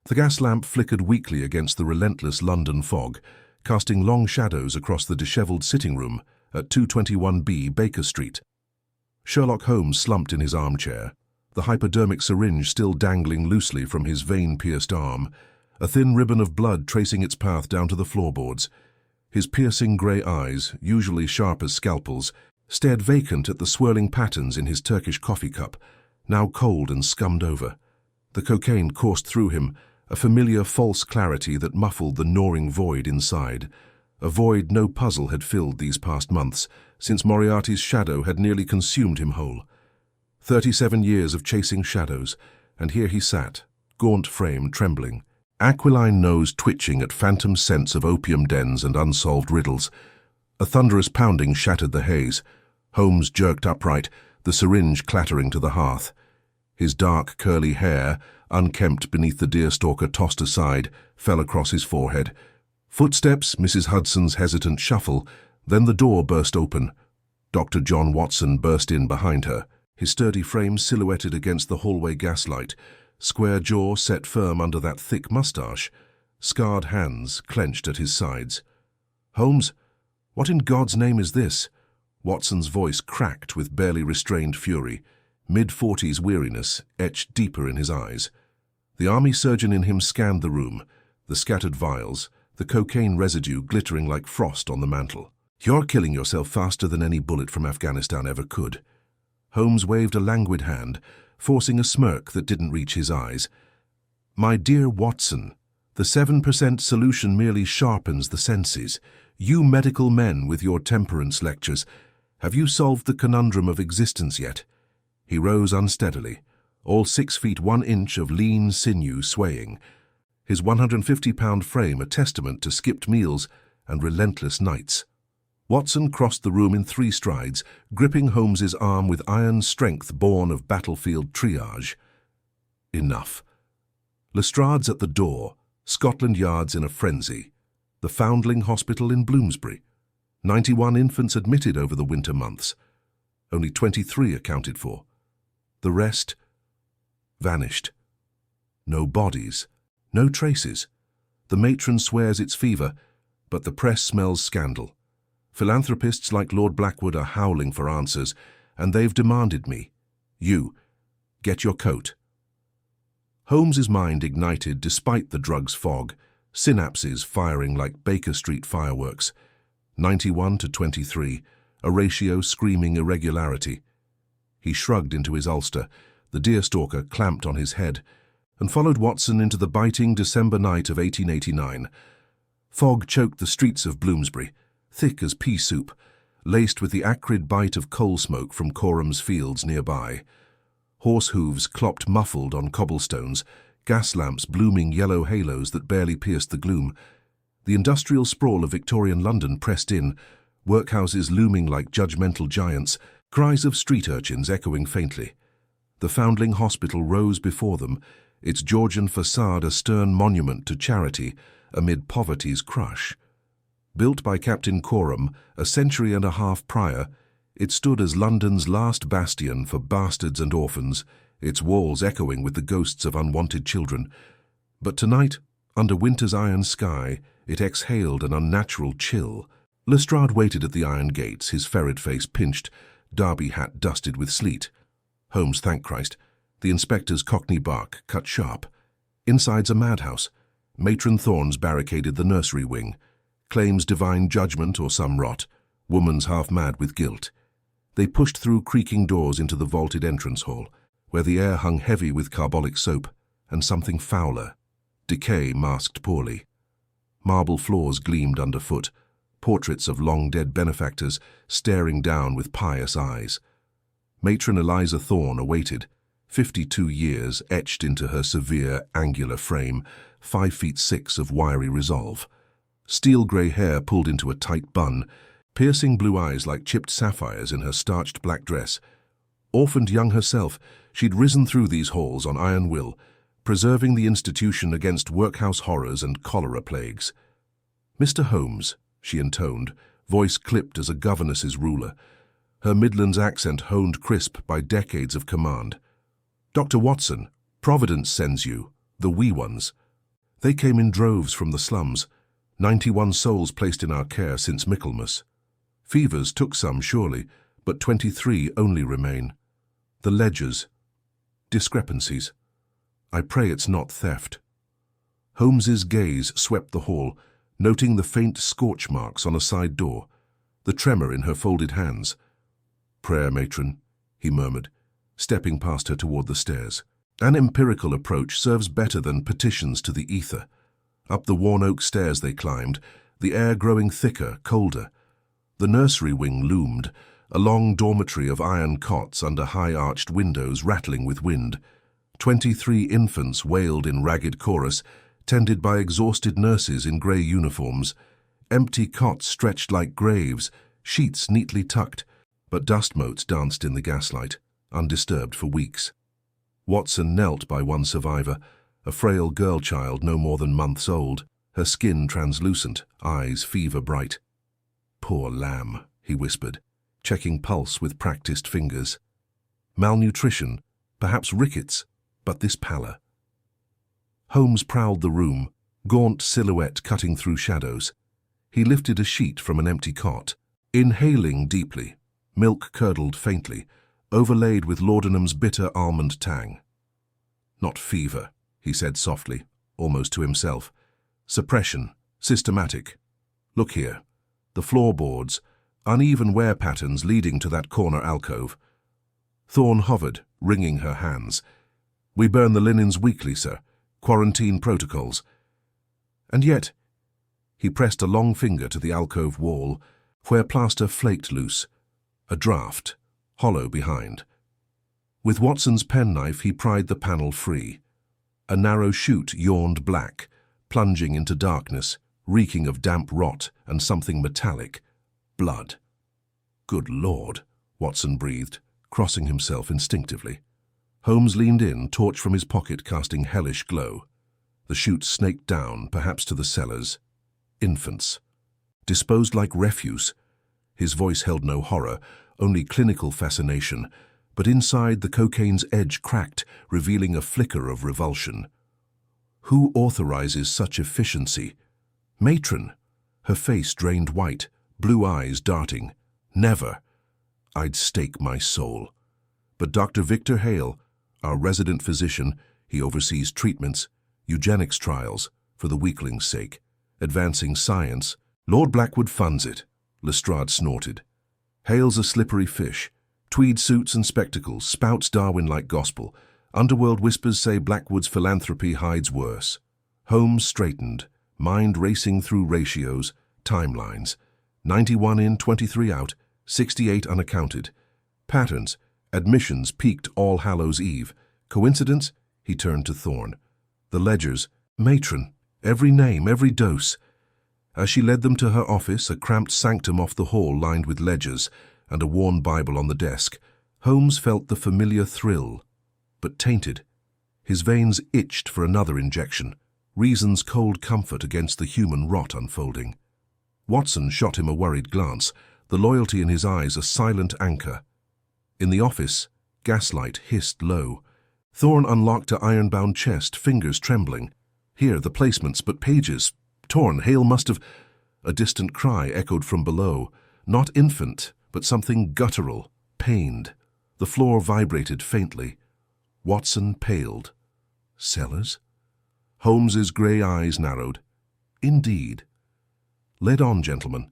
The gas lamp flickered weakly against the relentless London fog, casting long shadows across the dishevelled sitting room at 221B Baker Street. Sherlock Holmes slumped in his armchair, the hypodermic syringe still dangling loosely from his vein-pierced arm, a thin ribbon of blood tracing its path down to the floorboards. His piercing grey eyes, usually sharp as scalpels, stared vacant at the swirling patterns in his Turkish coffee cup, now cold and scummed over. The cocaine coursed through him, a familiar false clarity that muffled the gnawing void inside, a void no puzzle had filled these past months, since Moriarty's shadow had nearly consumed him whole. 37 years of chasing shadows, and here he sat, gaunt frame trembling, aquiline nose twitching at phantom scents of opium dens and unsolved riddles. A thunderous pounding shattered the haze. Holmes jerked upright, the syringe clattering to the hearth. His dark, curly hair, unkempt beneath the deerstalker tossed aside, fell across his forehead. Footsteps, Mrs. Hudson's hesitant shuffle, then the door burst open. Dr. John Watson burst in behind her, his sturdy frame silhouetted against the hallway gaslight, square jaw set firm under that thick moustache, scarred hands clenched at his sides. "Holmes, what in God's name is this?" Watson's voice cracked with barely restrained fury, mid-40s weariness etched deeper in his eyes. The army surgeon in him scanned the room, the scattered vials, the cocaine residue glittering like frost on the mantel. "You're killing yourself faster than any bullet from Afghanistan ever could." Holmes waved a languid hand, forcing a smirk that didn't reach his eyes. "My dear Watson, the 7% solution merely sharpens the senses. You medical men with your temperance lectures, have you solved the conundrum of existence yet?" He rose unsteadily, all 6 feet 1 inch of lean sinew swaying, his 150-pound frame a testament to skipped meals and relentless nights. Watson crossed the room in 3 strides, gripping Holmes's arm with iron strength born of battlefield triage. Enough. Lestrade's at the door, Scotland Yard's in a frenzy. The Foundling Hospital in Bloomsbury. 91 infants admitted over the winter months. Only 23 accounted for. The rest vanished. No bodies, no traces. The matron swears it's fever, but the press smells scandal. Philanthropists like Lord Blackwood are howling for answers, and they've demanded me. You, get your coat. Holmes's mind ignited despite the drug's fog, synapses firing like Baker Street fireworks. 91 to 23, a ratio screaming irregularity. He shrugged into his ulster, the deerstalker clamped on his head, and followed Watson into the biting December night of 1889. Fog choked the streets of Bloomsbury, thick as pea soup, laced with the acrid bite of coal smoke from Coram's fields nearby. Horse hooves clopped muffled on cobblestones, gas lamps blooming yellow halos that barely pierced the gloom. The industrial sprawl of Victorian London pressed in, workhouses looming like judgmental giants, cries of street urchins echoing faintly. The Foundling Hospital rose before them, its Georgian facade a stern monument to charity amid poverty's crush. Built by Captain Coram a century and a half prior, it stood as London's last bastion for bastards and orphans, its walls echoing with the ghosts of unwanted children. But tonight, under winter's iron sky, it exhaled an unnatural chill. Lestrade waited at the iron gates, his ferret face pinched, derby hat dusted with sleet. Holmes thanked Christ. The inspector's cockney bark cut sharp. Inside's a madhouse. Matron Thorne's barricaded the nursery wing. Claims divine judgment or some rot. Woman's half mad with guilt. They pushed through creaking doors into the vaulted entrance hall, where the air hung heavy with carbolic soap, and something fouler. Decay masked poorly. Marble floors gleamed underfoot, portraits of long-dead benefactors staring down with pious eyes. Matron Eliza Thorne awaited, 52 years etched into her severe, angular frame, 5 feet 6 of wiry resolve. Steel-grey hair pulled into a tight bun, piercing blue eyes like chipped sapphires in her starched black dress. Orphaned young herself, she'd risen through these halls on iron will, preserving the institution against workhouse horrors and cholera plagues. "Mr. Holmes," she intoned, voice clipped as a governess's ruler, her Midlands accent honed crisp by decades of command. "Dr. Watson, Providence sends you, the wee ones. They came in droves from the slums, 91 souls placed in our care since Michaelmas. Fevers took some, surely, but 23 only remain. The ledgers. Discrepancies. I pray it's not theft. Holmes's gaze swept the hall, noting the faint scorch marks on a side door, the tremor in her folded hands. "Prayer, matron," he murmured, stepping past her toward the stairs. An empirical approach serves better than petitions to the ether. Up the worn oak stairs they climbed, the air growing thicker, colder. The nursery wing loomed, a long dormitory of iron cots under high-arched windows rattling with wind. 23 infants wailed in ragged chorus, tended by exhausted nurses in grey uniforms. Empty cots stretched like graves, sheets neatly tucked, but dust motes danced in the gaslight, undisturbed for weeks. Watson knelt by one survivor, a frail girl-child no more than months old, her skin translucent, eyes fever-bright. "Poor lamb," he whispered, checking pulse with practiced fingers. Malnutrition, perhaps rickets, but this pallor. Holmes prowled the room, gaunt silhouette cutting through shadows. He lifted a sheet from an empty cot, inhaling deeply, milk curdled faintly, overlaid with laudanum's bitter almond tang. "Not fever," he said softly, almost to himself. "Suppression, systematic. Look here, the floorboards, uneven wear patterns leading to that corner alcove." Thorne hovered, wringing her hands. "We burn the linens weekly, sir. Quarantine protocols." And yet, he pressed a long finger to the alcove wall, where plaster flaked loose, a draught, hollow behind. With Watson's penknife he pried the panel free. A narrow chute yawned black, plunging into darkness, reeking of damp rot and something metallic. Blood. "Good Lord," Watson breathed, crossing himself instinctively. Holmes leaned in, torch from his pocket casting hellish glow. The chute snaked down, perhaps to the cellars. Infants. Disposed like refuse. His voice held no horror, only clinical fascination, but inside the cocaine's edge cracked, revealing a flicker of revulsion. Who authorizes such efficiency? Matron. Her face drained white, blue eyes darting. Never. I'd stake my soul. But Dr. Victor Hale, our resident physician, he oversees treatments, eugenics trials, for the weakling's sake, advancing science. Lord Blackwood funds it, Lestrade snorted. Hale's a slippery fish. Tweed suits and spectacles, spouts Darwin-like gospel. Underworld whispers say Blackwood's philanthropy hides worse. Holmes straightened, mind racing through ratios, timelines. 91 in, 23 out, 68 unaccounted. Patterns. Admissions peaked All Hallows' Eve. Coincidence? He turned to Thorne. The ledgers. Matron. Every name, every dose. As she led them to her office, a cramped sanctum off the hall lined with ledgers, and a worn Bible on the desk, Holmes felt the familiar thrill, but tainted. His veins itched for another injection, reason's cold comfort against the human rot unfolding. Watson shot him a worried glance, the loyalty in his eyes a silent anchor. In the office, gaslight hissed low. Thorne unlocked her iron-bound chest, fingers trembling. Here, the placements, but pages. Torn. Hale must have... A distant cry echoed from below. Not infant, but something guttural, pained. The floor vibrated faintly. Watson paled. Cellars? Holmes's grey eyes narrowed. Indeed. Led on, gentlemen.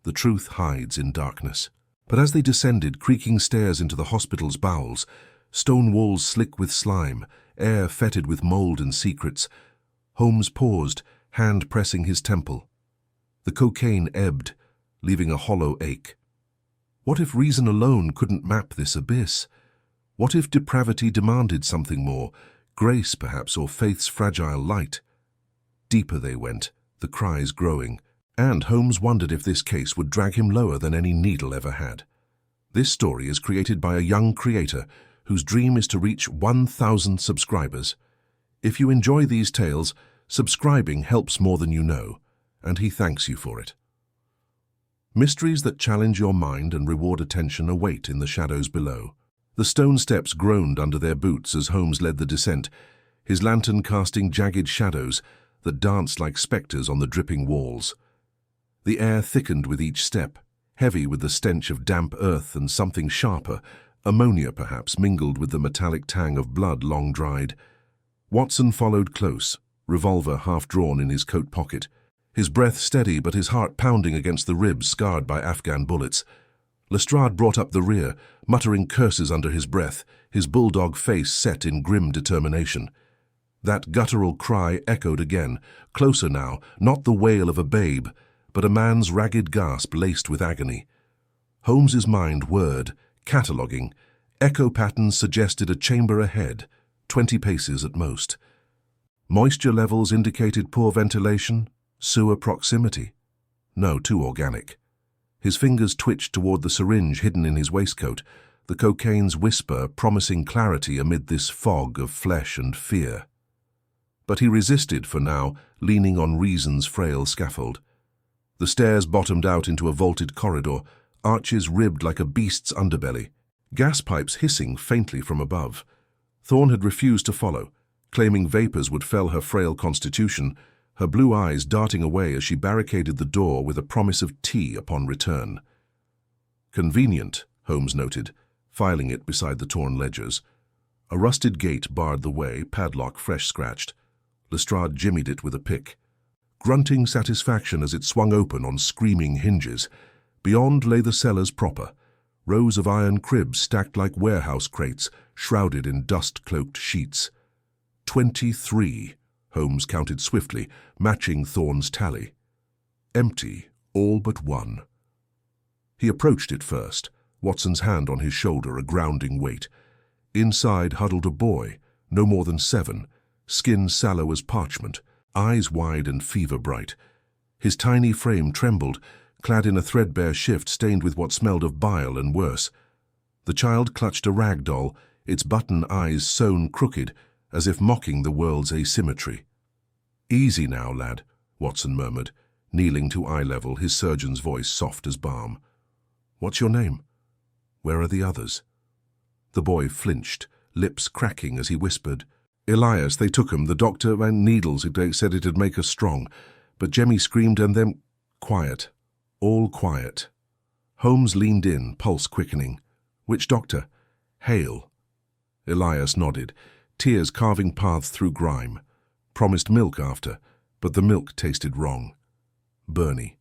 The truth hides in darkness. But as they descended creaking stairs into the hospital's bowels, stone walls slick with slime, air fetid with mould and secrets, Holmes paused, hand pressing his temple. The cocaine ebbed, leaving a hollow ache. What if reason alone couldn't map this abyss? What if depravity demanded something more, grace perhaps, or faith's fragile light? Deeper they went, the cries growing, and Holmes wondered if this case would drag him lower than any needle ever had. This story is created by a young creator whose dream is to reach 1,000 subscribers. If you enjoy these tales, subscribing helps more than you know, and he thanks you for it. Mysteries that challenge your mind and reward attention await in the shadows below. The stone steps groaned under their boots as Holmes led the descent, his lantern casting jagged shadows, that danced like spectres on the dripping walls. The air thickened with each step, heavy with the stench of damp earth and something sharper, ammonia perhaps, mingled with the metallic tang of blood long dried. Watson followed close, revolver half drawn in his coat pocket, his breath steady but his heart pounding against the ribs scarred by Afghan bullets. Lestrade brought up the rear, muttering curses under his breath, his bulldog face set in grim determination. That guttural cry echoed again, closer now, not the wail of a babe, but a man's ragged gasp laced with agony. Holmes's mind whirred, cataloguing. Echo patterns suggested a chamber ahead, 20 paces at most. Moisture levels indicated poor ventilation, sewer proximity. No, too organic. His fingers twitched toward the syringe hidden in his waistcoat, the cocaine's whisper promising clarity amid this fog of flesh and fear. But he resisted for now, leaning on reason's frail scaffold. The stairs bottomed out into a vaulted corridor, arches ribbed like a beast's underbelly, gas pipes hissing faintly from above. Thorne had refused to follow, claiming vapors would fell her frail constitution, her blue eyes darting away as she barricaded the door with a promise of tea upon return. Convenient, Holmes noted, filing it beside the torn ledgers. A rusted gate barred the way, padlock fresh scratched. Lestrade jimmied it with a pick, grunting satisfaction as it swung open on screaming hinges. Beyond lay the cellars proper, rows of iron cribs stacked like warehouse crates, shrouded in dust-cloaked sheets. 23, Holmes counted swiftly, matching Thorne's tally. Empty, all but one. He approached it first, Watson's hand on his shoulder, a grounding weight. Inside huddled a boy, no more than 7, skin sallow as parchment, eyes wide and fever-bright. His tiny frame trembled, clad in a threadbare shift stained with what smelled of bile and worse. The child clutched a rag doll, its button eyes sewn crooked, as if mocking the world's asymmetry. "Easy now, lad," Watson murmured, kneeling to eye level, his surgeon's voice soft as balm. "What's your name? Where are the others?" The boy flinched, lips cracking as he whispered, "Elias, they took him, the doctor and needles, they said it'd make us strong. But Jemmy screamed and then—" Quiet. All quiet. Holmes leaned in, pulse quickening. "Which doctor?" "Hale." Elias nodded, tears carving paths through grime. Promised milk after, but the milk tasted wrong. Bernie.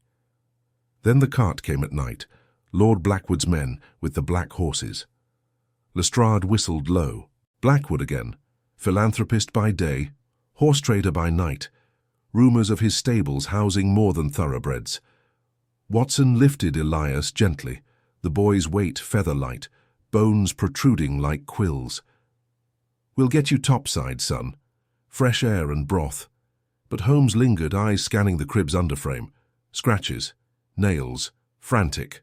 Then the cart came at night, Lord Blackwood's men with the black horses. Lestrade whistled low. Blackwood again. Philanthropist by day, horse trader by night. Rumours of his stables housing more than thoroughbreds. Watson lifted Elias gently, the boy's weight feather-light, bones protruding like quills. "We'll get you topside, son. Fresh air and broth." But Holmes lingered, eyes scanning the crib's underframe. Scratches, nails, frantic.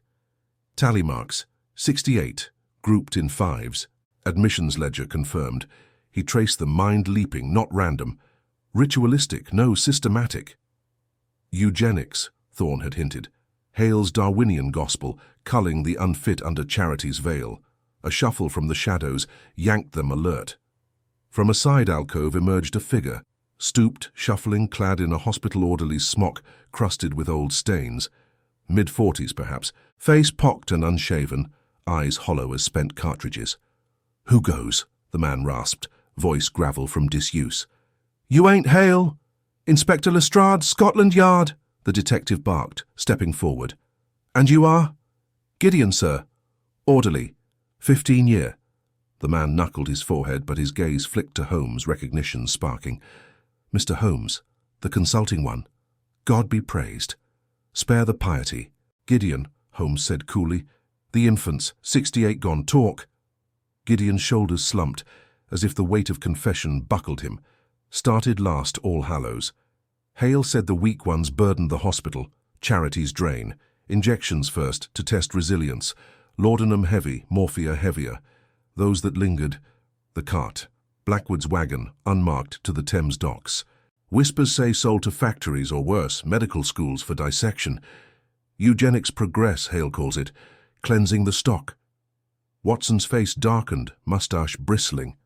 Tally marks, 68, grouped in 5s. Admissions ledger confirmed. He traced them, mind leaping, not random. Ritualistic, no, systematic. Eugenics, Thorne had hinted. Hale's Darwinian gospel, culling the unfit under charity's veil. A shuffle from the shadows yanked them alert. From a side alcove emerged a figure, stooped, shuffling, clad in a hospital orderly's smock crusted with old stains. Mid-40s, perhaps, face pocked and unshaven, eyes hollow as spent cartridges. "Who goes?" the man rasped, voice gravel from disuse. "You ain't Hale? Inspector Lestrade, Scotland Yard," the detective barked, stepping forward. "And you are?" "Gideon, sir. Orderly. 15 year. The man knuckled his forehead, but his gaze flicked to Holmes, recognition sparking. "Mr. Holmes, the consulting one. God be praised. Spare the piety." "Gideon," Holmes said coolly. "The infants, 68 gone, talk." Gideon's shoulders slumped, as if the weight of confession buckled him. Started last All Hallows. Hale said the weak ones burdened the hospital, charity's drain. Injections first, to test resilience. Laudanum heavy, morphia heavier. Those that lingered, the cart, Blackwood's wagon, unmarked to the Thames docks. Whispers say sold to factories or worse, medical schools for dissection. Eugenics progress, Hale calls it, cleansing the stock. Watson's face darkened, mustache bristling.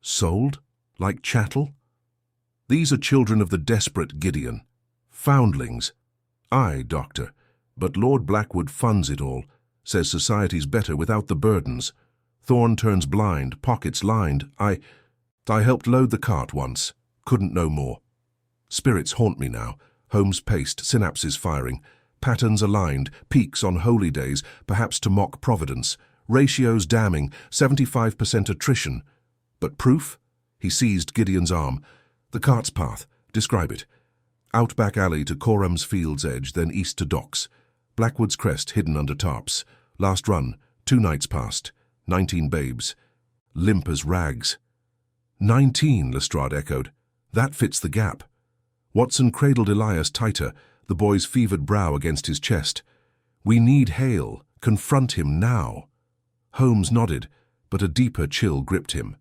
Sold? Like chattel? These are children of the desperate Gideon. Foundlings. Aye, doctor, but Lord Blackwood funds it all, says society's better without the burdens. Thorne turns blind, pockets lined. I helped load the cart once. Couldn't know more. Spirits haunt me now. Holmes paced, synapses firing. Patterns aligned, peaks on holy days, perhaps to mock Providence. Ratios damning, 75% attrition. But proof? He seized Gideon's arm. The cart's path. Describe it. Outback alley to Coram's Field's edge, then east to docks. Blackwood's crest hidden under tarps. Last run, 2 nights past. 19 babes. Limp as rags. 19, Lestrade echoed. That fits the gap. Watson cradled Elias tighter, the boy's fevered brow against his chest. We need Hale. Confront him now. Holmes nodded, but a deeper chill gripped him.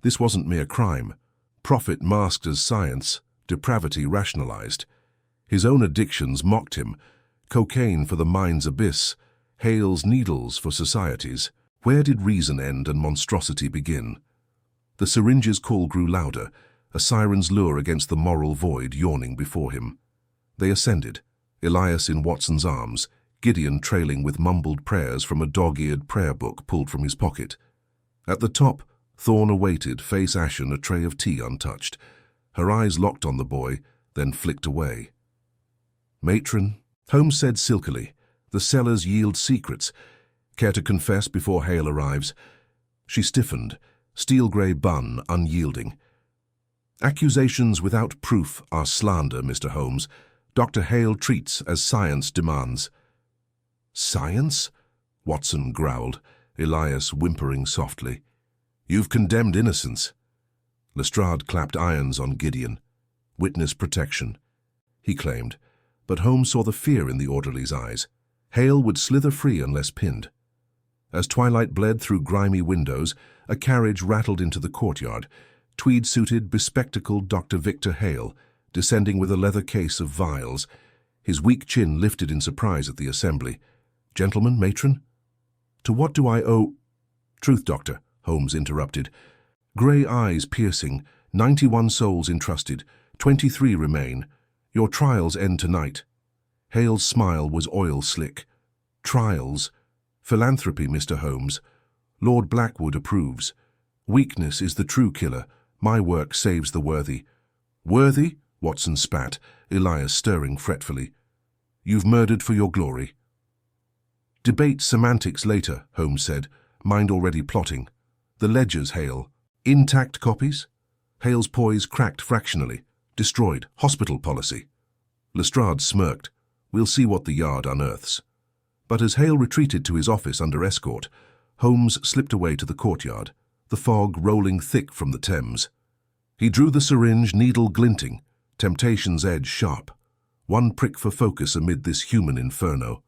This wasn't mere crime. Profit masked as science, depravity rationalized. His own addictions mocked him. Cocaine for the mind's abyss, Hale's needles for society's. Where did reason end and monstrosity begin? The syringe's call grew louder, a siren's lure against the moral void yawning before him. They ascended, Elias in Watson's arms, Gideon trailing with mumbled prayers from a dog-eared prayer book pulled from his pocket. At the top, Thorne awaited, face ashen, a tray of tea untouched. Her eyes locked on the boy, then flicked away. Matron, Holmes said silkily, the cellars yield secrets. Care to confess before Hale arrives? She stiffened, steel-grey bun unyielding. Accusations without proof are slander, Mr. Holmes. Dr. Hale treats as science demands. Science? Watson growled, Elias whimpering softly. You've condemned innocence. Lestrade clapped irons on Gideon. Witness protection, he claimed, but Holmes saw the fear in the orderly's eyes. Hale would slither free unless pinned. As twilight bled through grimy windows, a carriage rattled into the courtyard. Tweed-suited, bespectacled Dr. Victor Hale, descending with a leather case of vials. His weak chin lifted in surprise at the assembly. Gentlemen, matron? To what do I owe— Truth, doctor, Holmes interrupted. Grey eyes piercing, 91 souls entrusted, 23 remain. Your trials end tonight. Hale's smile was oil-slick. Trials? Philanthropy, Mr. Holmes. Lord Blackwood approves. Weakness is the true killer. My work saves the worthy. Worthy? Watson spat, Elias stirring fretfully. You've murdered for your glory. Debate semantics later, Holmes said, mind already plotting. The ledgers, Hale. Intact copies? Hale's poise cracked fractionally. Destroyed. Hospital policy. Lestrade smirked. We'll see what the yard unearths. But as Hale retreated to his office under escort, Holmes slipped away to the courtyard, the fog rolling thick from the Thames. He drew the syringe, needle glinting, temptation's edge sharp. One prick for focus amid this human inferno.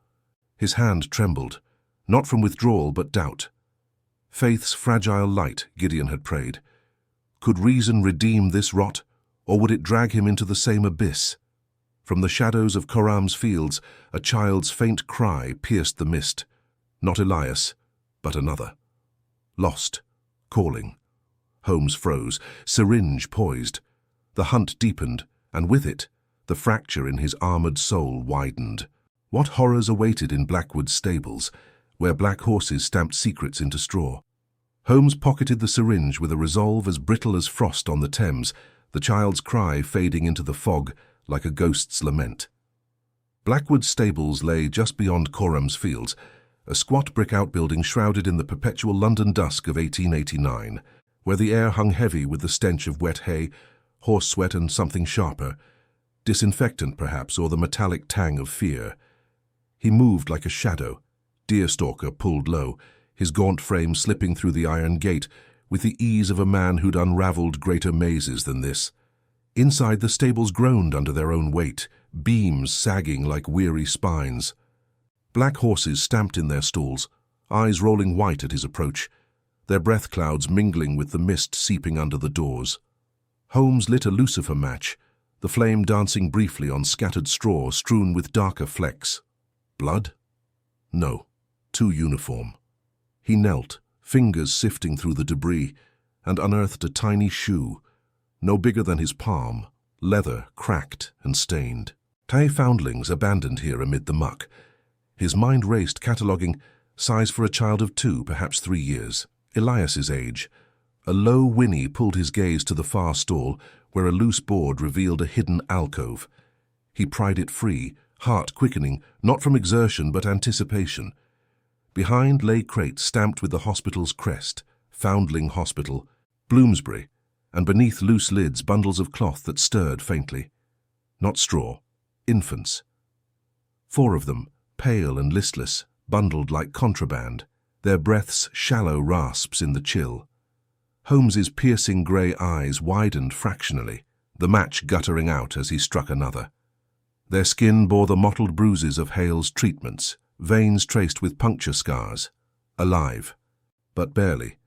His hand trembled, not from withdrawal but doubt. Faith's fragile light, Gideon had prayed. Could reason redeem this rot, or would it drag him into the same abyss? From the shadows of Coram's Fields, a child's faint cry pierced the mist. Not Elias, but another. Lost. Calling. Holmes froze, syringe poised. The hunt deepened, and with it, the fracture in his armoured soul widened. What horrors awaited in Blackwood's stables, where black horses stamped secrets into straw? Holmes pocketed the syringe with a resolve as brittle as frost on the Thames, the child's cry fading into the fog like a ghost's lament. Blackwood's stables lay just beyond Coram's Fields, a squat brick outbuilding shrouded in the perpetual London dusk of 1889, where the air hung heavy with the stench of wet hay, horse sweat and something sharper, disinfectant perhaps, or the metallic tang of fear. He moved like a shadow, deerstalker pulled low, his gaunt frame slipping through the iron gate with the ease of a man who'd unravelled greater mazes than this. Inside, the stables groaned under their own weight, beams sagging like weary spines. Black horses stamped in their stalls, eyes rolling white at his approach, their breath clouds mingling with the mist seeping under the doors. Holmes lit a lucifer match, the flame dancing briefly on scattered straw strewn with darker flecks. Blood? No, too uniform. He knelt, fingers sifting through the debris, and unearthed a tiny shoe, no bigger than his palm, leather cracked and stained. Foundlings abandoned here amid the muck. His mind raced, cataloguing size for a child of 2, perhaps 3 years. Elias's age. A low whinny pulled his gaze to the far stall, where a loose board revealed a hidden alcove. He pried it free, heart quickening, not from exertion but anticipation. Behind lay crates stamped with the hospital's crest, Foundling Hospital, Bloomsbury, and beneath loose lids bundles of cloth that stirred faintly. Not straw, infants. 4 of them, pale and listless, bundled like contraband, their breaths shallow rasps in the chill. Holmes's piercing grey eyes widened fractionally, the match guttering out as he struck another. Their skin bore the mottled bruises of Hale's treatments, veins traced with puncture scars. Alive, but barely,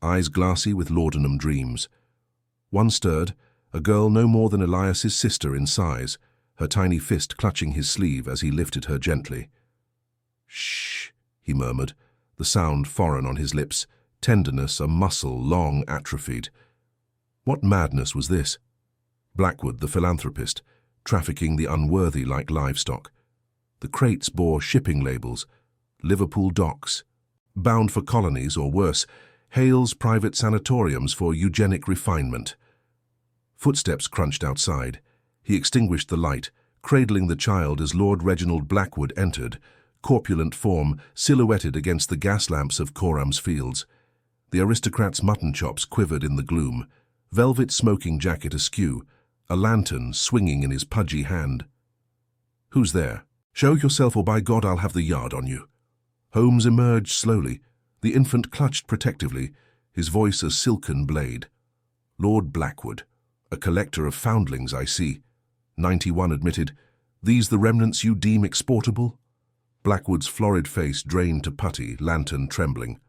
eyes glassy with laudanum dreams. One stirred, a girl no more than Elias's sister in size, her tiny fist clutching his sleeve as he lifted her gently. "Shh," he murmured, the sound foreign on his lips, tenderness a muscle long atrophied. What madness was this? Blackwood, the philanthropist, trafficking the unworthy like livestock. The crates bore shipping labels, Liverpool docks, bound for colonies or worse, Hale's private sanatoriums for eugenic refinement. Footsteps crunched outside. He extinguished the light, cradling the child as Lord Reginald Blackwood entered, corpulent form silhouetted against the gas lamps of Coram's Fields. The aristocrat's mutton chops quivered in the gloom, velvet smoking jacket askew, a lantern swinging in his pudgy hand. "Who's there? Show yourself or by God I'll have the yard on you." Holmes emerged slowly, the infant clutched protectively, his voice a silken blade. "Lord Blackwood, a collector of foundlings, I see." 91 admitted. "These the remnants you deem exportable?" Blackwood's florid face drained to putty, lantern trembling.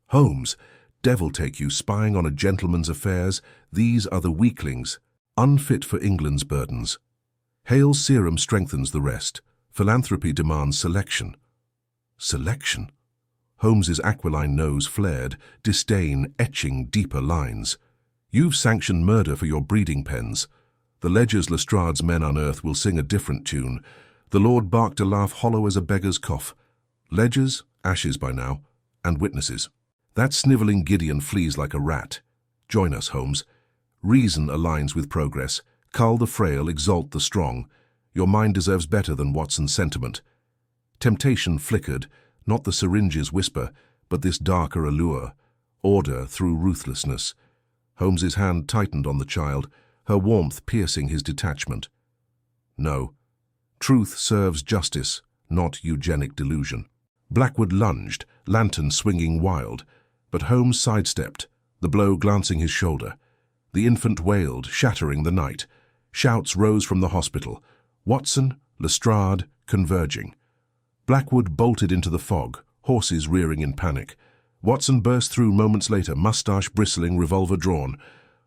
"Holmes, devil take you spying on a gentleman's affairs. These are the weaklings, unfit for England's burdens. Hale's serum strengthens the rest. Philanthropy demands selection." Selection? Holmes's aquiline nose flared, disdain etching deeper lines. "You've sanctioned murder for your breeding pens. The ledgers Lestrade's men unearth will sing a different tune." The Lord barked a laugh hollow as a beggar's cough. "Ledgers, ashes by now, and witnesses. That snivelling Gideon flees like a rat. Join us, Holmes. Reason aligns with progress. Cull the frail, exalt the strong. Your mind deserves better than Watson's sentiment." Temptation flickered, not the syringe's whisper, but this darker allure. Order through ruthlessness. Holmes's hand tightened on the child, her warmth piercing his detachment. "No. Truth serves justice, not eugenic delusion." Blackwood lunged, lantern swinging wild, but Holmes sidestepped, the blow glancing his shoulder. The infant wailed, shattering the night. Shouts rose from the hospital. Watson, Lestrade, converging. Blackwood bolted into the fog, horses rearing in panic. Watson burst through moments later, mustache bristling, revolver drawn.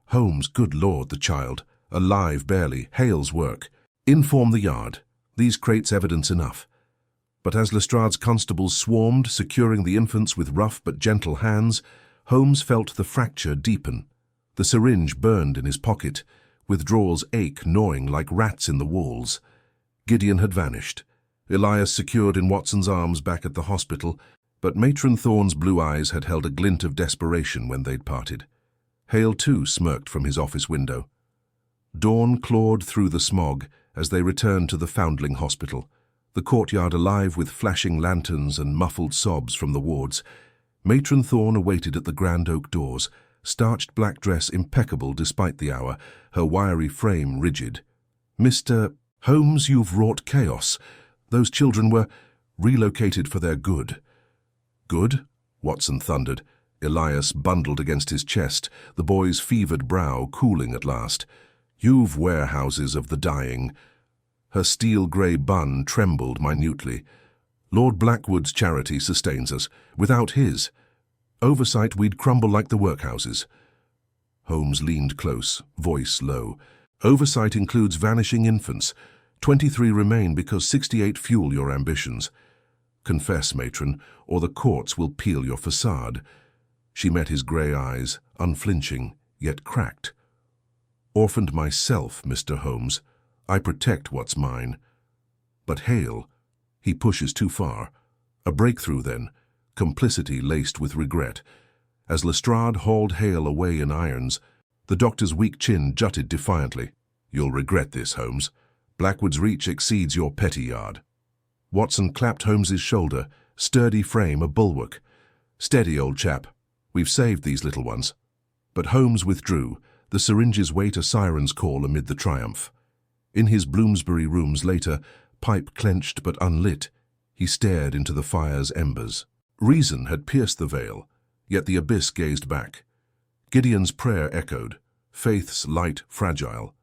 Holmes, good Lord, the child. Alive barely, Hale's work. Inform the yard. These crates evidence enough. But as Lestrade's constables swarmed, securing the infants with rough but gentle hands, Holmes felt the fracture deepen. The syringe burned in his pocket, withdrawals ache gnawing like rats in the walls. Gideon had vanished. Elias secured in Watson's arms back at the hospital, but Matron Thorne's blue eyes had held a glint of desperation when they'd parted. Hale too smirked from his office window. Dawn clawed through the smog as they returned to the Foundling Hospital, the courtyard alive with flashing lanterns and muffled sobs from the wards. Matron Thorne awaited at the grand oak doors, starched black dress impeccable despite the hour, her wiry frame rigid. "Mr. Holmes, you've wrought chaos. Those children were relocated for their good." "Good?" Watson thundered. Elias bundled against his chest, the boy's fevered brow cooling at last. "You've warehouses of the dying." Her steel-grey bun trembled minutely. "Lord Blackwood's charity sustains us. Without his oversight, we'd crumble like the workhouses." Holmes leaned close, voice low. "Oversight includes vanishing infants. 23 remain because 68 fuel your ambitions. Confess, matron, or the courts will peel your facade." She met his grey eyes, unflinching, yet cracked. Orphaned myself, Mr. Holmes. I protect what's mine. But Hale, he pushes too far. A breakthrough then, complicity laced with regret. As Lestrade hauled Hale away in irons, the doctor's weak chin jutted defiantly. You'll regret this, Holmes. Blackwood's reach exceeds your petty yard. Watson clapped Holmes's shoulder, sturdy frame a bulwark. Steady, old chap. We've saved these little ones. But Holmes withdrew, the syringe's weight a siren's call amid the triumph. In his Bloomsbury rooms later, pipe clenched but unlit, he stared into the fire's embers. Reason had pierced the veil, yet the abyss gazed back. Gideon's prayer echoed, faith's light fragile.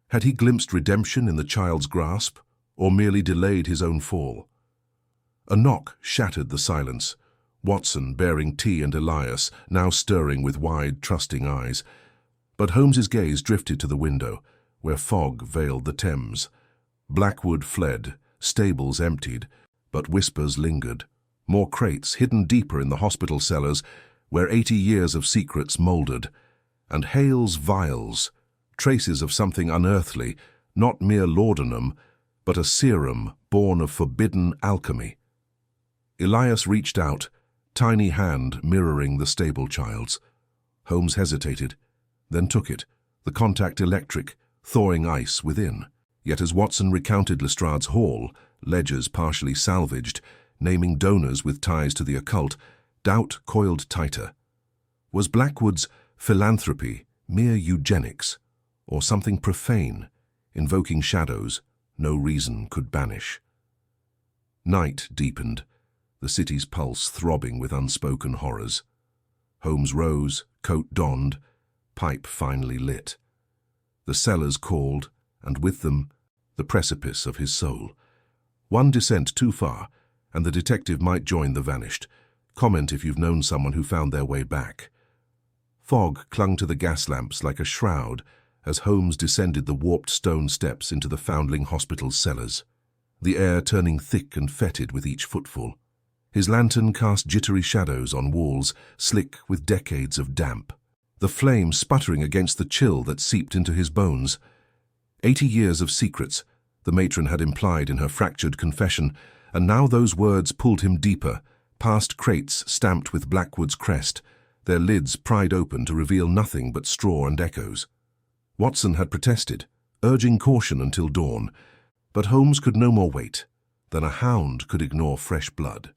Had he glimpsed redemption in the child's grasp, or merely delayed his own fall? A knock shattered the silence. Watson bearing tea and Elias, now stirring with wide, trusting eyes. But Holmes's gaze drifted to the window, where fog veiled the Thames. Blackwood fled, stables emptied, but whispers lingered. More crates hidden deeper in the hospital cellars, where 80 years of secrets mouldered. And Hale's vials, traces of something unearthly, not mere laudanum, but a serum born of forbidden alchemy. Elias reached out, tiny hand mirroring the stable child's. Holmes hesitated, then took it, the contact electric, thawing ice within. Yet as Watson recounted Lestrade's haul, ledgers partially salvaged, naming donors with ties to the occult, doubt coiled tighter. Was Blackwood's philanthropy mere eugenics, or something profane, invoking shadows no reason could banish? Night deepened, the city's pulse throbbing with unspoken horrors. Holmes rose, coat donned, pipe finely lit. The cellars called, and with them, the precipice of his soul. One descent too far, and the detective might join the vanished. Comment if you've known someone who found their way back. Fog clung to the gas lamps like a shroud as Holmes descended the warped stone steps into the Foundling Hospital's cellars, the air turning thick and fetid with each footfall. His lantern cast jittery shadows on walls, slick with decades of damp, the flame sputtering against the chill that seeped into his bones. 80 years of secrets, the matron had implied in her fractured confession, and now those words pulled him deeper, past crates stamped with Blackwood's crest, their lids pried open to reveal nothing but straw and echoes. Watson had protested, urging caution until dawn, but Holmes could no more wait than a hound could ignore fresh blood.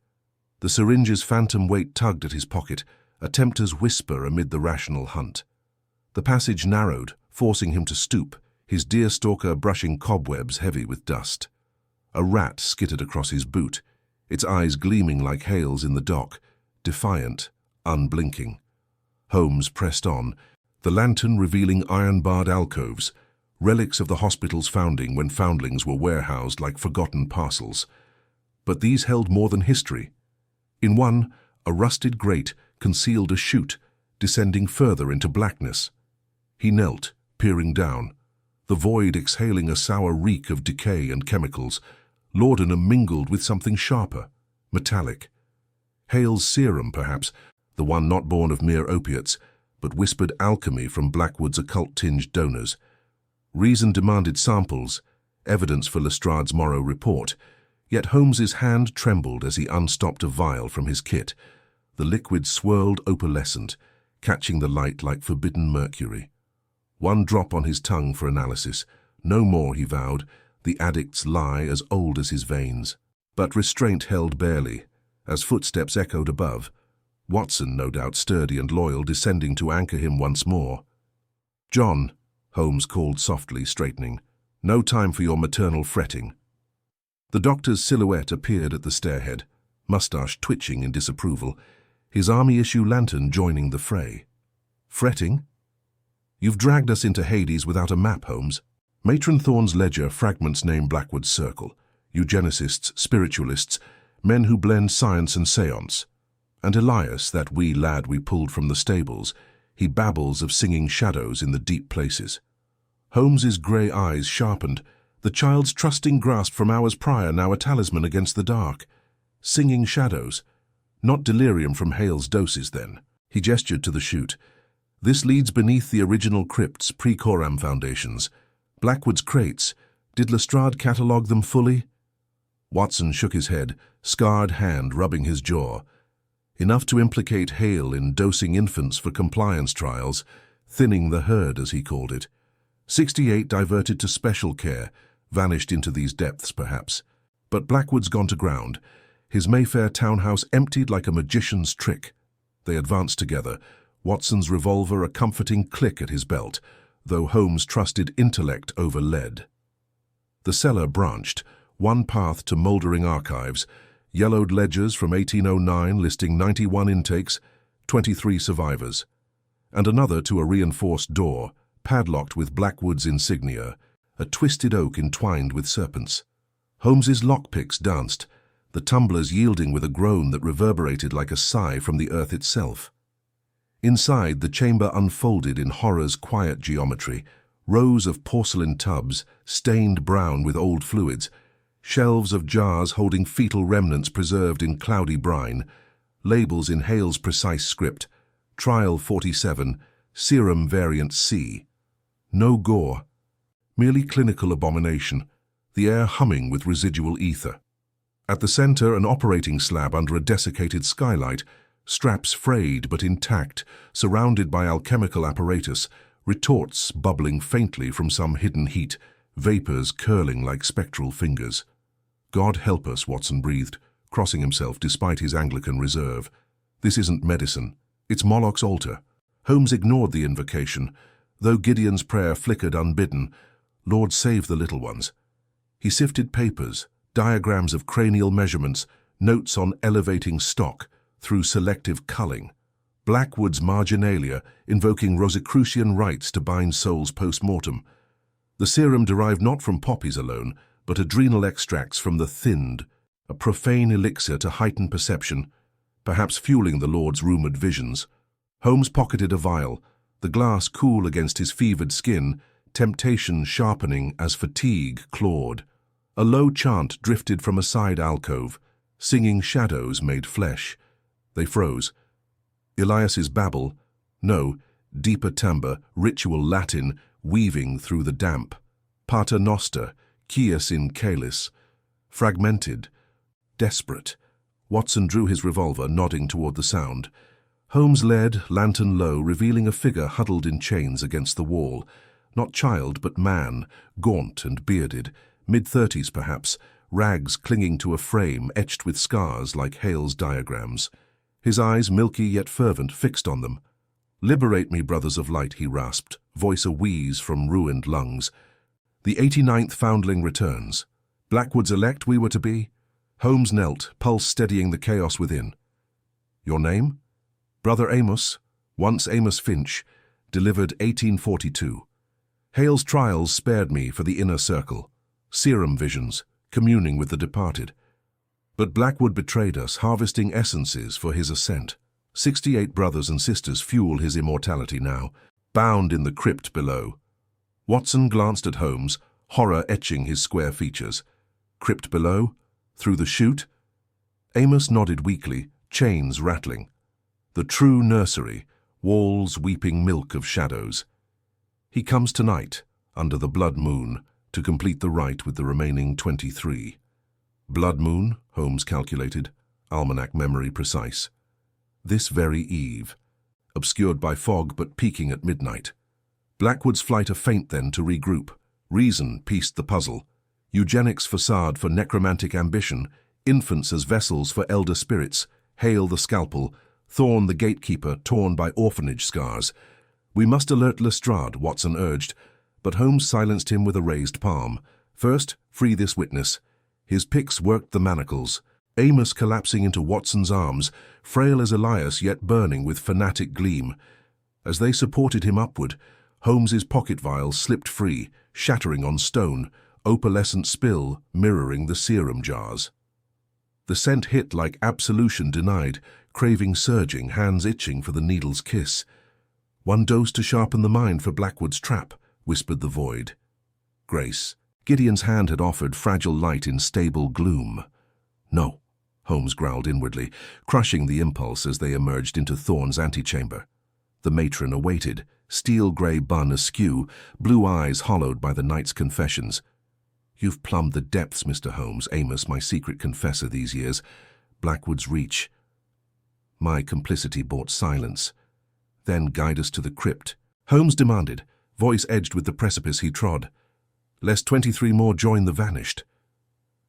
The syringe's phantom weight tugged at his pocket, a tempter's whisper amid the rational hunt. The passage narrowed, forcing him to stoop, his deerstalker brushing cobwebs heavy with dust. A rat skittered across his boot, its eyes gleaming like Hale's in the dock, defiant, unblinking. Holmes pressed on, the lantern revealing iron-barred alcoves, relics of the hospital's founding when foundlings were warehoused like forgotten parcels. But these held more than history. In one, a rusted grate concealed a chute, descending further into blackness. He knelt, peering down, the void exhaling a sour reek of decay and chemicals, laudanum mingled with something sharper, metallic. Hale's serum, perhaps, the one not born of mere opiates, but whispered alchemy from Blackwood's occult-tinged donors. Reason demanded samples, evidence for Lestrade's morrow report, yet Holmes's hand trembled as he unstopped a vial from his kit. The liquid swirled opalescent, catching the light like forbidden mercury. One drop on his tongue for analysis. No more, he vowed, the addict's lie as old as his veins. But restraint held barely, as footsteps echoed above. Watson, no doubt sturdy and loyal, descending to anchor him once more. "John," Holmes called softly, straightening, "no time for your maternal fretting." The doctor's silhouette appeared at the stairhead, moustache twitching in disapproval, his army-issue lantern joining the fray. "Fretting? You've dragged us into Hades without a map, Holmes." Matron Thorne's ledger fragments name Blackwood's circle, eugenicists, spiritualists, men who blend science and seance. And Elias, that wee lad we pulled from the stables, he babbles of singing shadows in the deep places. Holmes's grey eyes sharpened, the child's trusting grasp from hours prior now a talisman against the dark. Singing shadows, not delirium from Hale's doses then. He gestured to the chute. This leads beneath the original crypt's pre-Coram foundations. Blackwood's crates. Did Lestrade catalogue them fully? Watson shook his head, scarred hand rubbing his jaw. Enough to implicate Hale in dosing infants for compliance trials, thinning the herd, as he called it. 68 diverted to special care, vanished into these depths, perhaps. But Blackwood's gone to ground, his Mayfair townhouse emptied like a magician's trick. They advanced together, Watson's revolver a comforting click at his belt, though Holmes trusted intellect over lead. The cellar branched, one path to mouldering archives, yellowed ledgers from 1809 listing 91 intakes, 23 survivors, and another to a reinforced door, padlocked with Blackwood's insignia, a twisted oak entwined with serpents. Holmes's lockpicks danced, the tumblers yielding with a groan that reverberated like a sigh from the earth itself. Inside, the chamber unfolded in horror's quiet geometry, rows of porcelain tubs, stained brown with old fluids, shelves of jars holding fetal remnants preserved in cloudy brine, labels in Hale's precise script, Trial 47, Serum Variant C. No gore, merely clinical abomination, the air humming with residual ether. At the center, an operating slab under a desiccated skylight, straps frayed but intact, surrounded by alchemical apparatus, retorts bubbling faintly from some hidden heat, vapors curling like spectral fingers. God help us, Watson breathed, crossing himself despite his Anglican reserve. This isn't medicine. It's Moloch's altar. Holmes ignored the invocation, though Gideon's prayer flickered unbidden. Lord, save the little ones. He sifted papers, diagrams of cranial measurements, notes on elevating stock, through selective culling. Blackwood's marginalia, invoking Rosicrucian rites to bind souls post-mortem. The serum derived not from poppies alone, but adrenal extracts from the thinned, a profane elixir to heighten perception, perhaps fueling the Lord's rumoured visions. Holmes pocketed a vial, the glass cool against his fevered skin, temptation sharpening as fatigue clawed. A low chant drifted from a side alcove, singing shadows made flesh. They froze. Elias's babble, no, deeper timbre, ritual Latin, weaving through the damp. Pater noster, quies in caelis. Fragmented, desperate. Watson drew his revolver, nodding toward the sound. Holmes led, lantern low, revealing a figure huddled in chains against the wall. Not child, but man, gaunt and bearded, mid-30s perhaps, rags clinging to a frame etched with scars like Hale's diagrams. His eyes, milky yet fervent, fixed on them. "Liberate me, brothers of light," he rasped, voice a wheeze from ruined lungs. "The 89th Foundling returns. Blackwood's elect we were to be?" Holmes knelt, pulse steadying the chaos within. "Your name?" "Brother Amos, once Amos Finch, delivered 1842. Hale's trials spared me for the inner circle. Serum visions, communing with the departed. But Blackwood betrayed us, harvesting essences for his ascent. 68 brothers and sisters fuel his immortality now, bound in the crypt below." Watson glanced at Holmes, horror etching his square features. "Crypt below? Through the chute?" Amos nodded weakly, chains rattling. "The true nursery, walls weeping milk of shadows. He comes tonight, under the blood moon, to complete the rite with the remaining 23. Blood moon, Holmes calculated, almanac memory precise. This very eve, obscured by fog but peaking at midnight. Blackwood's flight a feint then to regroup. Reason pieced the puzzle. Eugenics facade for necromantic ambition, infants as vessels for elder spirits, Hale the scalpel, Thorne the gatekeeper torn by orphanage scars. "We must alert Lestrade," Watson urged, but Holmes silenced him with a raised palm. "First, free this witness." His picks worked the manacles, Amos collapsing into Watson's arms, frail as Elias yet burning with fanatic gleam. As they supported him upward, Holmes's pocket vial slipped free, shattering on stone, opalescent spill mirroring the serum jars. The scent hit like absolution denied, craving surging, hands itching for the needle's kiss. "One dose to sharpen the mind for Blackwood's trap," whispered the void. Grace. Gideon's hand had offered fragile light in stable gloom. "No," Holmes growled inwardly, crushing the impulse as they emerged into Thorne's antechamber. The matron awaited, steel-grey bun askew, blue eyes hollowed by the night's confessions. "You've plumbed the depths, Mr. Holmes, Amos, my secret confessor these years. Blackwood's reach." My complicity bought silence. "Then guide us to the crypt," Holmes demanded, voice edged with the precipice he trod. "Lest 23 more join the vanished."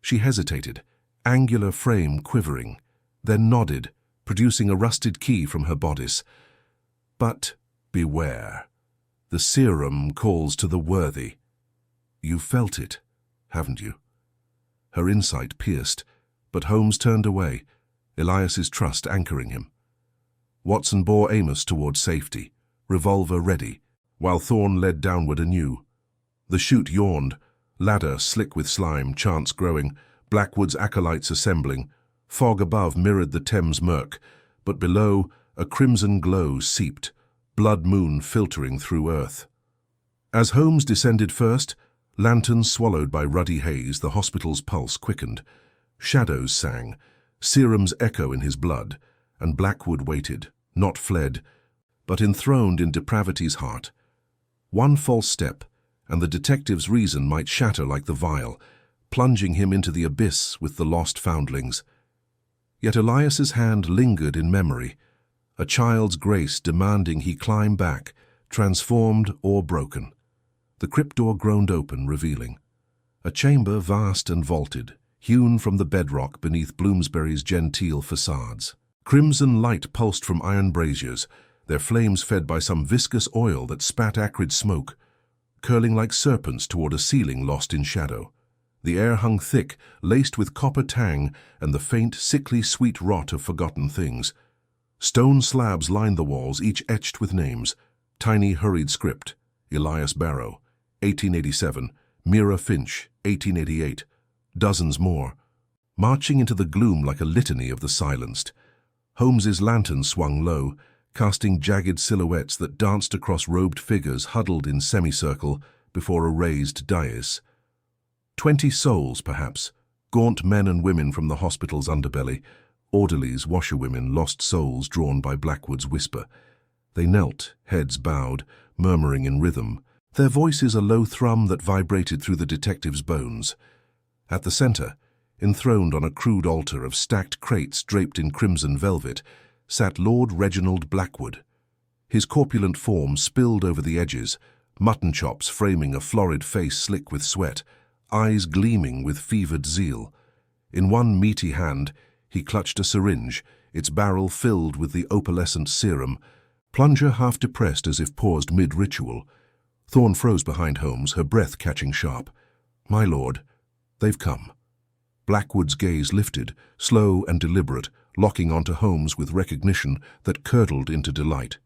She hesitated, angular frame quivering, then nodded, producing a rusted key from her bodice. "But beware. The serum calls to the worthy. You felt it, haven't you?" Her insight pierced, but Holmes turned away, Elias's trust anchoring him. Watson bore Amos toward safety, revolver ready, while Thorne led downward anew. The chute yawned, ladder slick with slime, chants growing, Blackwood's acolytes assembling. Fog above mirrored the Thames murk, but below a crimson glow seeped, blood moon filtering through earth. As Holmes descended first, lanterns swallowed by ruddy haze, the hospital's pulse quickened. Shadows sang, serums echo in his blood, and Blackwood waited, not fled, but enthroned in depravity's heart. One false step, and the detective's reason might shatter like the vial, plunging him into the abyss with the lost foundlings. Yet Elias's hand lingered in memory, a child's grace demanding he climb back, transformed or broken. The crypt door groaned open, revealing a chamber vast and vaulted, hewn from the bedrock beneath Bloomsbury's genteel facades. Crimson light pulsed from iron braziers, their flames fed by some viscous oil that spat acrid smoke, curling like serpents toward a ceiling lost in shadow. The air hung thick, laced with copper tang and the faint, sickly sweet rot of forgotten things. Stone slabs lined the walls, each etched with names. Tiny hurried script: Elias Barrow, 1887, Mira Finch, 1888, dozens more, marching into the gloom like a litany of the silenced. Holmes's lantern swung low, casting jagged silhouettes that danced across robed figures huddled in semicircle before a raised dais. 20 souls, perhaps, gaunt men and women from the hospital's underbelly, orderlies, washerwomen, lost souls drawn by Blackwood's whisper. They knelt, heads bowed, murmuring in rhythm, their voices a low thrum that vibrated through the detective's bones. At the center, enthroned on a crude altar of stacked crates draped in crimson velvet, sat Lord Reginald Blackwood. His corpulent form spilled over the edges, mutton chops framing a florid face slick with sweat, eyes gleaming with fevered zeal. In one meaty hand, he clutched a syringe, its barrel filled with the opalescent serum, plunger half depressed as if paused mid-ritual. Thorne froze behind Holmes, her breath catching sharp. "My lord, they've come." Blackwood's gaze lifted, slow and deliberate, locking onto Holmes with recognition that curdled into delight.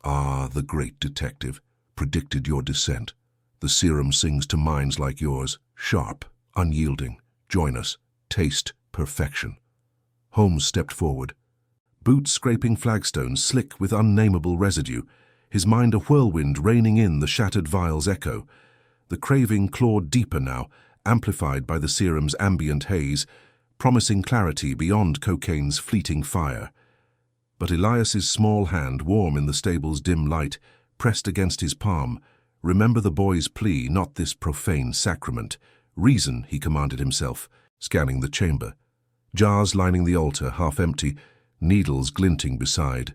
"Ah, the great detective, predicted your descent. The serum sings to minds like yours, sharp, unyielding. Join us. Taste perfection." Holmes stepped forward, boots scraping flagstones slick with unnameable residue, his mind a whirlwind reining in the shattered vial's echo. The craving clawed deeper now, amplified by the serum's ambient haze, promising clarity beyond cocaine's fleeting fire. But Elias's small hand, warm in the stable's dim light, pressed against his palm. Remember the boy's plea, not this profane sacrament. Reason, he commanded himself, scanning the chamber. Jars lining the altar, half empty, needles glinting beside.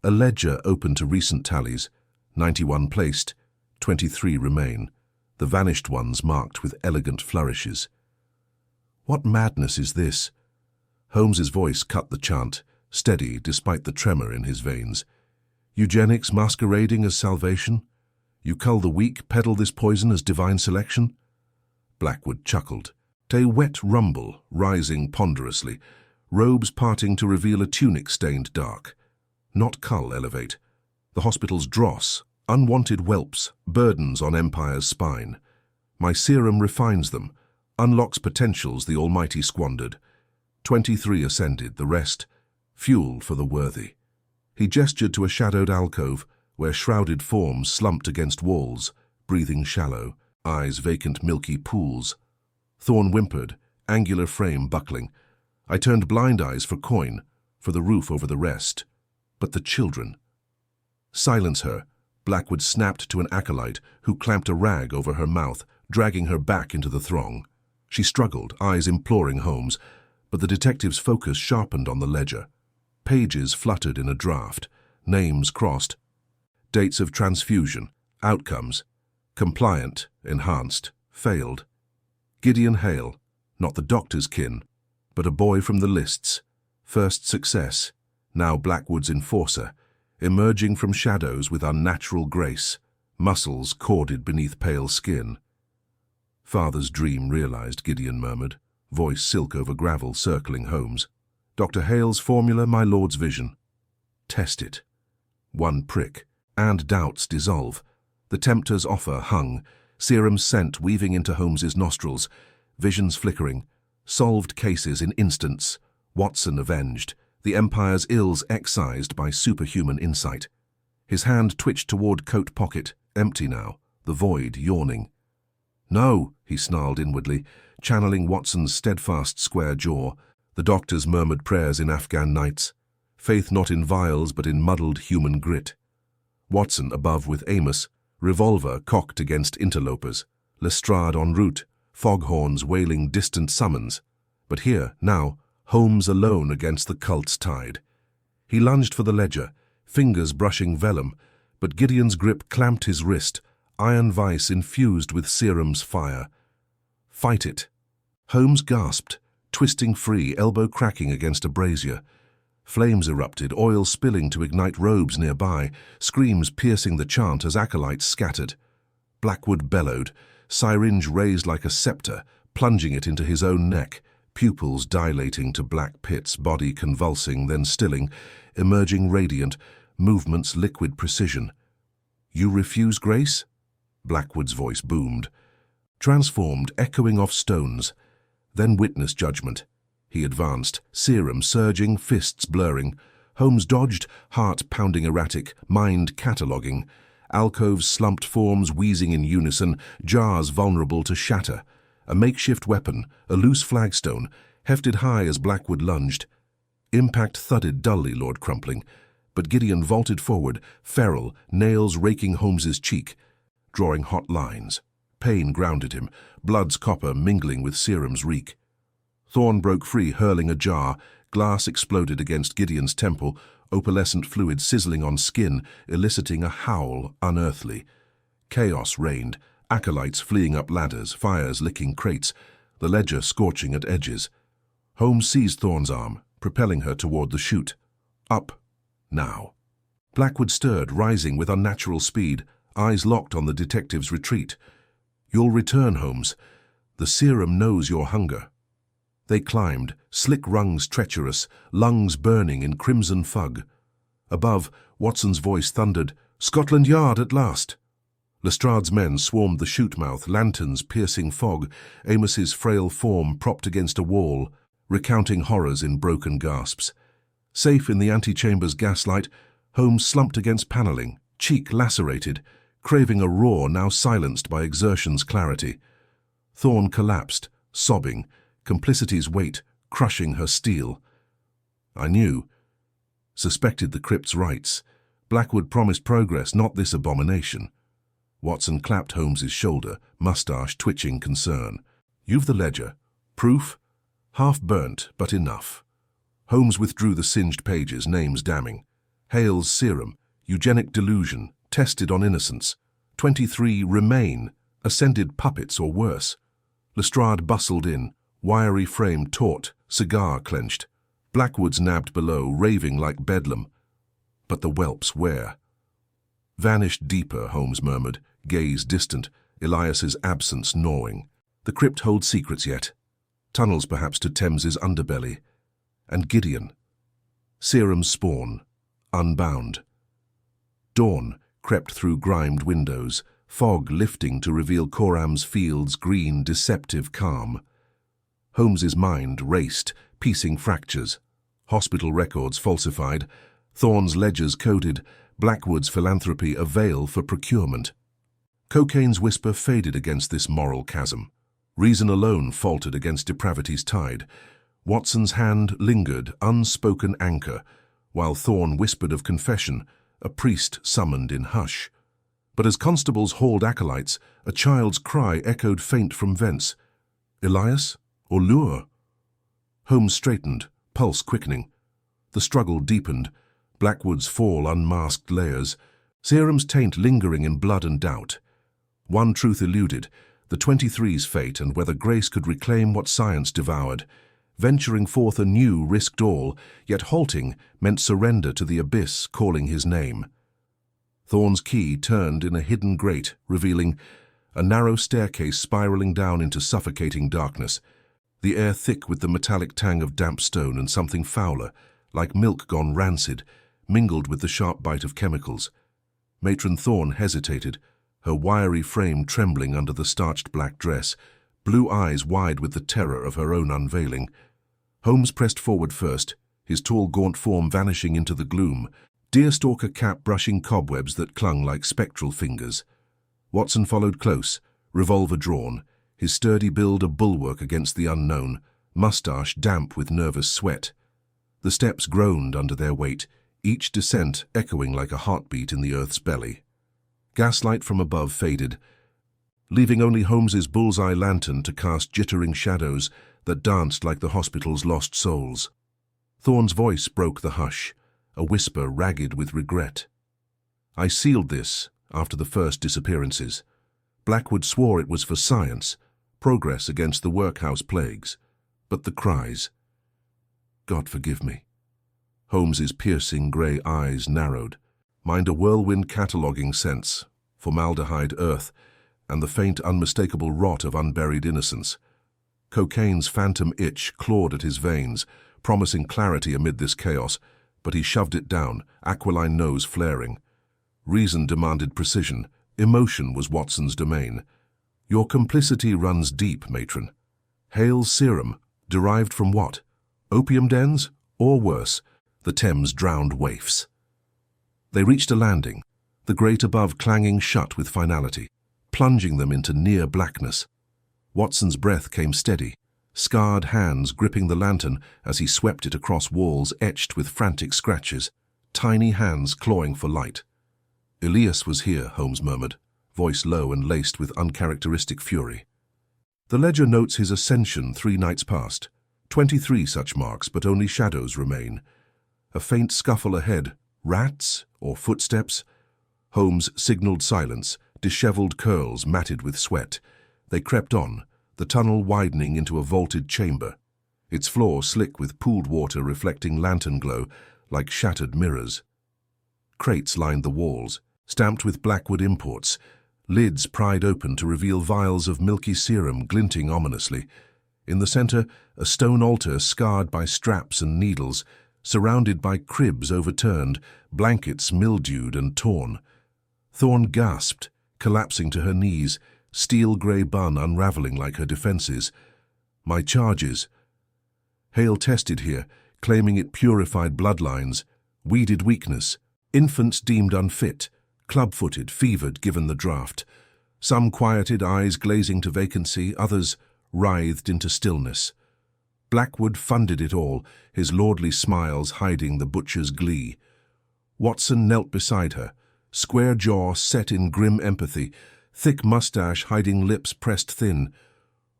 A ledger open to recent tallies. 91 placed, 23 remain, the vanished ones marked with elegant flourishes. What madness is this? Holmes's voice cut the chant, steady despite the tremor in his veins. Eugenics masquerading as salvation? You cull the weak, peddle this poison as divine selection? Blackwood chuckled. A wet rumble, rising ponderously, robes parting to reveal a tunic stained dark. Not cull elevate. The hospital's dross, unwanted whelps, burdens on empire's spine. My serum refines them, unlocks potentials the Almighty squandered. 23 ascended, the rest, fuel for the worthy. He gestured to a shadowed alcove where shrouded forms slumped against walls, breathing shallow, eyes vacant milky pools. Thorne whimpered, angular frame buckling. I turned blind eyes for coin, for the roof over the rest. But the children. "Silence her," Blackwood snapped to an acolyte who clamped a rag over her mouth, dragging her back into the throng. She struggled, eyes imploring Holmes, but the detective's focus sharpened on the ledger. Pages fluttered in a draft, names crossed. Dates of transfusion, outcomes, compliant, enhanced, failed. Gideon Hale, not the doctor's kin, but a boy from the lists. First success, now Blackwood's enforcer, emerging from shadows with unnatural grace, muscles corded beneath pale skin. "Father's dream realized," Gideon murmured, voice silk over gravel circling Holmes. "Dr. Hale's formula, my lord's vision. Test it." One prick, and doubts dissolve. The tempter's offer hung, serum scent weaving into Holmes's nostrils, visions flickering, solved cases in instants, Watson avenged, the Empire's ills excised by superhuman insight. His hand twitched toward coat pocket, empty now, the void yawning. "No," he snarled inwardly, channeling Watson's steadfast square jaw. The doctor's murmured prayers in Afghan nights. Faith not in vials but in muddled human grit. Watson above with Amos, revolver cocked against interlopers, Lestrade en route, foghorns wailing distant summons. But here, now, Holmes alone against the cult's tide. He lunged for the ledger, fingers brushing vellum, but Gideon's grip clamped his wrist, iron vice infused with serum's fire. "Fight it." Holmes gasped, twisting free, elbow cracking against a brazier. Flames erupted, oil spilling to ignite robes nearby, screams piercing the chant as acolytes scattered. Blackwood bellowed, syringe raised like a scepter, plunging it into his own neck, pupils dilating to black pits, body convulsing, then stilling, emerging radiant, movements liquid precision. "You refuse grace?" Blackwood's voice boomed. Transformed, echoing off stones. Then witness judgment. He advanced, serum surging, fists blurring. Holmes dodged, heart pounding erratic, mind cataloguing. Alcoves slumped forms wheezing in unison, jars vulnerable to shatter. A makeshift weapon, a loose flagstone, hefted high as Blackwood lunged. Impact thudded dully, Lord Crumpling, but Gideon vaulted forward, feral, nails raking Holmes's cheek, drawing hot lines. Pain grounded him, blood's copper mingling with serum's reek. Thorne broke free, hurling a jar. Glass exploded against Gideon's temple, opalescent fluid sizzling on skin, eliciting a howl unearthly. Chaos reigned, acolytes fleeing up ladders, fires licking crates, the ledger scorching at edges. Holmes seized Thorne's arm, propelling her toward the chute. Up. Now. Blackwood stirred, rising with unnatural speed, eyes locked on the detective's retreat. "You'll return, Holmes. The serum knows your hunger." They climbed, slick rungs treacherous, lungs burning in crimson fug. Above, Watson's voice thundered, "Scotland Yard at last!" Lestrade's men swarmed the chute mouth, lanterns piercing fog, Amos's frail form propped against a wall, recounting horrors in broken gasps. Safe in the antechamber's gaslight, Holmes slumped against paneling, cheek lacerated, craving a roar now silenced by exertion's clarity. Thorne collapsed, sobbing, complicity's weight crushing her steel. "I knew. Suspected the crypt's rights. Blackwood promised progress, not this abomination." Watson clapped Holmes's shoulder, mustache twitching concern. "You've the ledger. Proof? Half burnt, but enough." Holmes withdrew the singed pages, names damning. Hale's serum, eugenic delusion, tested on innocence. 23 remain, ascended puppets or worse. Lestrade bustled in, wiry frame taut, cigar clenched. Blackwood's nabbed below, raving like bedlam. But the whelps where? "Vanished deeper," Holmes murmured, gaze distant, Elias's absence gnawing. "The crypt holds secrets yet. Tunnels perhaps to Thames's underbelly. And Gideon. Serum's spawn, unbound." Dawn crept through grimed windows, fog lifting to reveal Coram's fields' green, deceptive calm. Holmes's mind raced, piecing fractures. Hospital records falsified, Thorne's ledgers coded, Blackwood's philanthropy a veil for procurement. Cocaine's whisper faded against this moral chasm. Reason alone faltered against depravity's tide. Watson's hand lingered, unspoken anchor, while Thorne whispered of confession, a priest summoned in hush. But as constables hauled acolytes, a child's cry echoed faint from vents. Elias or Lure? Holmes straightened, pulse quickening. The struggle deepened, Blackwood's fall unmasked layers, Serum's taint lingering in blood and doubt. One truth eluded, the 23's fate and whether grace could reclaim what science devoured. Venturing forth anew risked all, yet halting meant surrender to the abyss calling his name. Thorne's key turned in a hidden grate, revealing a narrow staircase spiraling down into suffocating darkness, the air thick with the metallic tang of damp stone and something fouler, like milk gone rancid, mingled with the sharp bite of chemicals. Matron Thorne hesitated, her wiry frame trembling under the starched black dress, blue eyes wide with the terror of her own unveiling. Holmes pressed forward first, his tall gaunt form vanishing into the gloom, deerstalker cap brushing cobwebs that clung like spectral fingers. Watson followed close, revolver drawn, his sturdy build a bulwark against the unknown, mustache damp with nervous sweat. The steps groaned under their weight, each descent echoing like a heartbeat in the earth's belly. Gaslight from above faded, leaving only Holmes's bullseye lantern to cast jittering shadows that danced like the hospital's lost souls. Thorne's voice broke the hush, a whisper ragged with regret. I sealed this after the first disappearances. Blackwood swore it was for science, progress against the workhouse plagues. But the cries. God forgive me. Holmes's piercing grey eyes narrowed. Mind a whirlwind cataloguing sense, formaldehyde earth, and the faint unmistakable rot of unburied innocence. Cocaine's phantom itch clawed at his veins, promising clarity amid this chaos, but he shoved it down, aquiline nose flaring. Reason demanded precision, emotion was Watson's domain. Your complicity runs deep, matron. Hale's serum, derived from what? Opium dens? Or worse, the Thames drowned waifs. They reached a landing, the grate above clanging shut with finality, plunging them into near blackness. Watson's breath came steady, scarred hands gripping the lantern as he swept it across walls etched with frantic scratches, tiny hands clawing for light. Elias was here, Holmes murmured, voice low and laced with uncharacteristic fury. The ledger notes his ascension 3 nights past. 23 such marks, but only shadows remain. A faint scuffle ahead. Rats or footsteps? Holmes signaled silence, dishevelled curls matted with sweat. They crept on, the tunnel widening into a vaulted chamber, its floor slick with pooled water reflecting lantern glow like shattered mirrors. Crates lined the walls, stamped with Blackwood imports, lids pried open to reveal vials of milky serum glinting ominously. In the center, a stone altar scarred by straps and needles, surrounded by cribs overturned, blankets mildewed and torn. Thorne gasped, collapsing to her knees, steel-grey bun unraveling like her defenses. My charges. Hale tested here, claiming it purified bloodlines, weeded weakness, infants deemed unfit, club-footed, fevered given the draught. Some quieted, eyes glazing to vacancy, others writhed into stillness. Blackwood funded it all, his lordly smiles hiding the butcher's glee. Watson knelt beside her, square jaw set in grim empathy, thick mustache hiding lips pressed thin.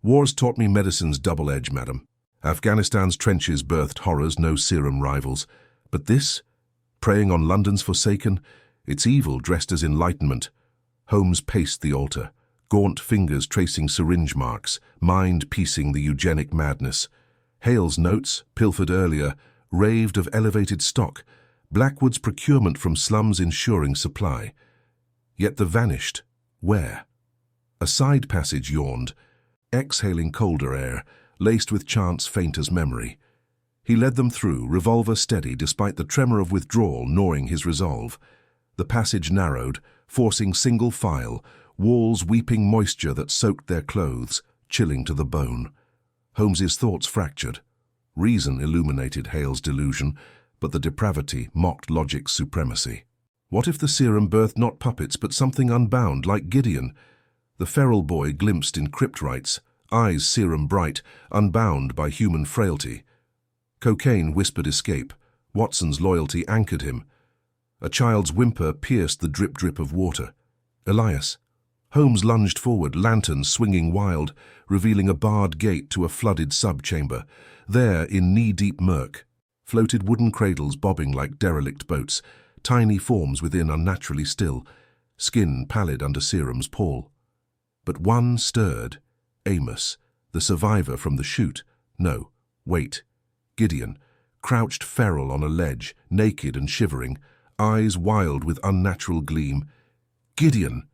War's taught me medicine's double edge, madam. Afghanistan's trenches birthed horrors no serum rivals. But this, preying on London's forsaken, its evil dressed as enlightenment. Holmes paced the altar, gaunt fingers tracing syringe marks, mind piecing the eugenic madness. Hale's notes, pilfered earlier, raved of elevated stock, Blackwood's procurement from slums ensuring supply. Yet the vanished. Where? A side passage yawned, exhaling colder air, laced with chance faint as memory. He led them through, revolver steady despite the tremor of withdrawal gnawing his resolve. The passage narrowed, forcing single file, walls weeping moisture that soaked their clothes, chilling to the bone. Holmes's thoughts fractured. Reason illuminated Hale's delusion, but the depravity mocked logic's supremacy. What if the serum birthed not puppets but something unbound, like Gideon? The feral boy glimpsed in crypt rites, eyes serum bright, unbound by human frailty. Cocaine whispered escape. Watson's loyalty anchored him. A child's whimper pierced the drip-drip of water. Elias. Holmes lunged forward, lanterns swinging wild, revealing a barred gate to a flooded sub-chamber. There, in knee-deep murk, floated wooden cradles bobbing like derelict boats, tiny forms within unnaturally still, skin pallid under serum's pall. But one stirred. Amos, the survivor from the chute. No, wait. Gideon, crouched feral on a ledge, naked and shivering, eyes wild with unnatural gleam. Gideon!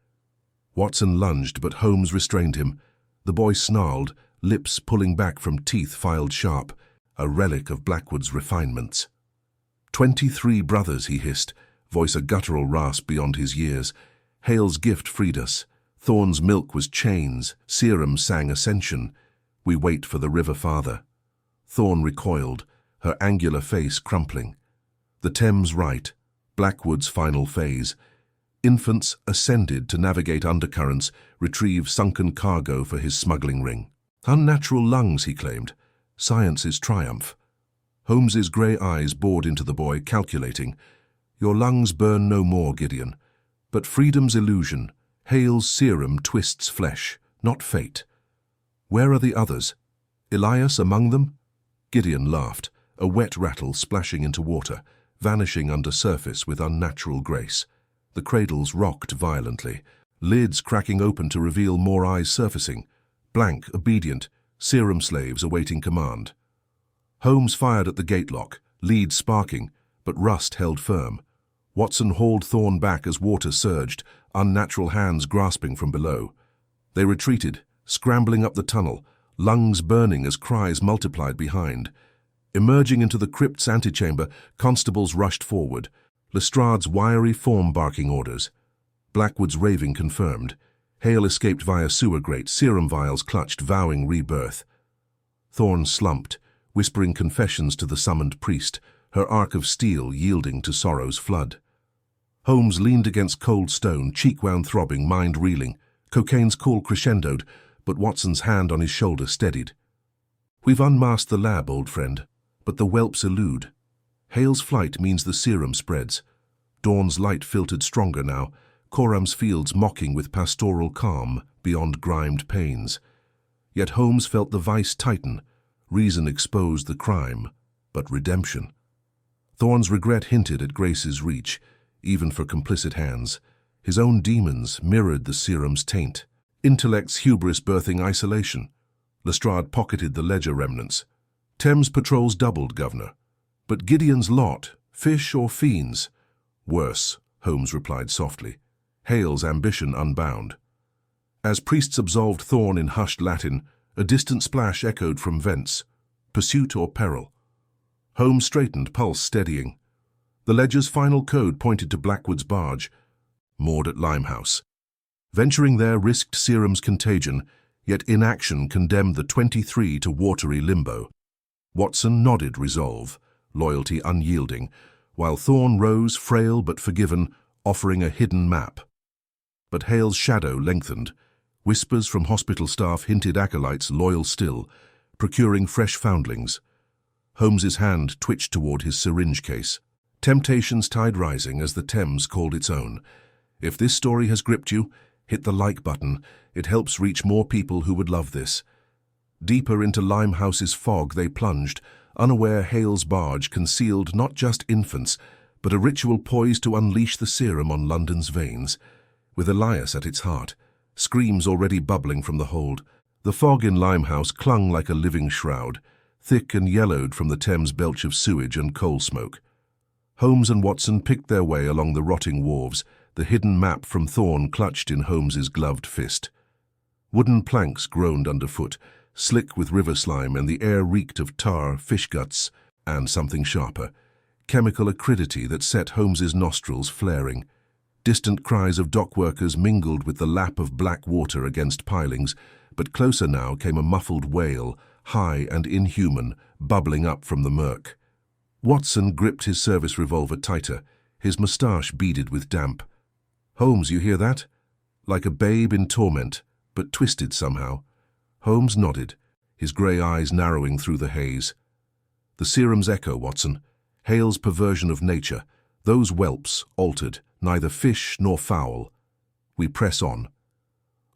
Watson lunged, but Holmes restrained him. The boy snarled, lips pulling back from teeth filed sharp, a relic of Blackwood's refinements. 23 brothers, he hissed, voice a guttural rasp beyond his years. Hale's gift freed us. Thorne's milk was chains, serum sang ascension. We wait for the river father. Thorne recoiled, her angular face crumpling. The Thames right, Blackwood's final phase. Infants ascended to navigate undercurrents, retrieve sunken cargo for his smuggling ring. Unnatural lungs, he claimed. Science's triumph. Holmes's grey eyes bored into the boy, calculating. Your lungs burn no more, Gideon. But freedom's illusion. Hale's serum twists flesh, not fate. Where are the others? Elias among them? Gideon laughed, a wet rattle splashing into water, vanishing under surface with unnatural grace. The cradles rocked violently, lids cracking open to reveal more eyes surfacing. Blank, obedient, serum slaves awaiting command. Holmes fired at the gate lock, lead sparking, but rust held firm. Watson hauled Thorne back as water surged, unnatural hands grasping from below. They retreated, scrambling up the tunnel, lungs burning as cries multiplied behind. Emerging into the crypt's antechamber, constables rushed forward, Lestrade's wiry form barking orders. Blackwood's raving confirmed. Hale escaped via sewer grate, serum vials clutched, vowing rebirth. Thorne slumped, whispering confessions to the summoned priest, her arc of steel yielding to sorrow's flood. Holmes leaned against cold stone, cheek wound throbbing, mind reeling. Cocaine's call crescendoed, but Watson's hand on his shoulder steadied. We've unmasked the lab, old friend, but the whelps elude. Hale's flight means the serum spreads. Dawn's light filtered stronger now, Coram's fields mocking with pastoral calm beyond grimed panes. Yet Holmes felt the vice tighten. Reason exposed the crime, but redemption. Thorne's regret hinted at Grace's reach, even for complicit hands. His own demons mirrored the serum's taint. Intellect's hubris birthing isolation. Lestrade pocketed the ledger remnants. Thames patrols doubled, Governor. But Gideon's lot, fish or fiends? Worse, Holmes replied softly. Hale's ambition unbound. As priests absolved Thorne in hushed Latin, a distant splash echoed from vents. Pursuit or peril? Holmes straightened, pulse steadying. The ledger's final code pointed to Blackwood's barge, moored at Limehouse. Venturing there risked serum's contagion, yet inaction condemned the 23 to watery limbo. Watson nodded resolve, loyalty unyielding, while Thorne rose, frail but forgiven, offering a hidden map. But Hale's shadow lengthened. Whispers from hospital staff hinted acolytes loyal still, procuring fresh foundlings. Holmes's hand twitched toward his syringe case. Temptation's tide rising as the Thames called its own. If this story has gripped you, hit the like button. It helps reach more people who would love this. Deeper into Limehouse's fog they plunged, unaware Hale's barge concealed not just infants, but a ritual poised to unleash the serum on London's veins. With Elias at its heart, screams already bubbling from the hold, the fog in Limehouse clung like a living shroud, thick and yellowed from the Thames belch of sewage and coal smoke. Holmes and Watson picked their way along the rotting wharves, the hidden map from Thorne clutched in Holmes's gloved fist. Wooden planks groaned underfoot, slick with river slime, and the air reeked of tar, fish guts, and something sharper, chemical acridity that set Holmes's nostrils flaring. Distant cries of dock workers mingled with the lap of black water against pilings, but closer now came a muffled wail, high and inhuman, bubbling up from the murk. Watson gripped his service revolver tighter, his moustache beaded with damp. Holmes, you hear that? Like a babe in torment, but twisted somehow. Holmes nodded, his grey eyes narrowing through the haze. The serum's echo, Watson. Hale's perversion of nature, Those whelps, altered, neither fish nor fowl. We press on.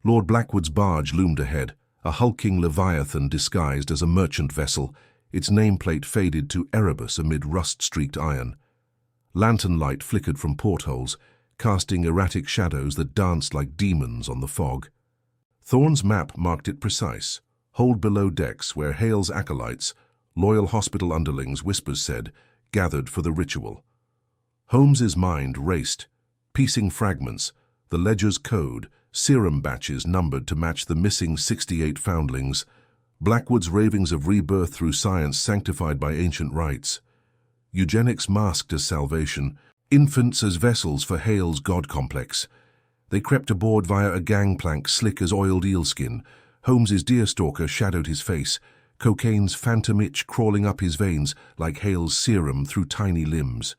Lord Blackwood's barge loomed ahead, a hulking leviathan disguised as a merchant vessel, its nameplate faded to Erebus amid rust-streaked iron. Lantern light flickered from portholes, casting erratic shadows that danced like demons on the fog. Thorne's map marked it precise. Hold below decks where Hale's acolytes, loyal hospital underlings, whispers said, gathered for the ritual. Holmes's mind raced, piecing fragments, the ledger's code, serum batches numbered to match the missing 68 foundlings, Blackwood's ravings of rebirth through science sanctified by ancient rites. Eugenics masked as salvation, infants as vessels for Hale's god complex. They crept aboard via a gangplank slick as oiled eelskin. Holmes's deerstalker shadowed his face, cocaine's phantom itch crawling up his veins like Hale's serum through tiny limbs.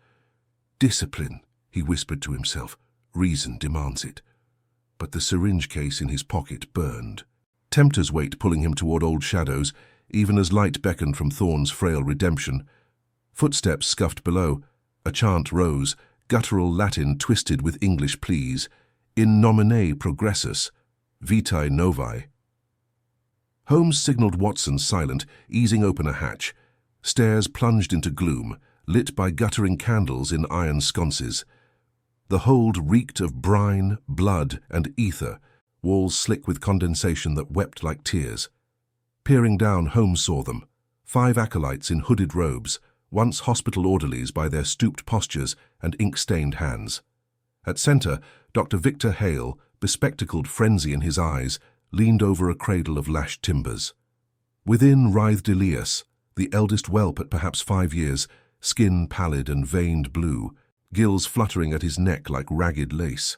Discipline, he whispered to himself. Reason demands it. But the syringe case in his pocket burned. Tempter's weight pulling him toward old shadows, even as light beckoned from Thorne's frail redemption. Footsteps scuffed below. A chant rose, guttural Latin twisted with English pleas. In nomine progressus, vitae novae. Holmes signaled Watson silent, easing open a hatch. Stairs plunged into gloom, lit by guttering candles in iron sconces. The hold reeked of brine, blood, and ether, walls slick with condensation that wept like tears. Peering down, Holmes saw them. 5 acolytes in hooded robes, once hospital orderlies by their stooped postures and ink-stained hands. At center, Dr. Victor Hale, bespectacled, frenzy in his eyes, leaned over a cradle of lashed timbers. Within writhed Elias, the eldest whelp at perhaps 5 years, skin pallid and veined blue, gills fluttering at his neck like ragged lace.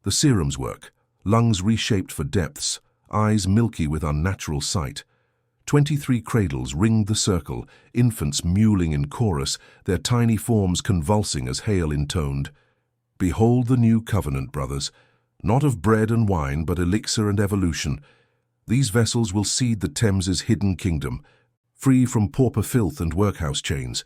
The serums work, lungs reshaped for depths, eyes milky with unnatural sight. 23 cradles ringed the circle, infants mewling in chorus, their tiny forms convulsing as Hale intoned, "Behold the new covenant, brothers, not of bread and wine, but elixir and evolution. These vessels will seed the Thames's hidden kingdom, free from pauper filth and workhouse chains."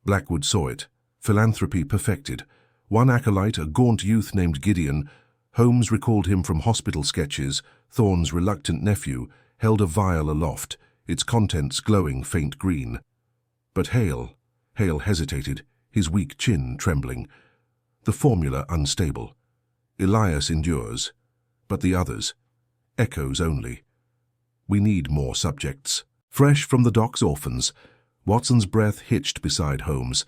Blackwood saw it, philanthropy perfected. One acolyte, a gaunt youth named Gideon, Holmes recalled him from hospital sketches, Thorne's reluctant nephew, held a vial aloft, its contents glowing faint green. But Hale hesitated, his weak chin trembling. The formula unstable. Elias endures, but the others, echoes only. We need more subjects. Fresh from the dock's orphans, Watson's breath hitched beside Holmes,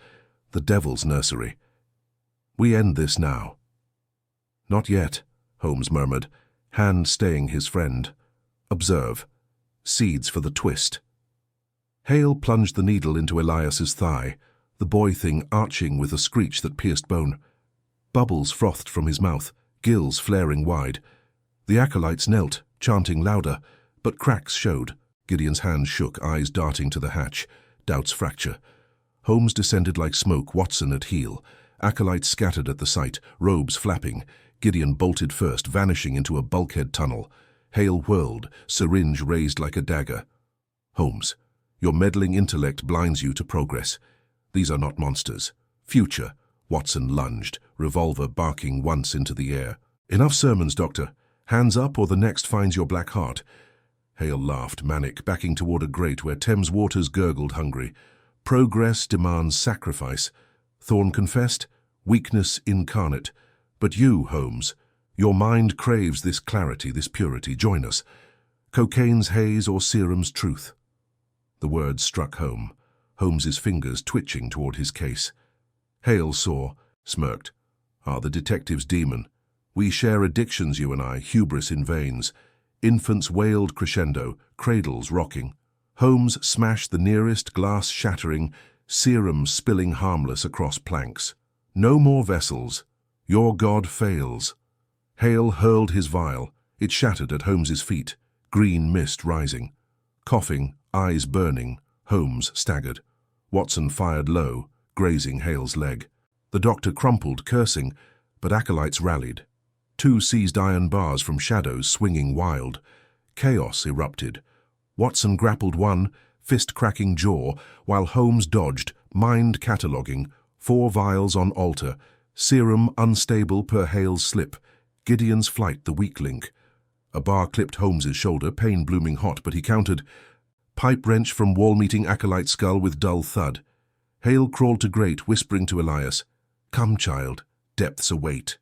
the devil's nursery. We end this now. Not yet, Holmes murmured, hand staying his friend. Observe. Seeds for the twist. Hale plunged the needle into Elias's thigh, the boy thing arching with a screech that pierced bone. Bubbles frothed from his mouth, gills flaring wide. The acolytes knelt, chanting louder, but cracks showed. Gideon's hands shook, eyes darting to the hatch. Doubts fracture. Holmes descended like smoke, Watson at heel. Acolytes scattered at the sight, robes flapping. Gideon bolted first, vanishing into a bulkhead tunnel. Hale whirled, syringe raised like a dagger. Holmes, your meddling intellect blinds you to progress. These are not monsters. Future. Watson lunged, revolver barking once into the air. Enough sermons, Doctor. Hands up or the next finds your black heart. Hale laughed, manic, backing toward a grate where Thames waters gurgled hungry. Progress demands sacrifice. Thorne confessed, weakness incarnate. But you, Holmes, your mind craves this clarity, this purity. Join us. Cocaine's haze or serum's truth. The words struck home, Holmes's fingers twitching toward his case. Hale saw, smirked. The detective's demon. We share addictions, you and I, hubris in veins. Infants wailed crescendo, cradles rocking. Holmes smashed the nearest, glass shattering, serum spilling harmless across planks. No more vessels. Your god fails. Hale hurled his vial. It shattered at Holmes's feet, green mist rising. Coughing, eyes burning, Holmes staggered. Watson fired low, grazing Hale's leg. The doctor crumpled, cursing, but acolytes rallied. 2 seized iron bars from shadows swinging wild. Chaos erupted. Watson grappled one, fist-cracking jaw, while Holmes dodged, mind cataloguing, 4 vials on altar, serum unstable per Hale's slip, Gideon's flight the weak link. A bar clipped Holmes's shoulder, pain blooming hot, but he countered. Pipe wrench from wall-meeting acolyte skull with dull thud. Hale crawled to grate, whispering to Elias, "Come, child, depths await."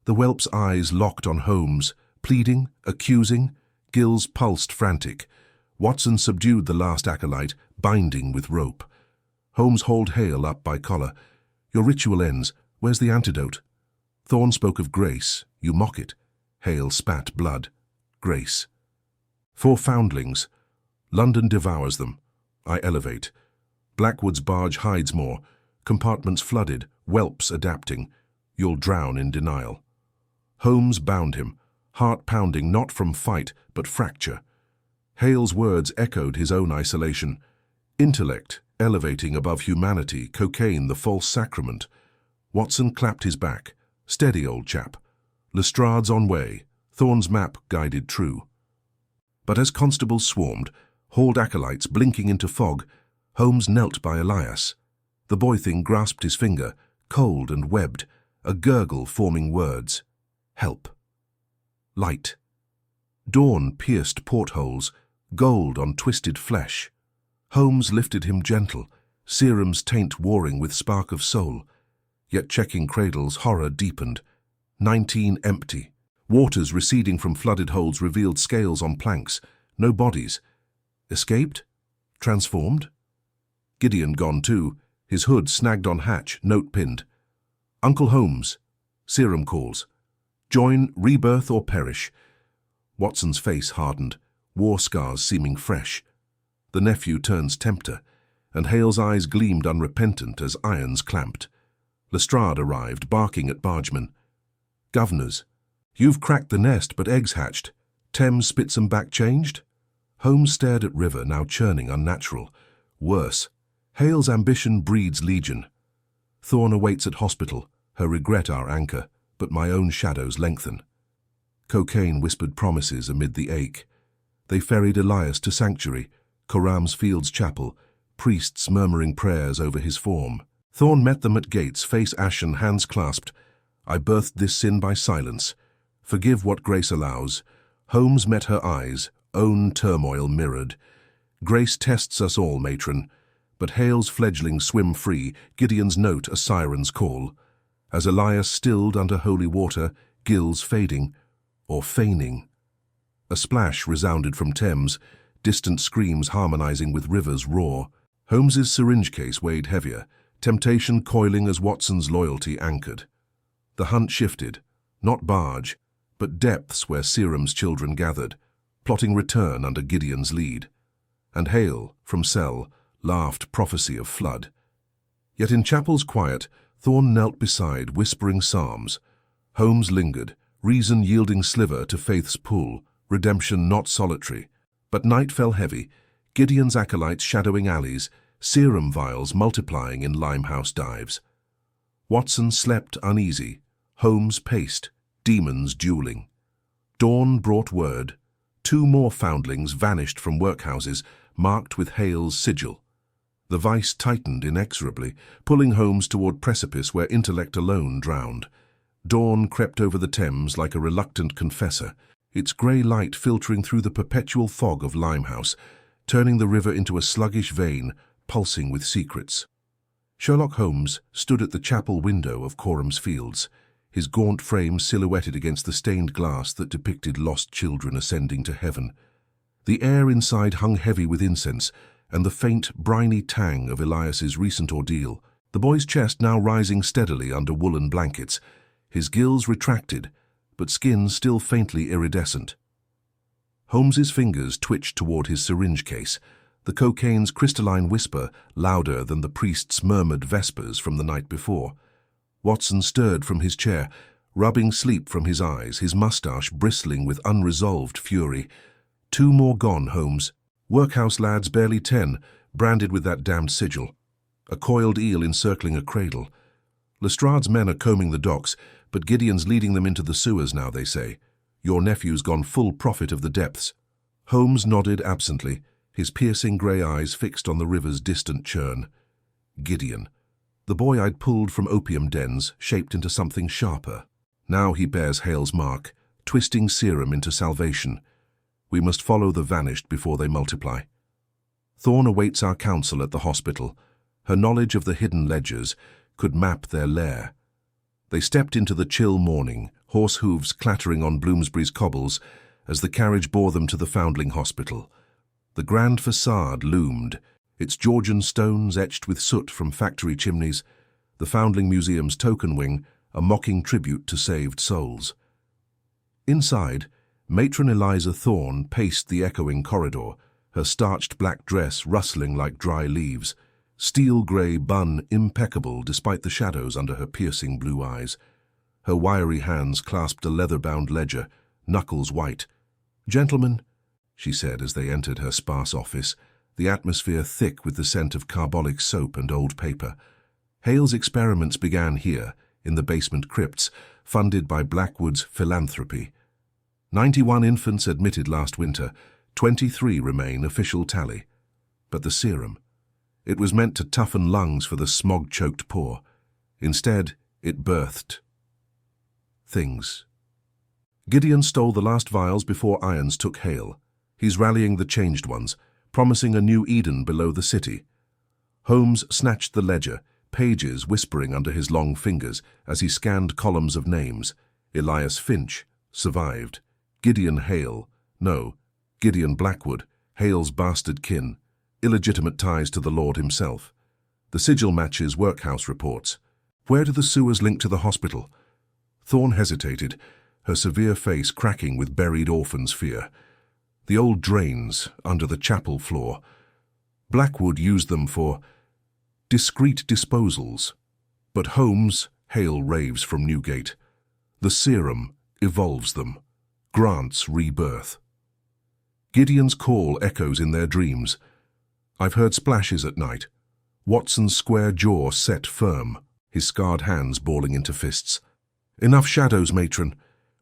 The whelp's eyes locked on Holmes, pleading, accusing, gills pulsed frantic. Watson subdued the last acolyte, binding with rope. Holmes hauled Hale up by collar. "Your ritual ends. Where's the antidote?" Thorne spoke of grace. "You mock it." Hale spat blood. "Grace. 4 foundlings. London devours them. I elevate. Blackwood's barge hides more. Compartments flooded, whelps adapting. You'll drown in denial." Holmes bound him, heart pounding not from fight but fracture. Hale's words echoed his own isolation. Intellect, elevating above humanity, cocaine the false sacrament. Watson clapped his back. "Steady, old chap. Lestrade's on way. Thorne's map guided true." But as constables swarmed, hauled acolytes blinking into fog, Holmes knelt by Elias. The boy thing grasped his finger, cold and webbed, a gurgle forming words. Help. Light. Dawn pierced portholes, gold on twisted flesh. Holmes lifted him gentle, serum's taint warring with spark of soul. Yet checking cradles, horror deepened. 19 empty. Waters receding from flooded holes revealed scales on planks. No bodies. Escaped? Transformed? Gideon gone too, his hood snagged on hatch, note pinned. "Uncle Holmes." Serum calls. "Join, rebirth or perish." Watson's face hardened, war scars seeming fresh. The nephew turns tempter, and Hale's eyes gleamed unrepentant as irons clamped. Lestrade arrived, barking at bargemen. "Governors, you've cracked the nest but eggs hatched. Thames spits 'em back changed?" Holmes stared at river, now churning unnatural. Worse, Hale's ambition breeds legion. "Thorne awaits at hospital, her regret our anchor, but my own shadows lengthen." Cocaine whispered promises amid the ache. They ferried Elias to sanctuary, Coram's Fields Chapel, priests murmuring prayers over his form. Thorne met them at gates, face ashen, hands clasped. "I birthed this sin by silence. Forgive what grace allows." Holmes met her eyes, own turmoil mirrored. "Grace tests us all, matron." But Hale's fledglings swim free, Gideon's note a siren's call. As Elias stilled under holy water, gills fading, or feigning. A splash resounded from Thames, distant screams harmonizing with river's roar. Holmes's syringe case weighed heavier, temptation coiling as Watson's loyalty anchored. The hunt shifted, not barge, but depths where serum's children gathered, plotting return under Gideon's lead. And Hale, from cell, laughed prophecy of flood. Yet in chapel's quiet, Thorne knelt beside, whispering psalms. Holmes lingered, reason yielding sliver to faith's pull, redemption not solitary. But night fell heavy, Gideon's acolytes shadowing alleys, serum vials multiplying in limehouse dives. Watson slept uneasy, Holmes paced, demons dueling. Dawn brought word. 2 more foundlings vanished from workhouses, marked with Hale's sigil. The vice tightened inexorably, pulling Holmes toward precipice where intellect alone drowned. Dawn crept over the Thames like a reluctant confessor, its grey light filtering through the perpetual fog of Limehouse, turning the river into a sluggish vein, pulsing with secrets. Sherlock Holmes stood at the chapel window of Coram's Fields, his gaunt frame silhouetted against the stained glass that depicted lost children ascending to heaven. The air inside hung heavy with incense, and the faint, briny tang of Elias's recent ordeal, the boy's chest now rising steadily under woolen blankets, his gills retracted, but skin still faintly iridescent. Holmes's fingers twitched toward his syringe case, the cocaine's crystalline whisper louder than the priest's murmured vespers from the night before. Watson stirred from his chair, rubbing sleep from his eyes, his mustache bristling with unresolved fury. 2 more gone, Holmes. Workhouse lads barely 10, branded with that damned sigil. A coiled eel encircling a cradle. Lestrade's men are combing the docks, but Gideon's leading them into the sewers now, they say. Your nephew's gone full prophet of the depths. Holmes nodded absently, his piercing grey eyes fixed on the river's distant churn. Gideon. The boy I'd pulled from opium dens shaped into something sharper. Now he bears Hale's mark, twisting serum into salvation. We must follow the vanished before they multiply. Thorne awaits our counsel at the hospital. Her knowledge of the hidden ledgers could map their lair. They stepped into the chill morning, horse hooves clattering on Bloomsbury's cobbles as the carriage bore them to the Foundling Hospital. The grand facade loomed, its Georgian stones etched with soot from factory chimneys, the Foundling Museum's token wing, a mocking tribute to saved souls. Inside, Matron Eliza Thorne paced the echoing corridor, her starched black dress rustling like dry leaves, steel-grey bun impeccable despite the shadows under her piercing blue eyes. Her wiry hands clasped a leather-bound ledger, knuckles white. "Gentlemen," she said as they entered her sparse office, the atmosphere thick with the scent of carbolic soap and old paper. Hale's experiments began here, in the basement crypts, funded by Blackwood's philanthropy. 91 infants admitted last winter, 23 remain official tally. But the serum, it was meant to toughen lungs for the smog-choked poor. Instead, it birthed things. Gideon stole the last vials before Irons took Hale. He's rallying the changed ones, promising a new Eden below the city. Holmes snatched the ledger, pages whispering under his long fingers as he scanned columns of names. Elias Finch, survived. Gideon Hale, no, Gideon Blackwood, Hale's bastard kin, illegitimate ties to the Lord himself. The sigil matches workhouse reports. Where do the sewers link to the hospital? Thorne hesitated, her severe face cracking with buried orphans' fear. The old drains under the chapel floor. Blackwood used them for discreet disposals. But Holmes, Hale raves from Newgate. The serum evolves them, grants rebirth. Gideon's call echoes in their dreams. I've heard splashes at night. Watson's square jaw set firm, his scarred hands balling into fists. Enough shadows, matron.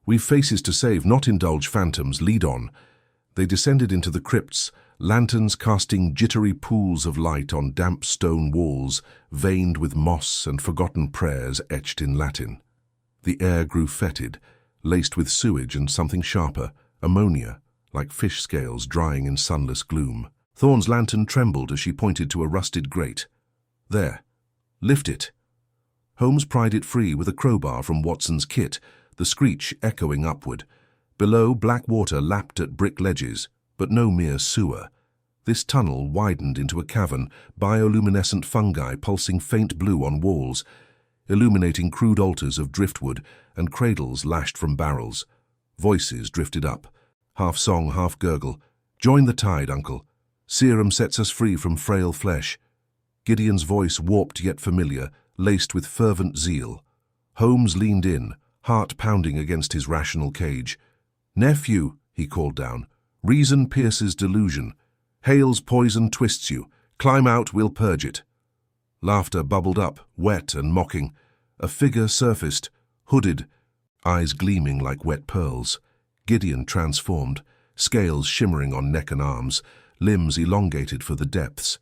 We've faces to save, not indulge phantoms. Lead on. They descended into the crypts, lanterns casting jittery pools of light on damp stone walls, veined with moss and forgotten prayers etched in Latin. The air grew fetid, laced with sewage and something sharper, ammonia, like fish scales drying in sunless gloom. Thorne's lantern trembled as she pointed to a rusted grate. There. Lift it. Holmes pried it free with a crowbar from Watson's kit, the screech echoing upward. Below, black water lapped at brick ledges, but no mere sewer. This tunnel widened into a cavern, bioluminescent fungi pulsing faint blue on walls, illuminating crude altars of driftwood and cradles lashed from barrels. Voices drifted up, half song, half gurgle. Join the tide, uncle. Serum sets us free from frail flesh. Gideon's voice warped yet familiar, laced with fervent zeal. Holmes leaned in, heart pounding against his rational cage. Nephew, he called down, reason pierces delusion. Hale's poison twists you. Climb out, we'll purge it. Laughter bubbled up, wet and mocking. A figure surfaced, hooded, eyes gleaming like wet pearls. Gideon transformed, scales shimmering on neck and arms, limbs elongated for the depths.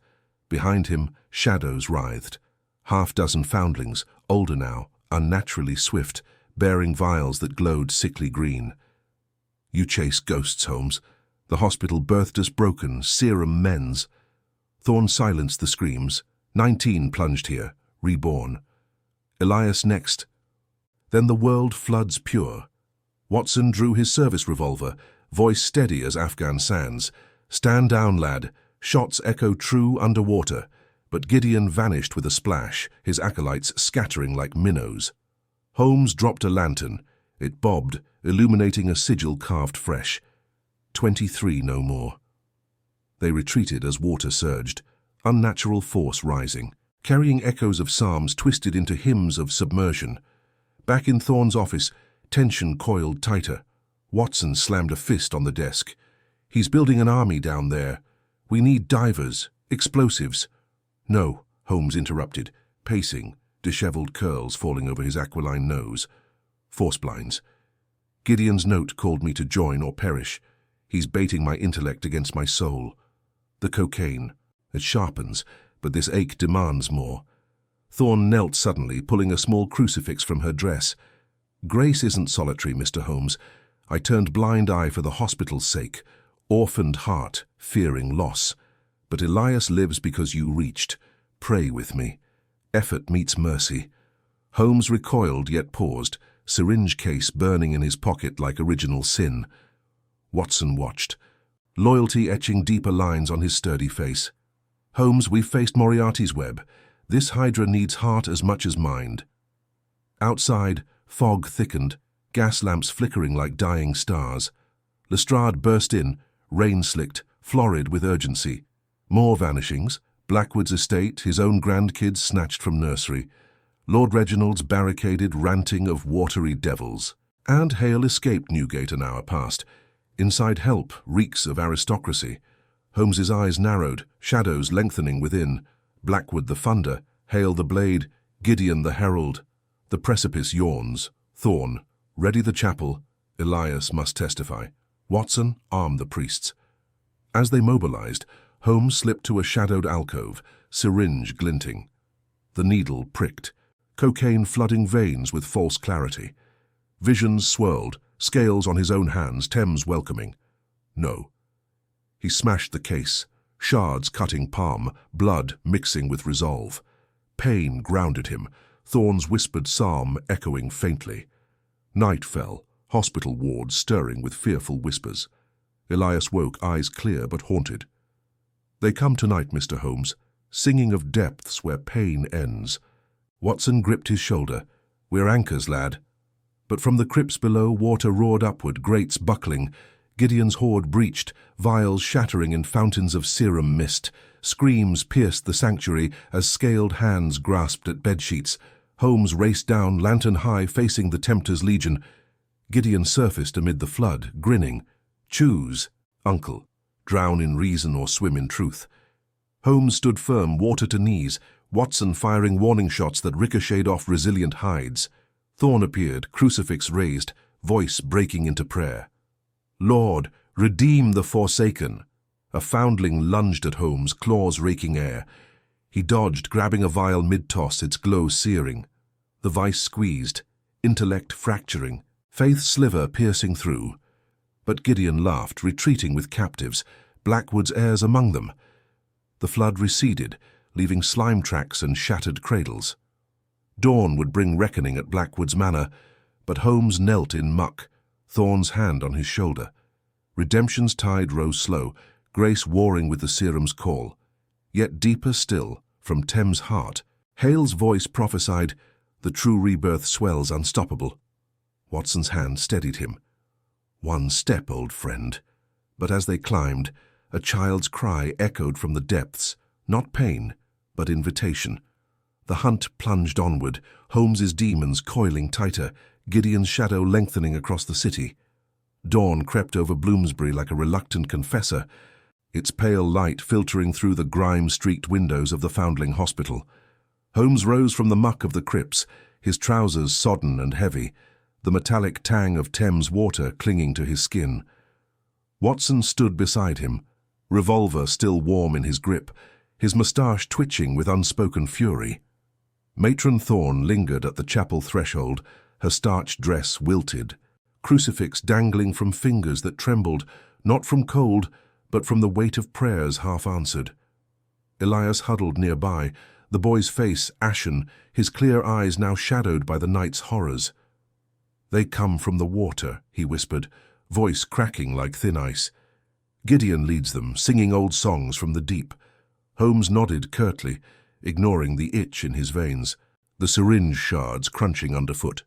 Behind him, shadows writhed. Half-dozen foundlings, older now, unnaturally swift, bearing vials that glowed sickly green. You chase ghosts, Holmes. The hospital birthed us broken, serum men's. Thorne silenced the screams. 19 plunged here, reborn. Elias next. Then the world floods pure. Watson drew his service revolver, voice steady as Afghan sands. Stand down, lad. Shots echo true underwater. But Gideon vanished with a splash, his acolytes scattering like minnows. Holmes dropped a lantern. It bobbed, illuminating a sigil carved fresh. 23 no more. They retreated as water surged, unnatural force rising, carrying echoes of psalms twisted into hymns of submersion. Back in Thorne's office, tension coiled tighter. Watson slammed a fist on the desk. He's building an army down there. We need divers, explosives. No, Holmes interrupted, pacing, disheveled curls falling over his aquiline nose. Force blinds. Gideon's note called me to join or perish. He's baiting my intellect against my soul. The cocaine. It sharpens, but this ache demands more. Thorne knelt suddenly, pulling a small crucifix from her dress. "Grace isn't solitary, Mr. Holmes. I turned blind eye for the hospital's sake. Orphaned heart, fearing loss. But Elias lives because you reached. Pray with me. Effort meets mercy." Holmes recoiled yet paused, syringe case burning in his pocket like original sin. Watson watched, loyalty etching deeper lines on his sturdy face. "Holmes, we've faced Moriarty's web. This hydra needs heart as much as mind." Outside, fog thickened, gas lamps flickering like dying stars. Lestrade burst in, rain-slicked, florid with urgency. More vanishings, Blackwood's estate, his own grandkids snatched from nursery. Lord Reginald's barricaded ranting of watery devils. And Hale escaped Newgate an hour past. Inside help reeks of aristocracy. Holmes's eyes narrowed, shadows lengthening within. Blackwood the funder, Hale the blade, Gideon the herald. The precipice yawns. Thorne, ready the chapel. Elias must testify. Watson, arm the priests. As they mobilized, Holmes slipped to a shadowed alcove, syringe glinting. The needle pricked, cocaine flooding veins with false clarity. Visions swirled, scales on his own hands, Thames welcoming. No. He smashed the case, shards cutting palm, blood mixing with resolve. Pain grounded him, Thorne's whispered psalm echoing faintly. Night fell, hospital wards stirring with fearful whispers. Elias woke, eyes clear but haunted. "They come tonight, Mr. Holmes, singing of depths where pain ends." Watson gripped his shoulder. "We're anchors, lad." But from the crypts below, water roared upward, grates buckling. Gideon's hoard breached, vials shattering in fountains of serum mist. Screams pierced the sanctuary as scaled hands grasped at bedsheets. Holmes raced down, lantern high, facing the tempter's legion. Gideon surfaced amid the flood, grinning. "Choose, uncle. Drown in reason or swim in truth." Holmes stood firm, water to knees, Watson firing warning shots that ricocheted off resilient hides. Thorne appeared, crucifix raised, voice breaking into prayer. "Lord, redeem the forsaken." A foundling lunged at Holmes, claws raking air. He dodged, grabbing a vial mid-toss, its glow searing. The vice squeezed, intellect fracturing, faith sliver piercing through. But Gideon laughed, retreating with captives, Blackwood's heirs among them. The flood receded, leaving slime tracks and shattered cradles. Dawn would bring reckoning at Blackwood's manor, but Holmes knelt in muck, Thorne's hand on his shoulder. Redemption's tide rose slow, grace warring with the serum's call. Yet deeper still, from Thames' heart, Hale's voice prophesied, "The true rebirth swells unstoppable." Watson's hand steadied him. "One step, old friend." But as they climbed, a child's cry echoed from the depths, not pain, but invitation. The hunt plunged onward, Holmes's demons coiling tighter, Gideon's shadow lengthening across the city. Dawn crept over Bloomsbury like a reluctant confessor, its pale light filtering through the grime-streaked windows of the Foundling Hospital. Holmes rose from the muck of the crypts, his trousers sodden and heavy, the metallic tang of Thames water clinging to his skin. Watson stood beside him, revolver still warm in his grip, his moustache twitching with unspoken fury. Matron Thorne lingered at the chapel threshold, her starched dress wilted, crucifix dangling from fingers that trembled, not from cold, but from the weight of prayers half answered. Elias huddled nearby, the boy's face ashen, his clear eyes now shadowed by the night's horrors. "They come from the water," he whispered, voice cracking like thin ice. "Gideon leads them, singing old songs from the deep." Holmes nodded curtly, ignoring the itch in his veins, the syringe shards crunching underfoot.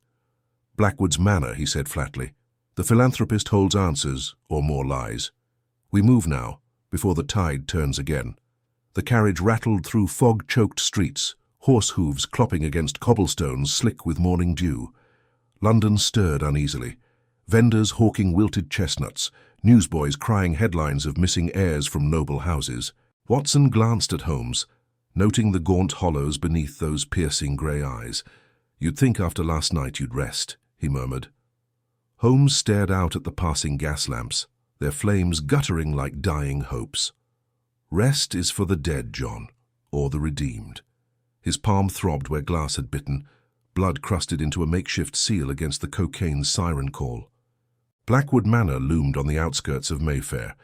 "Blackwood's manor," he said flatly. "The philanthropist holds answers, or more lies. We move now, before the tide turns again." The carriage rattled through fog-choked streets, horse hooves clopping against cobblestones slick with morning dew. London stirred uneasily. Vendors hawking wilted chestnuts, newsboys crying headlines of missing heirs from noble houses. Watson glanced at Holmes, noting the gaunt hollows beneath those piercing grey eyes. "You'd think after last night you'd rest," he murmured. Holmes stared out at the passing gas lamps, their flames guttering like dying hopes. "Rest is for the dead, John, or the redeemed." His palm throbbed where glass had bitten, blood crusted into a makeshift seal against the cocaine's siren call. Blackwood Manor loomed on the outskirts of Mayfair,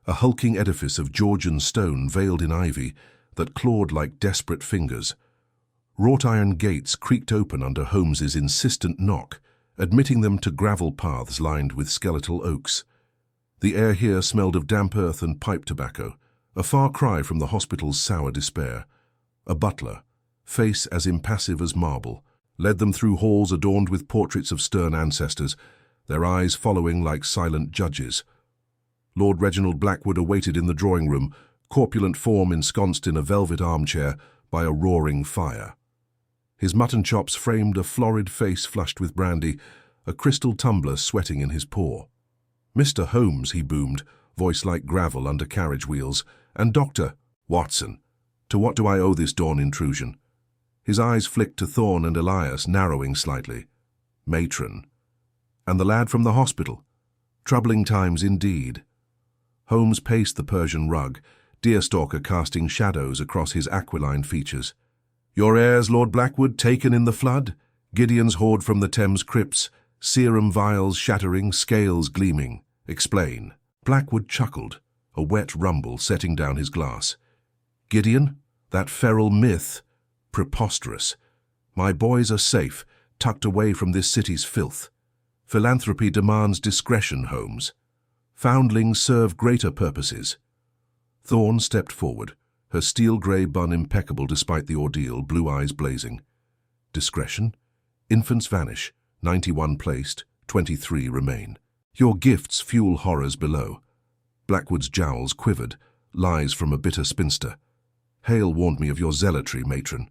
a hulking edifice of Georgian stone veiled in ivy that clawed like desperate fingers. Wrought iron gates creaked open under Holmes's insistent knock, admitting them to gravel paths lined with skeletal oaks. The air here smelled of damp earth and pipe tobacco, a far cry from the hospital's sour despair. A butler, face as impassive as marble, led them through halls adorned with portraits of stern ancestors, their eyes following like silent judges. Lord Reginald Blackwood awaited in the drawing-room, corpulent form ensconced in a velvet armchair by a roaring fire. His mutton chops framed a florid face flushed with brandy, a crystal tumbler sweating in his paw. "Mr. Holmes," he boomed, voice like gravel under carriage wheels, "and Dr. Watson, to what do I owe this dawn intrusion?" His eyes flicked to Thorne and Elias, narrowing slightly. "Matron. And the lad from the hospital. Troubling times indeed." Holmes paced the Persian rug, deerstalker casting shadows across his aquiline features. "Your heirs, Lord Blackwood, taken in the flood? Gideon's hoard from the Thames crypts, serum vials shattering, scales gleaming. Explain." Blackwood chuckled, a wet rumble setting down his glass. "Gideon? That feral myth? Preposterous. My boys are safe, tucked away from this city's filth. Philanthropy demands discretion, Holmes. Foundlings serve greater purposes." Thorne stepped forward, her steel-grey bun impeccable despite the ordeal, blue eyes blazing. "Discretion? Infants vanish, 91 placed, 23 remain. Your gifts fuel horrors below." Blackwood's jowls quivered, lies from a bitter spinster. "Hale warned me of your zealotry, matron."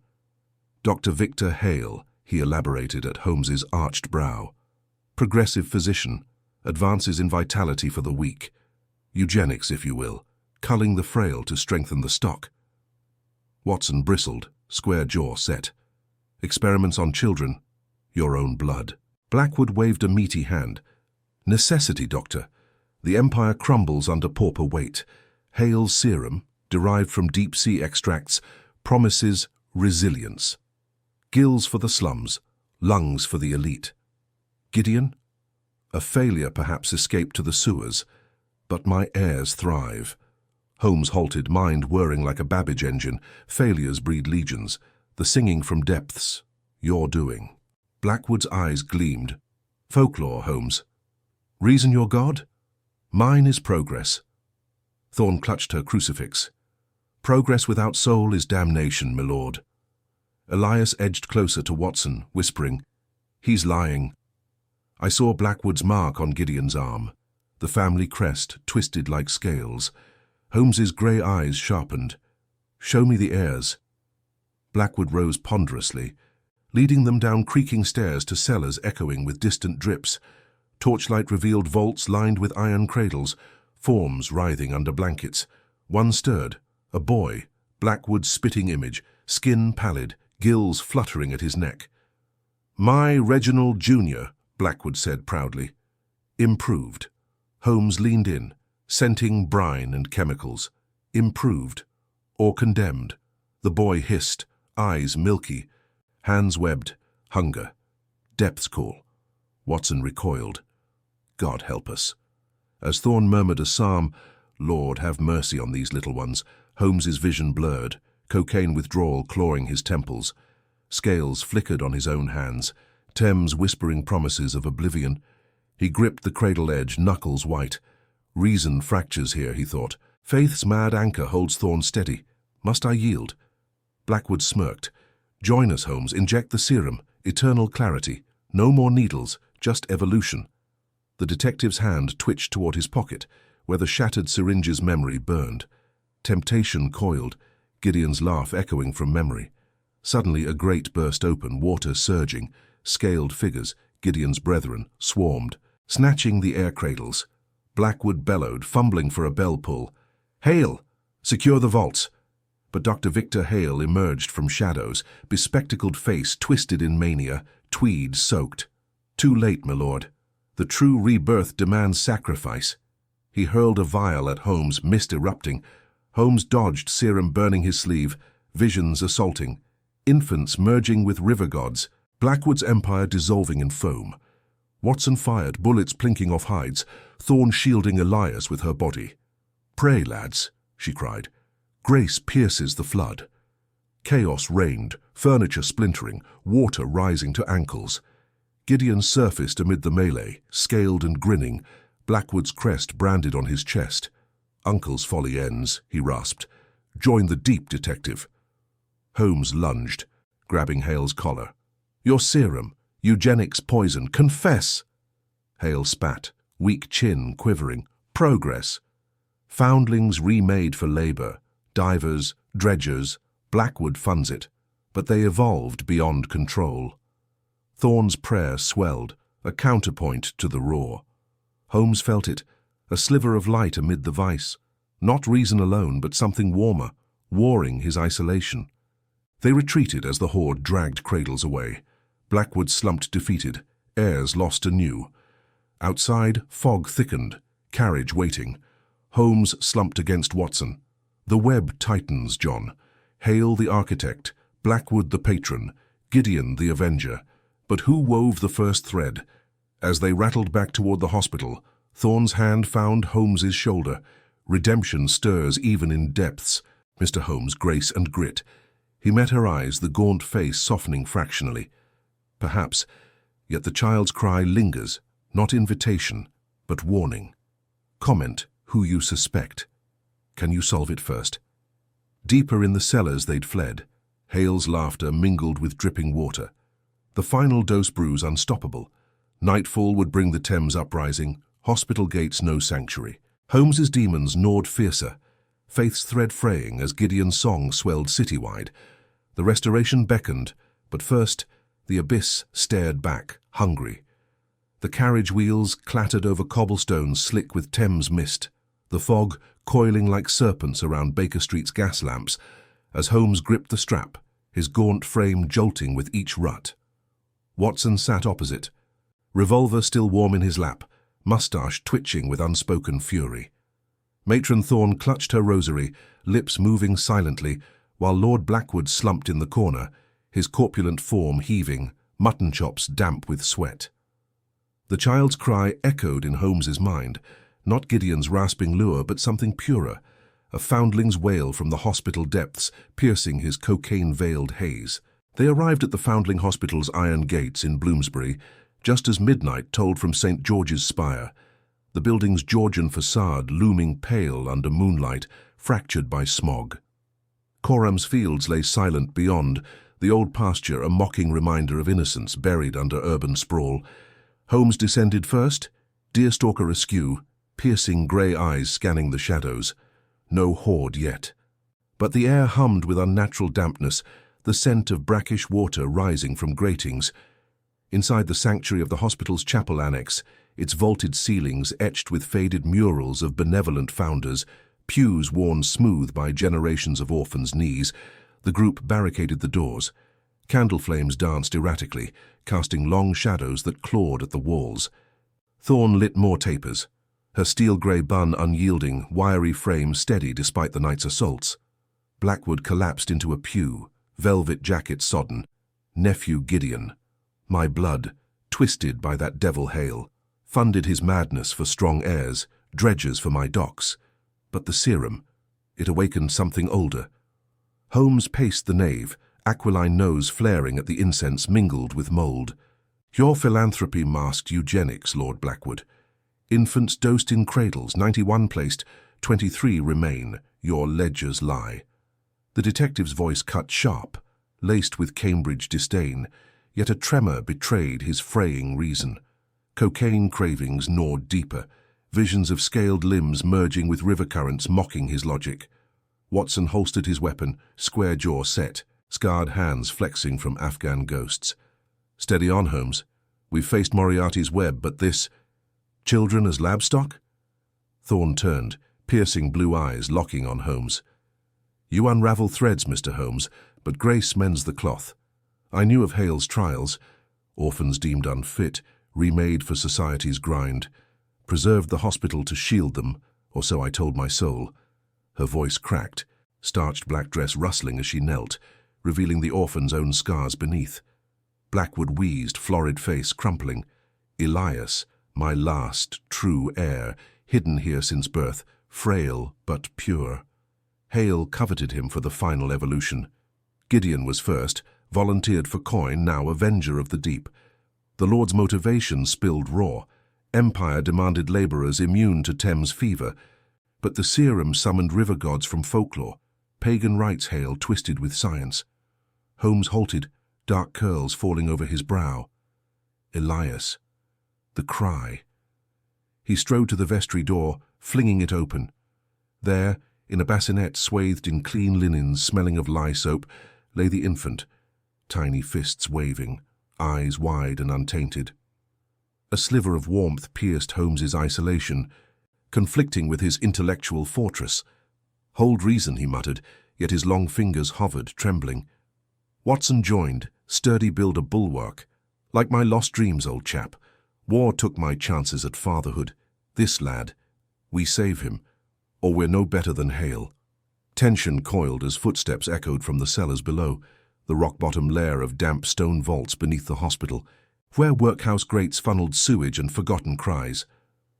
"Dr. Victor Hale," he elaborated at Holmes's arched brow. "Progressive physician, advances in vitality for the weak. Eugenics, if you will, culling the frail to strengthen the stock." Watson bristled, square jaw set. "Experiments on children, your own blood." Blackwood waved a meaty hand. "Necessity, doctor. The empire crumbles under pauper weight. Hale's serum, derived from deep-sea extracts, promises resilience. Gills for the slums, lungs for the elite. Gideon? A failure perhaps escaped to the sewers, but my heirs thrive." Holmes halted, mind whirring like a Babbage engine. "Failures breed legions. The singing from depths, your doing." Blackwood's eyes gleamed. "Folklore, Holmes. Reason your God? Mine is progress." Thorne clutched her crucifix. "Progress without soul is damnation, my lord." Elias edged closer to Watson, whispering, "He's lying." I saw Blackwood's mark on Gideon's arm, the family crest twisted like scales. Holmes's grey eyes sharpened. "Show me the heirs." Blackwood rose ponderously, leading them down creaking stairs to cellars echoing with distant drips. Torchlight revealed vaults lined with iron cradles, forms writhing under blankets. One stirred, a boy, Blackwood's spitting image, skin pallid, gills fluttering at his neck. "My Reginald Jr.," Blackwood said proudly. "Improved." Holmes leaned in, scenting brine and chemicals. "Improved. Or condemned." The boy hissed, eyes milky, hands webbed, hunger. Depth's call. Watson recoiled. "God help us." As Thorne murmured a psalm, "Lord, have mercy on these little ones," Holmes's vision blurred, cocaine withdrawal clawing his temples. Scales flickered on his own hands, Thames whispering promises of oblivion. He gripped the cradle edge, knuckles white. Reason fractures here, he thought. Faith's mad anchor holds Thorne steady. Must I yield? Blackwood smirked. "Join us, Holmes. Inject the serum. Eternal clarity. No more needles, just evolution." The detective's hand twitched toward his pocket, where the shattered syringe's memory burned. Temptation coiled, Gideon's laugh echoing from memory. Suddenly a grate burst open, water surging. Scaled figures, Gideon's brethren, swarmed, snatching the air cradles. Blackwood bellowed, fumbling for a bell pull. "Hale! Secure the vaults!" But Dr. Victor Hale emerged from shadows, bespectacled face twisted in mania, tweed soaked. "Too late, my lord. The true rebirth demands sacrifice." He hurled a vial at Holmes, mist erupting. Holmes dodged, serum burning his sleeve, visions assaulting. Infants merging with river gods, Blackwood's empire dissolving in foam. Watson fired, bullets plinking off hides, Thorne shielding Elias with her body. "Pray, lads," she cried. "Grace pierces the flood." Chaos reigned, furniture splintering, water rising to ankles. Gideon surfaced amid the melee, scaled and grinning, Blackwood's crest branded on his chest. "Uncle's folly ends," he rasped. "Join the deep, detective." Holmes lunged, grabbing Hale's collar. "Your serum, Eugenics poison, confess!" Hale spat, weak chin quivering. "Progress. Foundlings remade for labor, divers, dredgers, Blackwood funds it, but they evolved beyond control." Thorne's prayer swelled, a counterpoint to the roar. Holmes felt it, a sliver of light amid the vice. Not reason alone, but something warmer, warring his isolation. They retreated as the horde dragged cradles away. Blackwood slumped defeated, heirs lost anew. Outside, fog thickened, carriage waiting. Holmes slumped against Watson. "The web tightens, John. Hale the architect, Blackwood the patron, Gideon the avenger. But who wove the first thread?" As they rattled back toward the hospital, Thorne's hand found Holmes's shoulder. Redemption stirs even in depths. "Mr. Holmes, grace and grit." He met her eyes, the gaunt face softening fractionally. Perhaps, yet the child's cry lingers, not invitation, but warning. "Comment who you suspect. Can you solve it first?" Deeper in the cellars they'd fled. Hale's laughter mingled with dripping water. The final dose brews unstoppable. Nightfall would bring the Thames uprising, hospital gates no sanctuary. Holmes's demons gnawed fiercer, faith's thread fraying as Gideon's song swelled citywide. The restoration beckoned, but first, the abyss stared back, hungry. The carriage wheels clattered over cobblestones slick with Thames mist, the fog coiling like serpents around Baker Street's gas lamps, as Holmes gripped the strap, his gaunt frame jolting with each rut. Watson sat opposite, revolver still warm in his lap, mustache twitching with unspoken fury. Matron Thorne clutched her rosary, lips moving silently, while Lord Blackwood slumped in the corner, his corpulent form heaving, mutton chops damp with sweat. The child's cry echoed in Holmes's mind, not Gideon's rasping lure, but something purer, a foundling's wail from the hospital depths, piercing his cocaine-veiled haze. They arrived at the Foundling Hospital's iron gates in Bloomsbury, just as midnight tolled from St. George's spire, the building's Georgian facade looming pale under moonlight, fractured by smog. Coram's fields lay silent beyond, the old pasture a mocking reminder of innocence buried under urban sprawl. Holmes descended first, deerstalker askew, piercing grey eyes scanning the shadows. No horde yet. But the air hummed with unnatural dampness, the scent of brackish water rising from gratings. Inside the sanctuary of the hospital's chapel annex, its vaulted ceilings etched with faded murals of benevolent founders, pews worn smooth by generations of orphans' knees, the group barricaded the doors. Candle flames danced erratically, casting long shadows that clawed at the walls. Thorne lit more tapers, her steel-grey bun unyielding, wiry frame steady despite the night's assaults. Blackwood collapsed into a pew, velvet jacket sodden. Nephew Gideon, my blood, twisted by that devil Hale, funded his madness for strong heirs, dredgers for my docks. But the serum, it awakened something older. Holmes paced the nave, aquiline nose flaring at the incense mingled with mould. "Your philanthropy masked eugenics, Lord Blackwood. Infants dosed in cradles, 91 placed, 23 remain. Your ledgers lie." The detective's voice cut sharp, laced with Cambridge disdain, yet a tremor betrayed his fraying reason. Cocaine cravings gnawed deeper, visions of scaled limbs merging with river currents mocking his logic. Watson holstered his weapon, square jaw set, scarred hands flexing from Afghan ghosts. "Steady on, Holmes. We've faced Moriarty's web, but this... Children as lab stock?" Thorne turned, piercing blue eyes locking on Holmes. "You unravel threads, Mr. Holmes, but grace mends the cloth. I knew of Hale's trials, orphans deemed unfit, remade for society's grind, preserved the hospital to shield them, or so I told my soul." Her voice cracked, starched black dress rustling as she knelt, revealing the orphan's own scars beneath. Blackwood wheezed, florid face crumpling. Elias, my last true heir, hidden here since birth, frail but pure. Hale coveted him for the final evolution. Gideon was first, volunteered for coin, now avenger of the deep. The Lord's motivation spilled raw. Empire demanded labourers immune to Thames fever, but the serum summoned river gods from folklore. Pagan rites Hale twisted with science. Holmes halted, dark curls falling over his brow. Elias. The cry. He strode to the vestry door, flinging it open. There, in a bassinet swathed in clean linens smelling of lye soap, lay the infant, tiny fists waving, eyes wide and untainted. A sliver of warmth pierced Holmes's isolation, conflicting with his intellectual fortress. Hold reason, he muttered, yet his long fingers hovered, trembling. Watson joined, sturdy build a bulwark. Like my lost dreams, old chap. War took my chances at fatherhood. This lad, we save him, or we're no better than Hale. Tension coiled as footsteps echoed from the cellars below, the rock-bottom lair of damp stone vaults beneath the hospital, where workhouse grates funneled sewage and forgotten cries.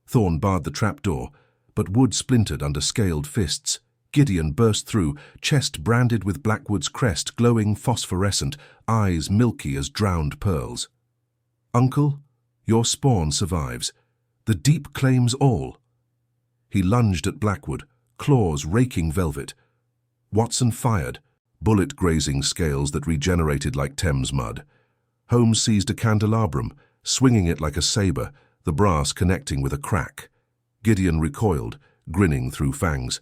Thorne barred the trapdoor, but wood splintered under scaled fists. Gideon burst through, chest branded with Blackwood's crest, glowing phosphorescent, eyes milky as drowned pearls. Uncle, your spawn survives. The deep claims all. He lunged at Blackwood, claws raking velvet. Watson fired, bullet grazing scales that regenerated like Thames mud. Holmes seized a candelabrum, swinging it like a sabre, the brass connecting with a crack. Gideon recoiled, grinning through fangs.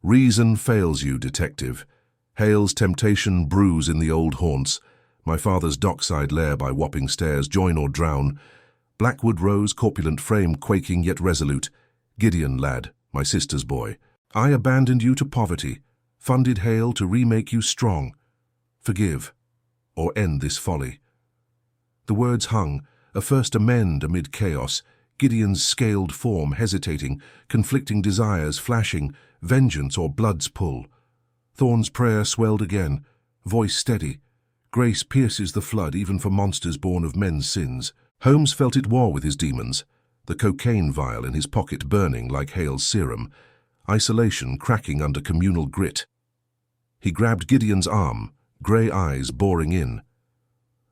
Reason fails you, detective. Hale's temptation brews in the old haunts. My father's dockside lair by Wapping Stairs, join or drown. Blackwood rose, corpulent frame quaking yet resolute. Gideon, lad, my sister's boy, I abandoned you to poverty, funded Hale to remake you strong. Forgive, or end this folly. The words hung, a first amend amid chaos, Gideon's scaled form hesitating, conflicting desires flashing, vengeance or blood's pull. Thorne's prayer swelled again, voice steady. Grace pierces the flood even for monsters born of men's sins. Holmes felt at war with his demons, the cocaine vial in his pocket burning like Hale's serum, isolation cracking under communal grit. He grabbed Gideon's arm, grey eyes boring in.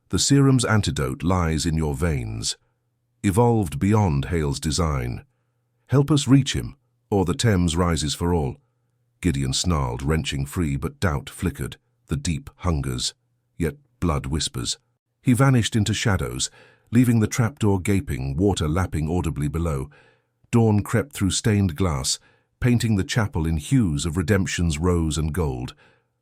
The serum's antidote lies in your veins, evolved beyond Hale's design. Help us reach him, or the Thames rises for all. Gideon snarled, wrenching free, but doubt flickered. The deep hungers, yet blood whispers. He vanished into shadows, leaving the trapdoor gaping, water lapping audibly below. Dawn crept through stained glass, painting the chapel in hues of redemption's rose and gold.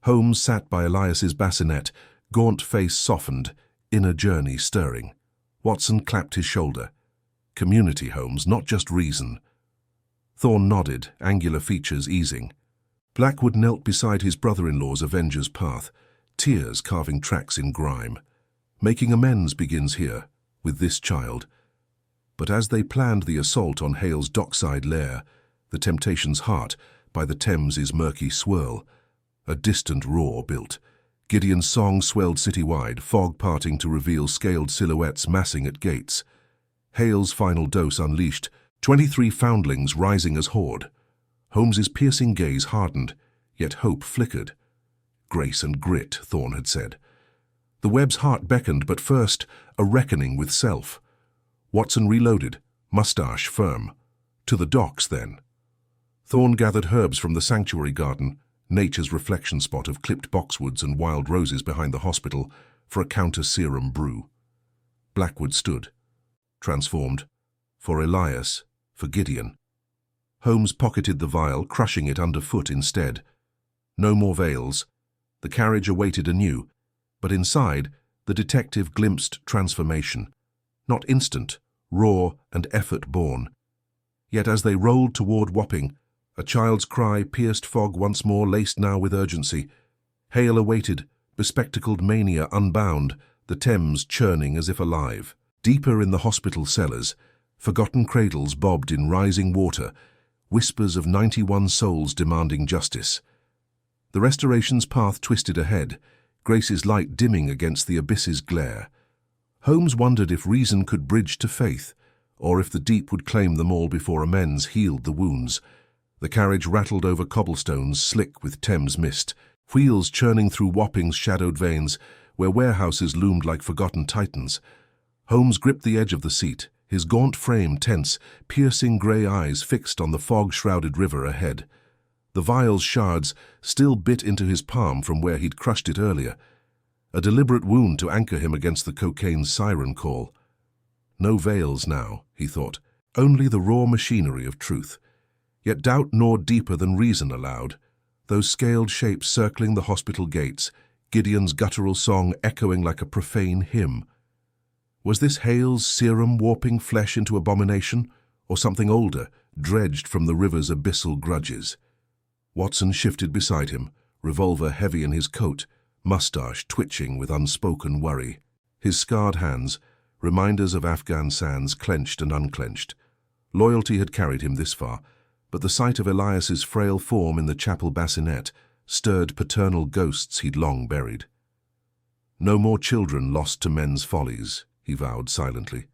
Holmes sat by Elias's bassinet, gaunt face softened, inner journey stirring. Watson clapped his shoulder. Community, Holmes, not just reason. Thorne nodded, angular features easing. Blackwood knelt beside his brother-in-law's avenger's path, tears carving tracks in grime. Making amends begins here, with this child. But as they planned the assault on Hale's dockside lair, the temptation's heart, by the Thames's murky swirl, a distant roar built. Gideon's song swelled citywide, fog parting to reveal scaled silhouettes massing at gates. Hale's final dose unleashed, 23 foundlings rising as horde. Holmes's piercing gaze hardened, yet hope flickered. Grace and grit, Thorne had said. The web's heart beckoned, but first, a reckoning with self. Watson reloaded, mustache firm. To the docks, then. Thorne gathered herbs from the sanctuary garden, nature's reflection spot of clipped boxwoods and wild roses behind the hospital, for a counter-serum brew. Blackwood stood, transformed, for Elias, for Gideon. Holmes pocketed the vial, crushing it underfoot instead. No more veils. The carriage awaited anew, but inside, the detective glimpsed transformation. Not instant, raw and effort-born. Yet as they rolled toward Wapping, a child's cry pierced fog once more, laced now with urgency. Hale awaited, bespectacled mania unbound, the Thames churning as if alive. Deeper in the hospital cellars, forgotten cradles bobbed in rising water, whispers of 91 souls demanding justice. The restoration's path twisted ahead, Grace's light dimming against the abyss's glare. Holmes wondered if reason could bridge to faith, or if the deep would claim them all before amends healed the wounds. The carriage rattled over cobblestones slick with Thames mist, wheels churning through Wapping's shadowed veins, where warehouses loomed like forgotten titans. Holmes gripped the edge of the seat, his gaunt frame tense, piercing grey eyes fixed on the fog-shrouded river ahead. The vial's shards still bit into his palm from where he'd crushed it earlier, a deliberate wound to anchor him against the cocaine's siren call. No veils now, he thought, only the raw machinery of truth. Yet doubt gnawed deeper than reason allowed, those scaled shapes circling the hospital gates, Gideon's guttural song echoing like a profane hymn. Was this Hale's serum warping flesh into abomination, or something older, dredged from the river's abyssal grudges? Watson shifted beside him, revolver heavy in his coat, moustache twitching with unspoken worry. His scarred hands, reminders of Afghan sands, clenched and unclenched. Loyalty had carried him this far, but the sight of Elias's frail form in the chapel bassinet stirred paternal ghosts he'd long buried. No more children lost to men's follies, he vowed silently.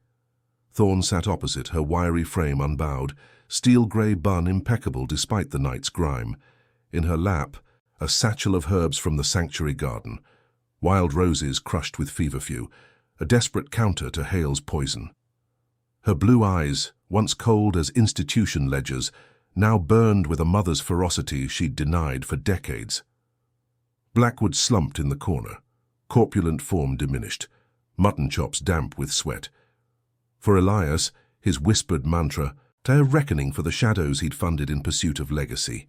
Thorne sat opposite, her wiry frame unbowed, steel-grey bun impeccable despite the night's grime. In her lap, a satchel of herbs from the sanctuary garden, wild roses crushed with feverfew, a desperate counter to Hale's poison. Her blue eyes, once cold as institution ledgers, now burned with a mother's ferocity she'd denied for decades. Blackwood slumped in the corner, corpulent form diminished, mutton chops damp with sweat. For Elias, his whispered mantra, a reckoning for the shadows he'd funded in pursuit of legacy.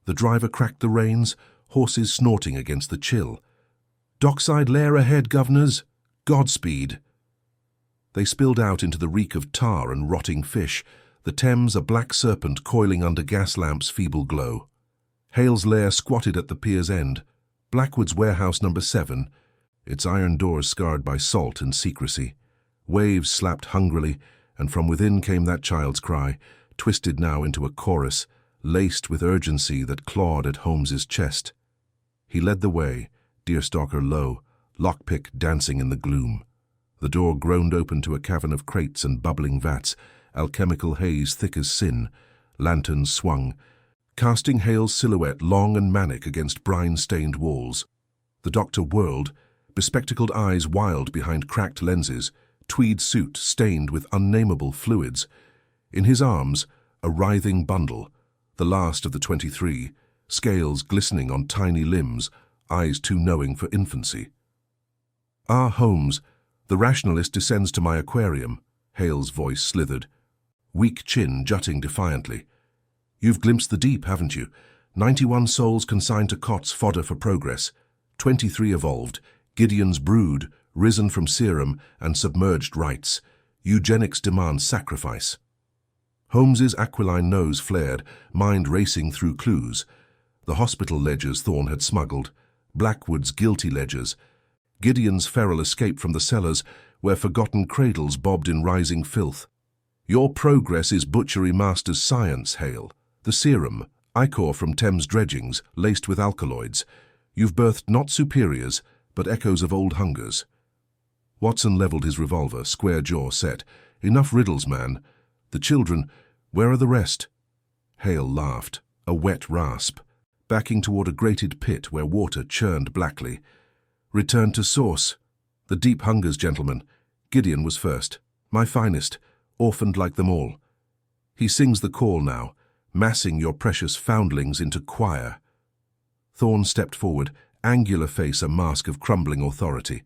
The driver cracked the reins, horses snorting against the chill. "Dockside lair ahead, governors! Godspeed!" They spilled out into the reek of tar and rotting fish, the Thames a black serpent coiling under gas lamps' feeble glow. Hale's lair squatted at the pier's end, Blackwood's warehouse number 7, its iron doors scarred by salt and secrecy. Waves slapped hungrily, and from within came that child's cry, twisted now into a chorus, laced with urgency that clawed at Holmes's chest. He led the way, deerstalker low, lockpick dancing in the gloom. The door groaned open to a cavern of crates and bubbling vats, alchemical haze thick as sin. Lanterns swung, casting Hale's silhouette long and manic against brine-stained walls. The doctor whirled, bespectacled eyes wild behind cracked lenses, tweed suit stained with unnameable fluids. In his arms, a writhing bundle, the last of the 23, scales glistening on tiny limbs, eyes too knowing for infancy. "Ah, Holmes, the rationalist descends to my aquarium," Hale's voice slithered, weak chin jutting defiantly. "You've glimpsed the deep, haven't you? 91 souls consigned to cots fodder for progress, 23 evolved, Gideon's brood, risen from serum and submerged rites. Eugenics demands sacrifice." Holmes's aquiline nose flared, mind racing through clues. The hospital ledgers Thorne had smuggled, Blackwood's guilty ledgers, Gideon's feral escape from the cellars where forgotten cradles bobbed in rising filth. "Your progress is butchery master's science, Hale. The serum, ichor from Thames dredgings, laced with alkaloids. You've birthed not superiors, but echoes of old hungers." Watson leveled his revolver, square jaw set. "Enough riddles, man. The children, where are the rest?" Hale laughed, a wet rasp, backing toward a grated pit where water churned blackly. "Return to source. The deep hungers, gentlemen. Gideon was first. My finest, orphaned like them all. He sings the call now, massing your precious foundlings into choir." Thorne stepped forward, angular face a mask of crumbling authority.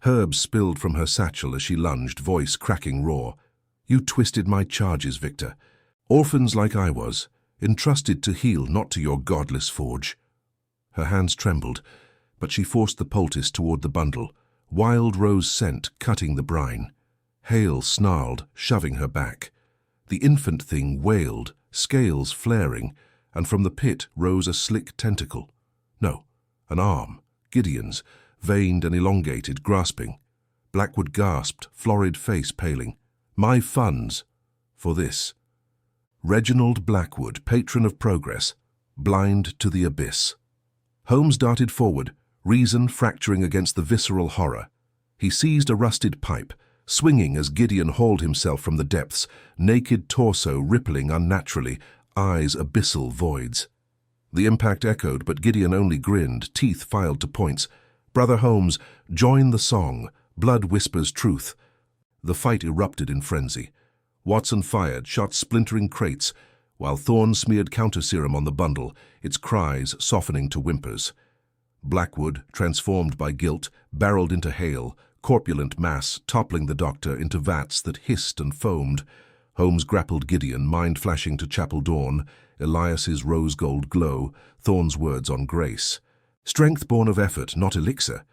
Herbs spilled from her satchel as she lunged, voice cracking raw. "You twisted my charges, Victor. Orphans like I was, entrusted to heal, not to your godless forge." Her hands trembled, but she forced the poultice toward the bundle, wild rose scent cutting the brine. Hale snarled, shoving her back. The infant thing wailed, scales flaring, and from the pit rose a slick tentacle. No, an arm, Gideon's, veined and elongated, grasping. Blackwood gasped, florid face paling. "My funds. For this." Reginald Blackwood, patron of progress, blind to the abyss. Holmes darted forward, reason fracturing against the visceral horror. He seized a rusted pipe, swinging as Gideon hauled himself from the depths, naked torso rippling unnaturally, eyes abyssal voids. The impact echoed, but Gideon only grinned, teeth filed to points. "Brother Holmes, join the song. Blood whispers truth." The fight erupted in frenzy. Watson fired, shot splintering crates, while Thorne smeared counter-serum on the bundle, its cries softening to whimpers. Blackwood, transformed by guilt, barreled into Hale, corpulent mass toppling the doctor into vats that hissed and foamed. Holmes grappled Gideon, mind flashing to chapel dawn, Elias's rose-gold glow, Thorne's words on grace. Strength born of effort, not elixir.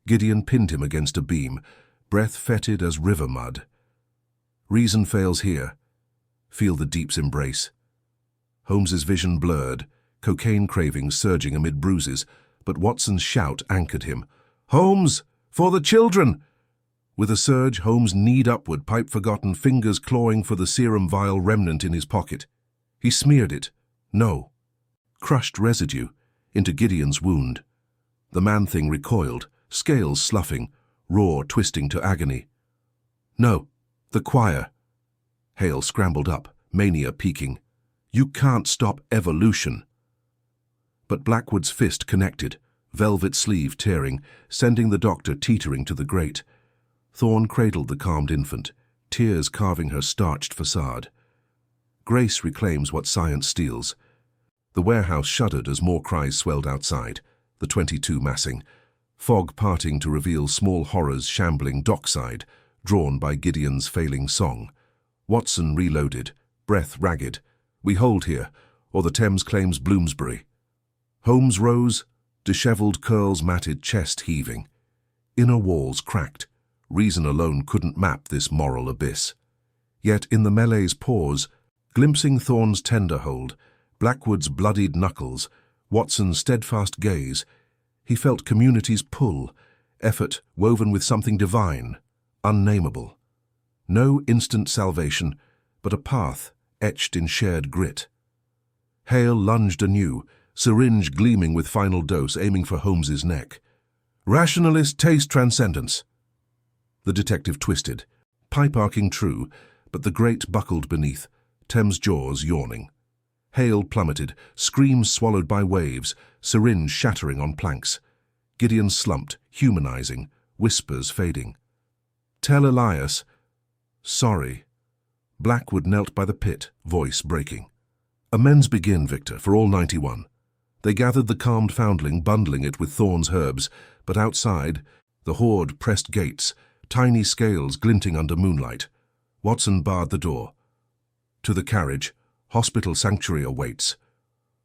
Gideon pinned him against a beam, breath fetid as river mud. Reason fails here. Feel the deep's embrace. Holmes's vision blurred, cocaine cravings surging amid bruises, but Watson's shout anchored him. "Holmes! For the children!" With a surge, Holmes kneed upward, pipe forgotten, fingers clawing for the serum vial remnant in his pocket. He smeared it. No. Crushed residue into Gideon's wound. The man-thing recoiled, scales sloughing, roar twisting to agony. "No, the choir." Hale scrambled up, mania peaking. "You can't stop evolution." But Blackwood's fist connected, velvet sleeve tearing, sending the doctor teetering to the grate. Thorne cradled the calmed infant, tears carving her starched facade. Grace reclaims what science steals. The warehouse shuddered as more cries swelled outside, the 22 massing, fog parting to reveal small horrors shambling dockside, drawn by Gideon's failing song. Watson reloaded, breath ragged. "We hold here, or the Thames claims Bloomsbury." Holmes rose, dishevelled curls matted, chest heaving. Inner walls cracked. Reason alone couldn't map this moral abyss. Yet in the melee's pause, glimpsing Thorne's tender hold, Blackwood's bloodied knuckles, Watson's steadfast gaze, he felt community's pull, effort woven with something divine, unnameable. No instant salvation, but a path etched in shared grit. Hale lunged anew, syringe gleaming with final dose, aiming for Holmes's neck. "Rationalist taste transcendence." The detective twisted, pipe arcing true, but the grate buckled beneath, Thames jaws yawning. Hale plummeted, screams swallowed by waves, syringe shattering on planks. Gideon slumped, humanizing, whispers fading. "Tell Elias." "Sorry." Blackwood knelt by the pit, voice breaking. "Amends begin, Victor, for all 91. They gathered the calmed foundling, bundling it with Thorne's herbs, but outside, the horde pressed gates, tiny scales glinting under moonlight. Watson barred the door. To the carriage, hospital sanctuary awaits.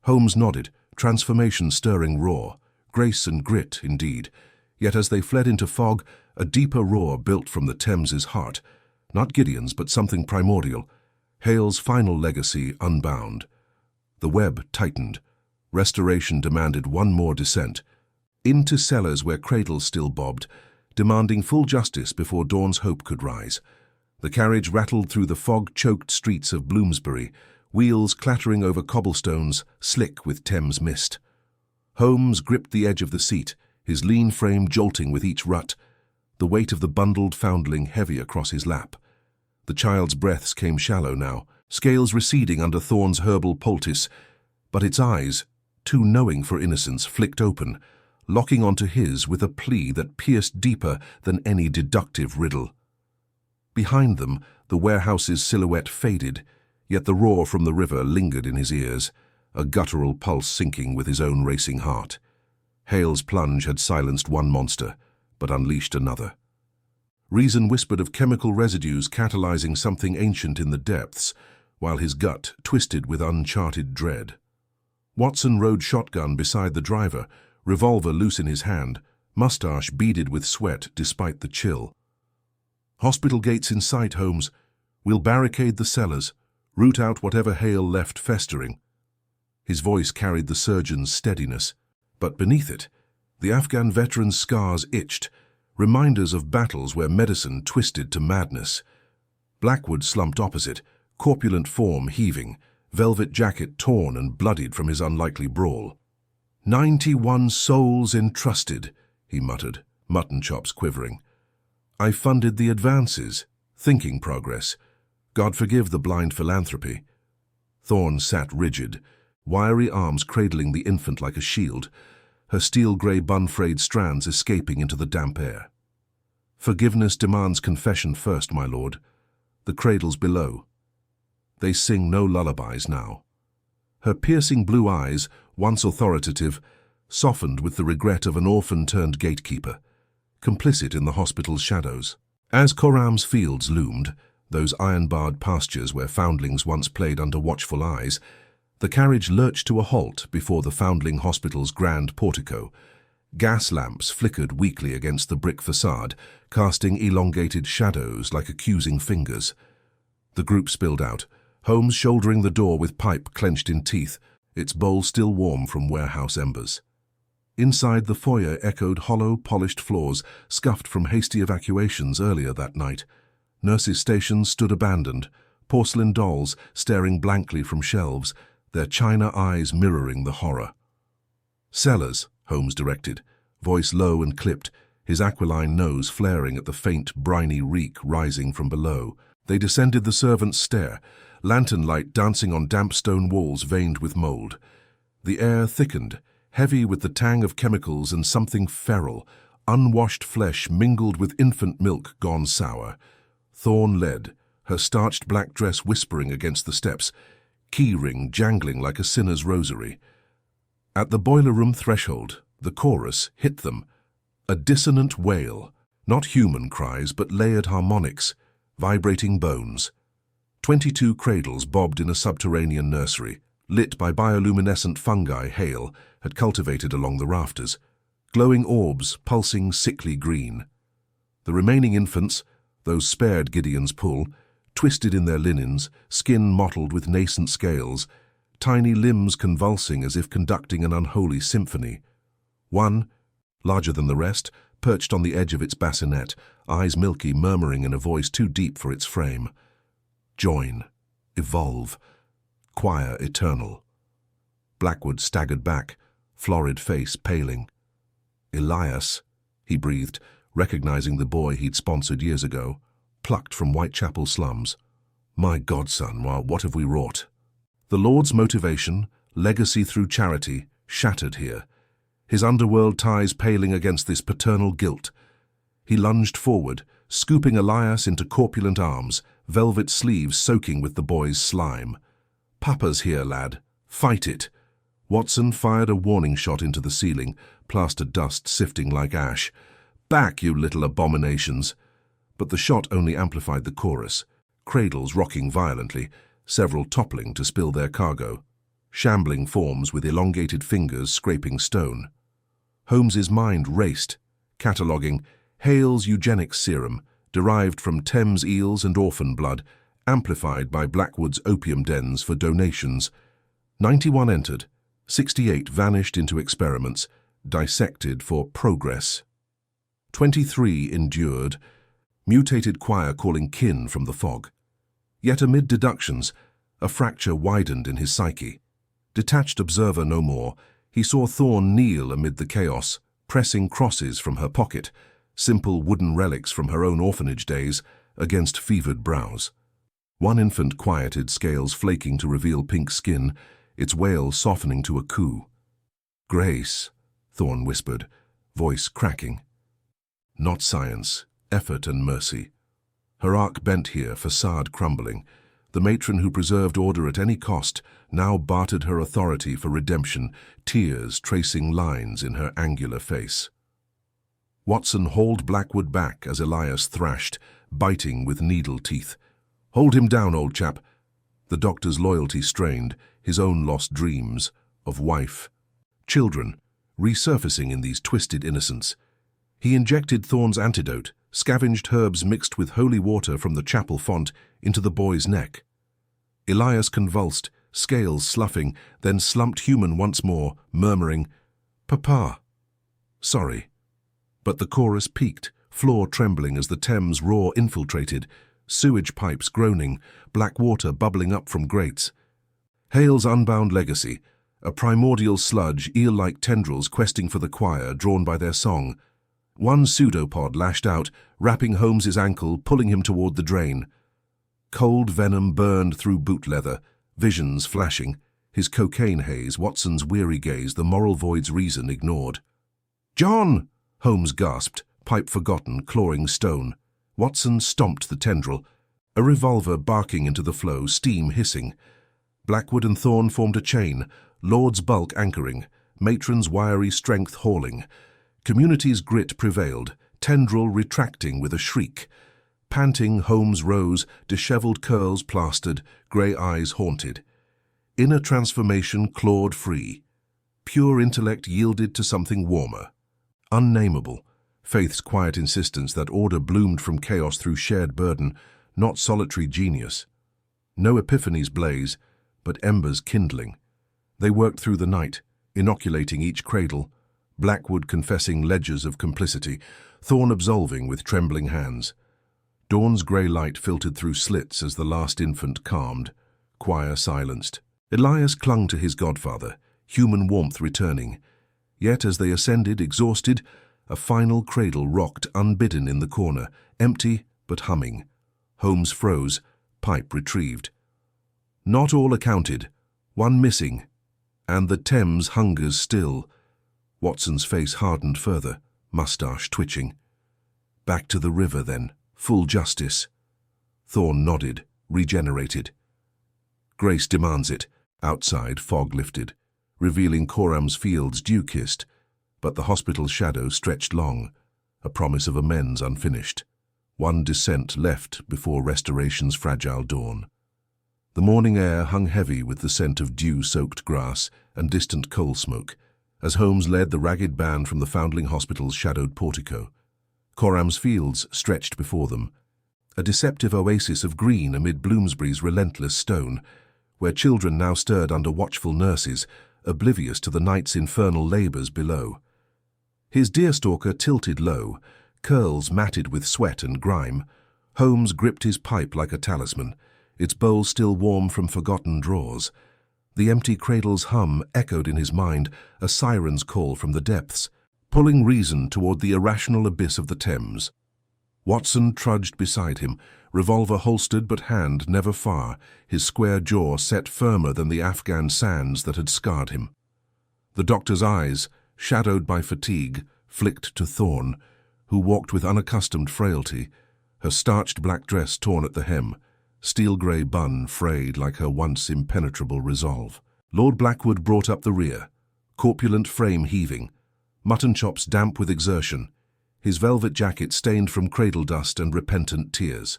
Holmes nodded, transformation stirring raw, grace and grit indeed, yet as they fled into fog, a deeper roar built from the Thames's heart, not Gideon's but something primordial, Hale's final legacy unbound. The web tightened. Restoration demanded one more descent, into cellars where cradles still bobbed, demanding full justice before dawn's hope could rise. The carriage rattled through the fog-choked streets of Bloomsbury, wheels clattering over cobblestones, slick with Thames mist. Holmes gripped the edge of the seat, his lean frame jolting with each rut, the weight of the bundled foundling heavy across his lap. The child's breaths came shallow now, scales receding under Thorne's herbal poultice, but its eyes, too knowing for innocence, flicked open, locking onto his with a plea that pierced deeper than any deductive riddle. Behind them, the warehouse's silhouette faded, yet the roar from the river lingered in his ears, a guttural pulse syncing with his own racing heart. Hale's plunge had silenced one monster, but unleashed another. Reason whispered of chemical residues catalyzing something ancient in the depths, while his gut twisted with uncharted dread. Watson rode shotgun beside the driver, revolver loose in his hand, mustache beaded with sweat despite the chill. "Hospital gates in sight, Holmes. We'll barricade the cellars, root out whatever Hale left festering." His voice carried the surgeon's steadiness, but beneath it, the Afghan veteran's scars itched, reminders of battles where medicine twisted to madness. Blackwood slumped opposite, corpulent form heaving, velvet jacket torn and bloodied from his unlikely brawl. 91 souls entrusted, he muttered, mutton chops quivering. I funded the advances, thinking progress. God forgive the blind philanthropy. Thorne sat rigid, wiry arms cradling the infant like a shield, her steel-grey bun-frayed strands escaping into the damp air. Forgiveness demands confession first, my lord. The cradle's below. They sing no lullabies now. Her piercing blue eyes, once authoritative, softened with the regret of an orphan-turned-gatekeeper, complicit in the hospital's shadows. As Coram's fields loomed, those iron-barred pastures where foundlings once played under watchful eyes, the carriage lurched to a halt before the Foundling Hospital's grand portico. Gas lamps flickered weakly against the brick facade, casting elongated shadows like accusing fingers. The group spilled out, Holmes shouldering the door with pipe clenched in teeth, its bowl still warm from warehouse embers. Inside the foyer echoed hollow, polished floors, scuffed from hasty evacuations earlier that night. Nurses' stations stood abandoned, porcelain dolls staring blankly from shelves, their china eyes mirroring the horror. Cellars, Holmes directed, voice low and clipped, his aquiline nose flaring at the faint, briny reek rising from below. They descended the servants' stair, lantern light dancing on damp stone walls veined with mold. The air thickened, heavy with the tang of chemicals and something feral, unwashed flesh mingled with infant milk gone sour. Thorne led, her starched black dress whispering against the steps, key ring jangling like a sinner's rosary. At the boiler room threshold, the chorus hit them, a dissonant wail, not human cries but layered harmonics, vibrating bones. 22 cradles bobbed in a subterranean nursery, lit by bioluminescent fungi Hale had cultivated along the rafters, glowing orbs pulsing sickly green. The remaining infants, those spared Gideon's pull, twisted in their linens, skin mottled with nascent scales, tiny limbs convulsing as if conducting an unholy symphony. One, larger than the rest, perched on the edge of its bassinet, eyes milky, murmuring in a voice too deep for its frame. Join, evolve, choir eternal. Blackwood staggered back, florid face paling. Elias, he breathed, recognizing the boy he'd sponsored years ago, plucked from Whitechapel slums. My godson, what have we wrought? The Lord's motivation, legacy through charity, shattered here, his underworld ties paling against this paternal guilt. He lunged forward, scooping Elias into corpulent arms, velvet sleeves soaking with the boy's slime. Papa's here, lad. Fight it. Watson fired a warning shot into the ceiling, plaster dust sifting like ash. Back, you little abominations. But the shot only amplified the chorus, cradles rocking violently, several toppling to spill their cargo, shambling forms with elongated fingers scraping stone. Holmes's mind raced, cataloguing Hale's Eugenics serum, derived from Thames eels and orphan blood, amplified by Blackwood's opium dens for donations. 91 entered, 68 vanished into experiments, dissected for progress. 23 endured, mutated choir calling kin from the fog. Yet amid deductions, a fracture widened in his psyche. Detached observer no more, he saw Thorne kneel amid the chaos, pressing crosses from her pocket, simple wooden relics from her own orphanage days, against fevered brows. One infant quieted, scales flaking to reveal pink skin, its wail softening to a coo. Grace, Thorne whispered, voice cracking. Not science, effort and mercy. Her arc bent here, facade crumbling. The matron who preserved order at any cost now bartered her authority for redemption, tears tracing lines in her angular face. Watson hauled Blackwood back as Elias thrashed, biting with needle teeth. Hold him down, old chap. The doctor's loyalty strained, his own lost dreams, of wife, children, resurfacing in these twisted innocents. He injected Thorne's antidote, scavenged herbs mixed with holy water from the chapel font into the boy's neck. Elias convulsed, scales sloughing, then slumped human once more, murmuring, "Papa." Sorry. But the chorus peaked, floor trembling as the Thames roar infiltrated, sewage pipes groaning, black water bubbling up from grates. Hale's unbound legacy, a primordial sludge, eel-like tendrils questing for the choir, drawn by their song. One pseudopod lashed out, wrapping Holmes's ankle, pulling him toward the drain. Cold venom burned through boot leather, visions flashing, his cocaine haze, Watson's weary gaze, the moral void's reason ignored. "John!" Holmes gasped, pipe forgotten, clawing stone. Watson stomped the tendril, a revolver barking into the flow, steam hissing. Blackwood and Thorne formed a chain, Lord's bulk anchoring, Matron's wiry strength hauling. Community's grit prevailed, tendril retracting with a shriek. Panting, Holmes rose, dishevelled curls plastered, grey eyes haunted. Inner transformation clawed free. Pure intellect yielded to something warmer. Unnameable, faith's quiet insistence that order bloomed from chaos through shared burden, not solitary genius. No epiphanies blaze, but embers kindling. They worked through the night, inoculating each cradle, Blackwood confessing ledgers of complicity, Thorne absolving with trembling hands. Dawn's grey light filtered through slits as the last infant calmed, choir silenced. Elias clung to his godfather, human warmth returning. Yet as they ascended, exhausted, a final cradle rocked unbidden in the corner, empty but humming. Holmes froze, pipe retrieved. Not all accounted, one missing, and the Thames hungers still. Watson's face hardened further, moustache twitching. Back to the river, then, full justice. Thorne nodded, regenerated. Grace demands it. Outside, fog lifted, revealing Coram's fields dew-kissed, but the hospital's shadow stretched long, a promise of amends unfinished. One descent left before restoration's fragile dawn. The morning air hung heavy with the scent of dew-soaked grass and distant coal smoke, as Holmes led the ragged band from the Foundling Hospital's shadowed portico. Coram's fields stretched before them, a deceptive oasis of green amid Bloomsbury's relentless stone, where children now stirred under watchful nurses, oblivious to the night's infernal labours below. His deerstalker tilted low, curls matted with sweat and grime. Holmes gripped his pipe like a talisman, its bowl still warm from forgotten drawers. The empty cradle's hum echoed in his mind, a siren's call from the depths, pulling reason toward the irrational abyss of the Thames. Watson trudged beside him, revolver holstered but hand never far, his square jaw set firmer than the Afghan sands that had scarred him. The doctor's eyes, shadowed by fatigue, flicked to Thorne, who walked with unaccustomed frailty, her starched black dress torn at the hem, steel-grey bun frayed like her once impenetrable resolve. Lord Blackwood brought up the rear, corpulent frame heaving, mutton chops damp with exertion, his velvet jacket stained from cradle dust and repentant tears.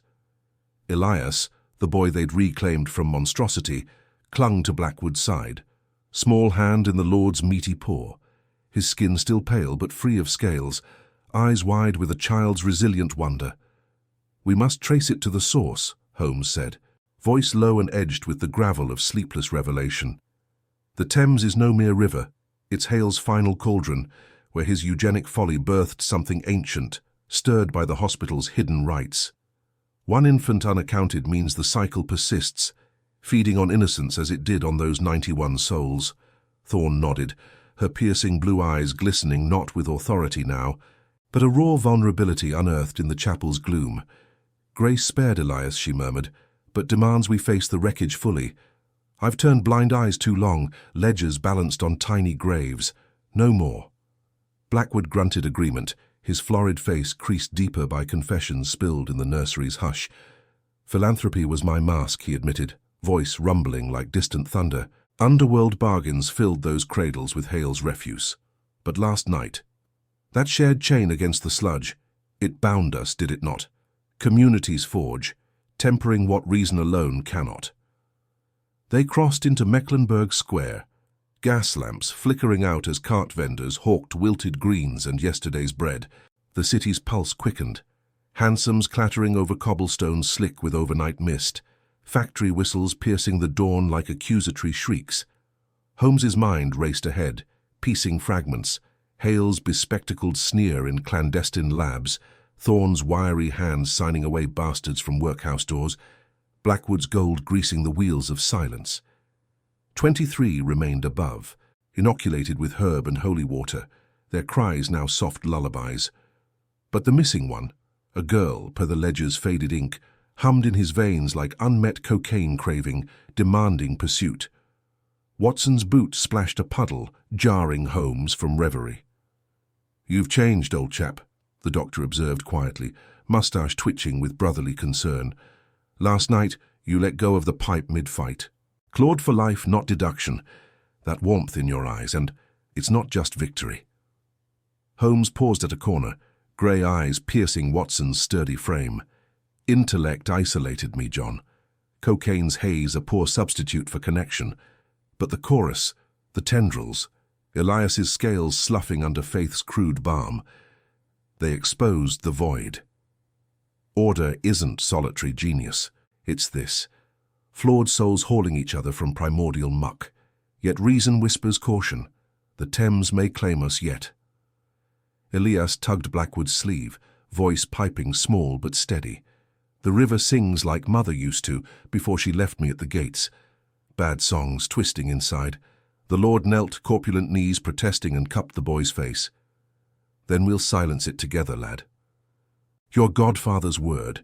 Elias, the boy they'd reclaimed from monstrosity, clung to Blackwood's side, small hand in the Lord's meaty paw, his skin still pale but free of scales, eyes wide with a child's resilient wonder. "We must trace it to the source," Holmes said, voice low and edged with the gravel of sleepless revelation. "The Thames is no mere river, it's Hale's final cauldron, where his eugenic folly birthed something ancient, stirred by the hospital's hidden rites. One infant unaccounted means the cycle persists, feeding on innocence as it did on those 91 souls." Thorne nodded, her piercing blue eyes glistening not with authority now, but a raw vulnerability unearthed in the chapel's gloom. "Grace spared Elias," she murmured, "but demands we face the wreckage fully. I've turned blind eyes too long, ledgers balanced on tiny graves. No more." Blackwood grunted agreement, his florid face creased deeper by confessions spilled in the nursery's hush. "Philanthropy was my mask," he admitted, voice rumbling like distant thunder. "Underworld bargains filled those cradles with Hale's refuse. But last night, that shared chain against the sludge, it bound us, did it not? Communities forge, tempering what reason alone cannot." They crossed into Mecklenburg Square, gas lamps flickering out as cart vendors hawked wilted greens and yesterday's bread. The city's pulse quickened, hansoms clattering over cobblestones slick with overnight mist, factory whistles piercing the dawn like accusatory shrieks. Holmes's mind raced ahead, piecing fragments, Hale's bespectacled sneer in clandestine labs, Thorne's wiry hands signing away bastards from workhouse doors, Blackwood's gold greasing the wheels of silence. 23 remained above, inoculated with herb and holy water, their cries now soft lullabies. But the missing one, a girl per the ledger's faded ink, hummed in his veins like unmet cocaine craving, demanding pursuit. Watson's boot splashed a puddle, jarring Holmes from reverie. "You've changed, old chap," the doctor observed quietly, moustache twitching with brotherly concern. "Last night, you let go of the pipe mid-fight. Clawed for life, not deduction. That warmth in your eyes, and it's not just victory." Holmes paused at a corner, grey eyes piercing Watson's sturdy frame. "Intellect isolated me, John. Cocaine's haze a poor substitute for connection. But the chorus, the tendrils, Elias's scales sloughing under faith's crude balm, they exposed the void. Order isn't solitary genius, it's this. Flawed souls hauling each other from primordial muck. Yet reason whispers caution. The Thames may claim us yet." Elias tugged Blackwood's sleeve, voice piping small but steady. "The river sings like Mother used to before she left me at the gates. Bad songs twisting inside. The Lord knelt, corpulent knees protesting, and cupped the boy's face. Then we'll silence it together, lad." "Your godfather's word."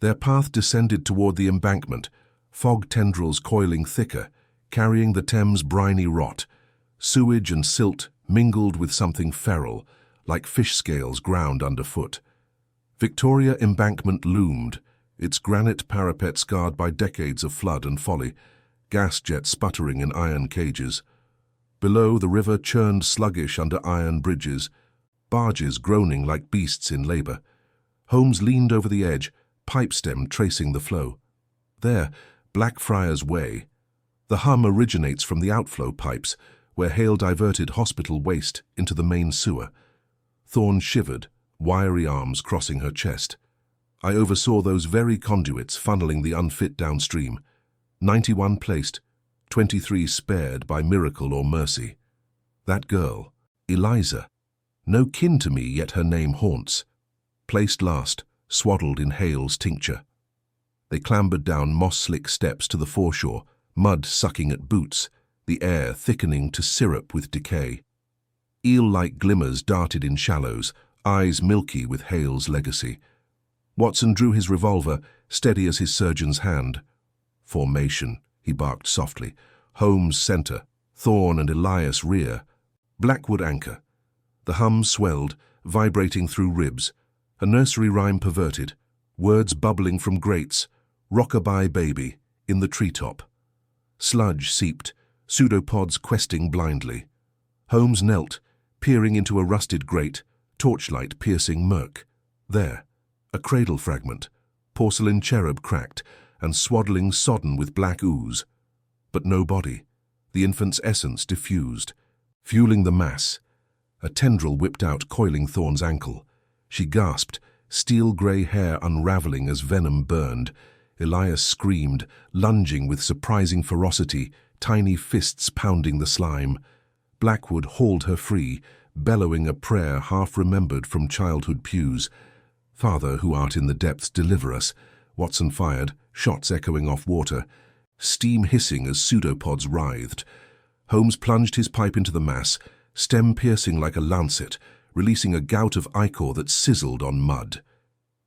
Their path descended toward the embankment, fog tendrils coiling thicker, carrying the Thames' briny rot. Sewage and silt mingled with something feral, like fish scales ground underfoot. Victoria Embankment loomed, its granite parapet scarred by decades of flood and folly, gas jets sputtering in iron cages. Below, the river churned sluggish under iron bridges, barges groaning like beasts in labor. Holmes leaned over the edge, pipe stem tracing the flow. There, Blackfriars Way. The hum originates from the outflow pipes, where Hale diverted hospital waste into the main sewer. Thorne shivered, wiry arms crossing her chest. "I oversaw those very conduits funneling the unfit downstream. 91 placed, 23 spared by miracle or mercy. That girl, Eliza, no kin to me, yet her name haunts. Placed last, swaddled in Hale's tincture." They clambered down moss-slick steps to the foreshore, mud sucking at boots, the air thickening to syrup with decay. Eel-like glimmers darted in shallows, eyes milky with Hale's legacy. Watson drew his revolver, steady as his surgeon's hand. "Formation," he barked softly. "Holmes center, Thorne and Elias rear. Blackwood anchor." The hum swelled, vibrating through ribs. A nursery rhyme perverted, words bubbling from grates. "Rockabye baby," in the treetop. Sludge seeped, pseudopods questing blindly. Holmes knelt, peering into a rusted grate, torchlight piercing murk. There, a cradle fragment, porcelain cherub cracked, and swaddling sodden with black ooze. But no body, the infant's essence diffused. Fueling the mass, a tendril whipped out, coiling Thorne's ankle. She gasped, steel-grey hair unraveling as venom burned. Elias screamed, lunging with surprising ferocity, tiny fists pounding the slime. Blackwood hauled her free, bellowing a prayer half-remembered from childhood pews. "Father, who art in the depths, deliver us." Watson fired, shots echoing off water, steam hissing as pseudopods writhed. Holmes plunged his pipe into the mass, stem piercing like a lancet, releasing a gout of ichor that sizzled on mud.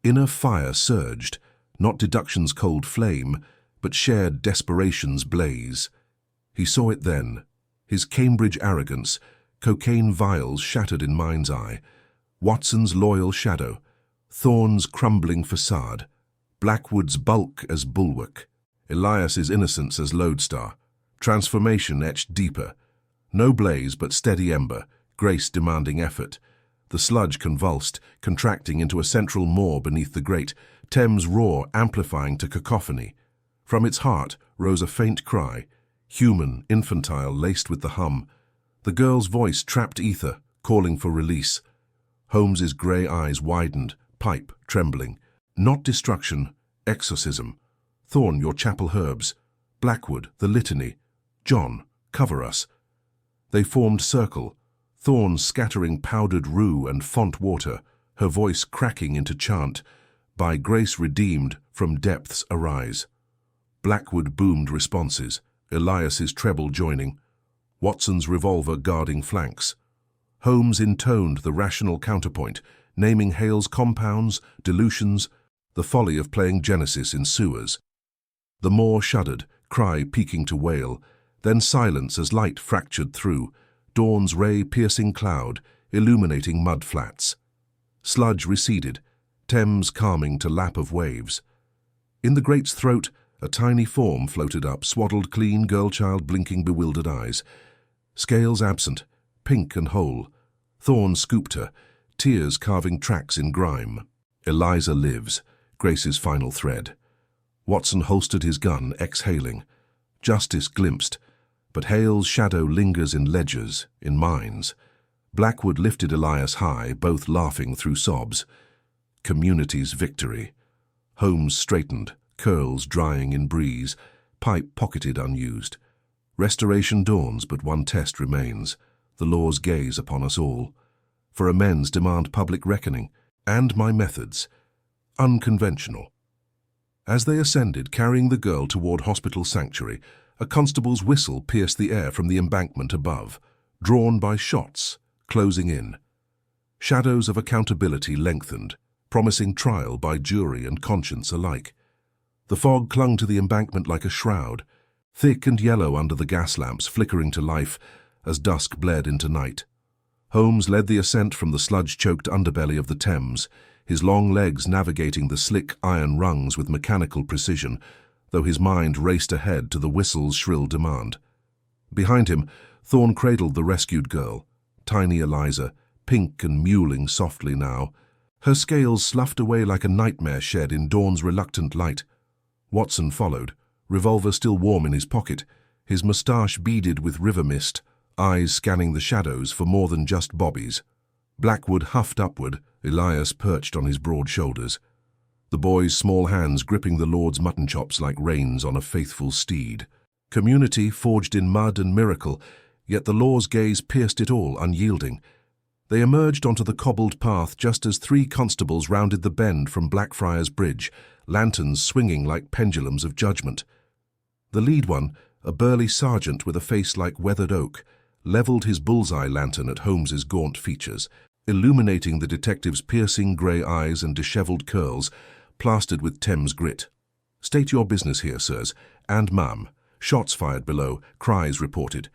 Inner fire surged, not deduction's cold flame, but shared desperation's blaze. He saw it then, his Cambridge arrogance, cocaine vials shattered in mind's eye, Watson's loyal shadow, Thorne's crumbling facade, Blackwood's bulk as bulwark, Elias's innocence as lodestar, transformation etched deeper. No blaze but steady ember, grace demanding effort. The sludge convulsed, contracting into a central maw beneath the grate, Thames' roar amplifying to cacophony. From its heart rose a faint cry, human, infantile, laced with the hum. The girl's voice trapped ether, calling for release. Holmes's grey eyes widened, pipe trembling. Not destruction, exorcism. Thorne, your chapel herbs. Blackwood, the litany. John, cover us. They formed circle, Thorne scattering powdered rue and font water, her voice cracking into chant. By grace redeemed, from depths arise. Blackwood boomed responses, Elias's treble joining, Watson's revolver guarding flanks. Holmes intoned the rational counterpoint, naming Hale's compounds, dilutions, the folly of playing Genesis in sewers. The Moor shuddered, cry peaking to wail, then silence as light fractured through, dawn's ray-piercing cloud, illuminating mud flats. Sludge receded, Thames calming to lap of waves. In the grate's throat, a tiny form floated up, swaddled clean, girl-child blinking bewildered eyes. Scales absent, pink and whole. Thorne scooped her, tears carving tracks in grime. Eliza lives, Grace's final thread. Watson holstered his gun, exhaling. Justice glimpsed, but Hale's shadow lingers in ledgers, in minds. Blackwood lifted Elias high, both laughing through sobs. Community's victory. Holmes straightened, curls drying in breeze, pipe pocketed unused. Restoration dawns, but one test remains. The law's gaze upon us all. For amends demand public reckoning, and my methods. Unconventional. As they ascended, carrying the girl toward hospital sanctuary, a constable's whistle pierced the air from the embankment above, drawn by shots, closing in. Shadows of accountability lengthened, promising trial by jury and conscience alike. The fog clung to the embankment like a shroud, thick and yellow under the gas lamps flickering to life as dusk bled into night. Holmes led the ascent from the sludge-choked underbelly of the Thames, his long legs navigating the slick iron rungs with mechanical precision, though his mind raced ahead to the whistle's shrill demand. Behind him, Thorne cradled the rescued girl, tiny Eliza, pink and mewling softly now. Her scales sloughed away like a nightmare shed in dawn's reluctant light. Watson followed, revolver still warm in his pocket, his moustache beaded with river mist, eyes scanning the shadows for more than just bobbies. Blackwood huffed upward, Elias perched on his broad shoulders. The boy's small hands gripping the Lord's mutton chops like reins on a faithful steed. Community forged in mud and miracle, yet the law's gaze pierced it all, unyielding. They emerged onto the cobbled path just as 3 constables rounded the bend from Blackfriars Bridge, lanterns swinging like pendulums of judgment. The lead one, a burly sergeant with a face like weathered oak, levelled his bullseye lantern at Holmes's gaunt features, illuminating the detective's piercing grey eyes and dishevelled curls, plastered with Thames grit. "State your business here, sirs, and ma'am. Shots fired below, cries reported.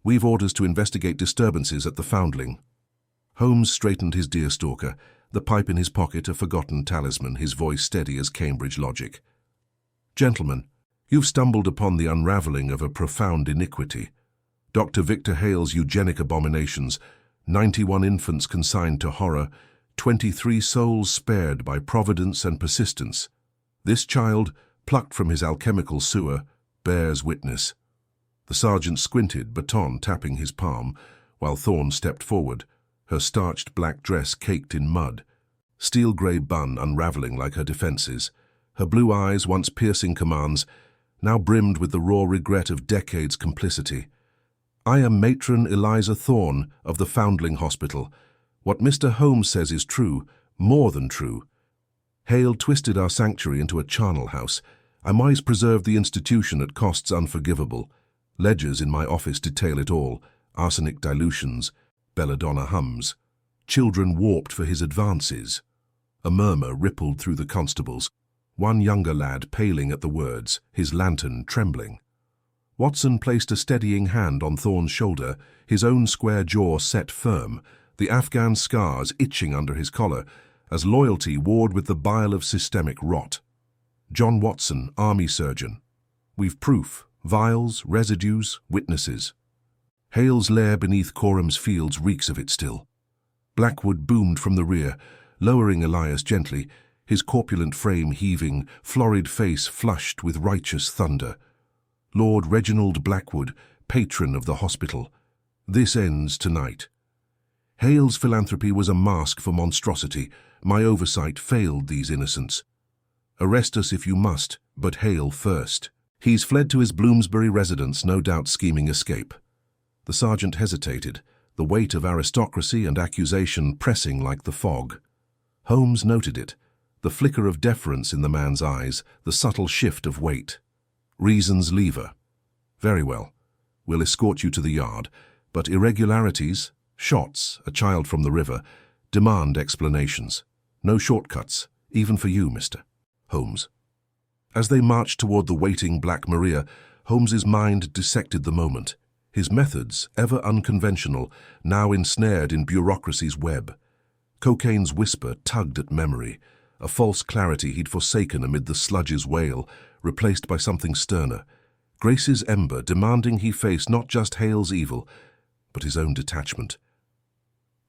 We've orders to investigate disturbances at the Foundling." Holmes straightened his deerstalker, the pipe in his pocket a forgotten talisman, his voice steady as Cambridge logic. "Gentlemen, you've stumbled upon the unravelling of a profound iniquity. Dr. Victor Hale's eugenic abominations, 91 infants consigned to horror, 23 souls spared by providence and persistence. This child, plucked from his alchemical sewer, bears witness." The sergeant squinted, baton tapping his palm, while Thorne stepped forward, her starched black dress caked in mud, steel-grey bun unravelling like her defences, her blue eyes, once piercing commands, now brimmed with the raw regret of decades' complicity. "I am Matron Eliza Thorne of the Foundling Hospital. What Mr. Holmes says is true, more than true. Hale twisted our sanctuary into a charnel house. I might preserve the institution at costs unforgivable. Ledgers in my office detail it all, arsenic dilutions, belladonna hums. Children warped for his advances." A murmur rippled through the constables, one younger lad paling at the words, his lantern trembling. Watson placed a steadying hand on Thorne's shoulder, his own square jaw set firm, the Afghan scars itching under his collar, as loyalty warred with the bile of systemic rot. "John Watson, army surgeon. We've proof, vials, residues, witnesses. Hale's lair beneath Coram's fields reeks of it still." Blackwood boomed from the rear, lowering Elias gently, his corpulent frame heaving, florid face flushed with righteous thunder. "Lord Reginald Blackwood, patron of the hospital. This ends tonight. Hale's philanthropy was a mask for monstrosity. My oversight failed these innocents. Arrest us if you must, but Hale first. He's fled to his Bloomsbury residence, no doubt scheming escape." The sergeant hesitated, the weight of aristocracy and accusation pressing like the fog. Holmes noted it, the flicker of deference in the man's eyes, the subtle shift of weight. "Reason's lever. Very well. We'll escort you to the yard, but irregularities, shots, a child from the river, demand explanations. No shortcuts, even for you, Mr. Holmes. As they marched toward the waiting Black Maria, Holmes's mind dissected the moment. His methods, ever unconventional, now ensnared in bureaucracy's web. Cocaine's whisper tugged at memory, a false clarity he'd forsaken amid the sludge's wail, replaced by something sterner. Grace's ember demanding he face not just Hale's evil, but his own detachment.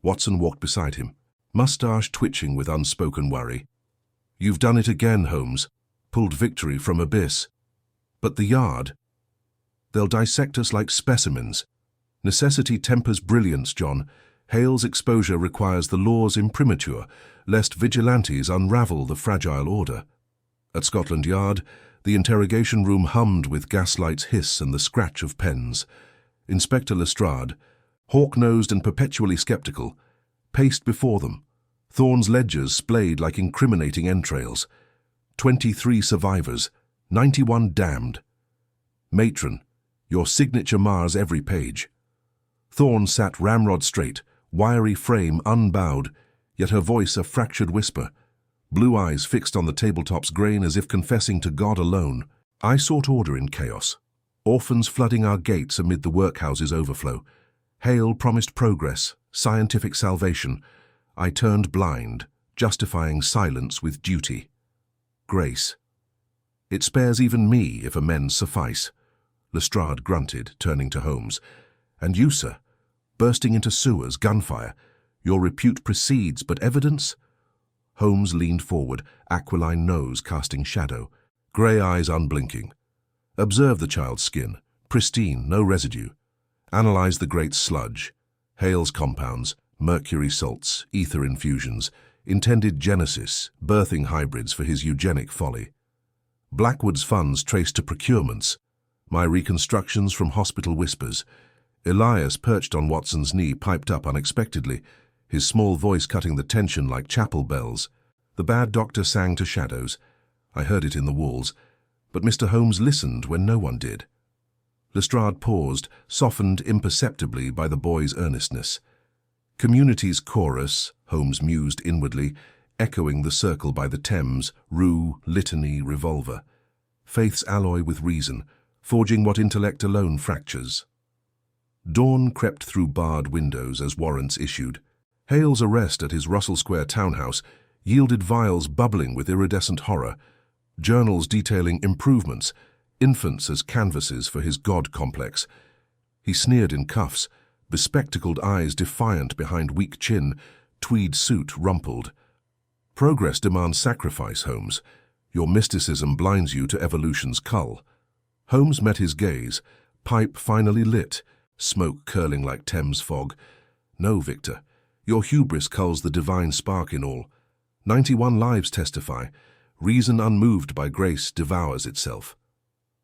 Watson walked beside him, mustache twitching with unspoken worry. You've done it again, Holmes. Pulled victory from abyss. But the yard? They'll dissect us like specimens. Necessity tempers brilliance, John. Hale's exposure requires the law's imprimatur, lest vigilantes unravel the fragile order. At Scotland Yard, the interrogation room hummed with gaslight's hiss and the scratch of pens. Inspector Lestrade, hawk-nosed and perpetually sceptical, paced before them. Thorne's ledgers splayed like incriminating entrails. 23 survivors, 91 damned. Matron, your signature mars every page. Thorne sat ramrod straight, wiry frame unbowed, yet her voice a fractured whisper. Blue eyes fixed on the tabletop's grain as if confessing to God alone. I sought order in chaos. Orphans flooding our gates amid the workhouse's overflow. Hale promised progress, scientific salvation. I turned blind, justifying silence with duty. Grace. It spares even me if amends suffice. Lestrade grunted, turning to Holmes. And you, sir, bursting into sewers, gunfire. Your repute precedes, but evidence? Holmes leaned forward, aquiline nose casting shadow, grey eyes unblinking. Observe the child's skin, pristine, no residue. Analyze the great sludge. Hale's compounds, mercury salts, ether infusions, intended genesis, birthing hybrids for his eugenic folly. Blackwood's funds traced to procurements. My reconstructions from hospital whispers. Elias, perched on Watson's knee, piped up unexpectedly, his small voice cutting the tension like chapel bells. The bad doctor sang to shadows. I heard it in the walls, but Mr. Holmes listened when no one did. Lestrade paused, softened imperceptibly by the boy's earnestness. Community's chorus, Holmes mused inwardly, echoing the circle by the Thames, rue, litany, revolver. Faith's alloy with reason, forging what intellect alone fractures. Dawn crept through barred windows as warrants issued. Hale's arrest at his Russell Square townhouse yielded vials bubbling with iridescent horror, journals detailing improvements, infants as canvases for his God complex. He sneered in cuffs, bespectacled eyes defiant behind weak chin, tweed suit rumpled. Progress demands sacrifice, Holmes. Your mysticism blinds you to evolution's cull. Holmes met his gaze, pipe finally lit, smoke curling like Thames fog. No, Victor, your hubris culls the divine spark in all. 91 lives testify. Reason unmoved by grace devours itself.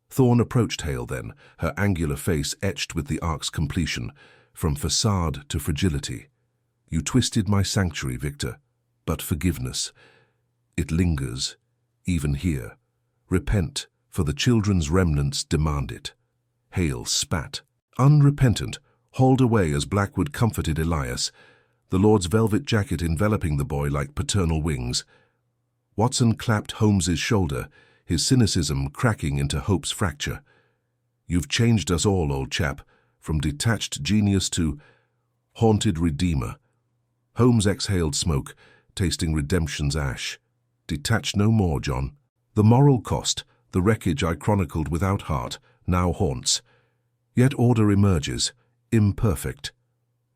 Thorne approached Hale then, her angular face etched with the arc's completion, from facade to fragility. You twisted my sanctuary, Victor, but forgiveness. It lingers, even here. Repent, for the children's remnants demand it. Hale spat. Unrepentant, hauled away as Blackwood comforted Elias, the Lord's velvet jacket enveloping the boy like paternal wings. Watson clapped Holmes's shoulder, his cynicism cracking into hope's fracture. You've changed us all, old chap, from detached genius to haunted redeemer. Holmes exhaled smoke, tasting redemption's ash. Detach no more, John. The moral cost, the wreckage I chronicled without heart, now haunts. Yet order emerges, imperfect.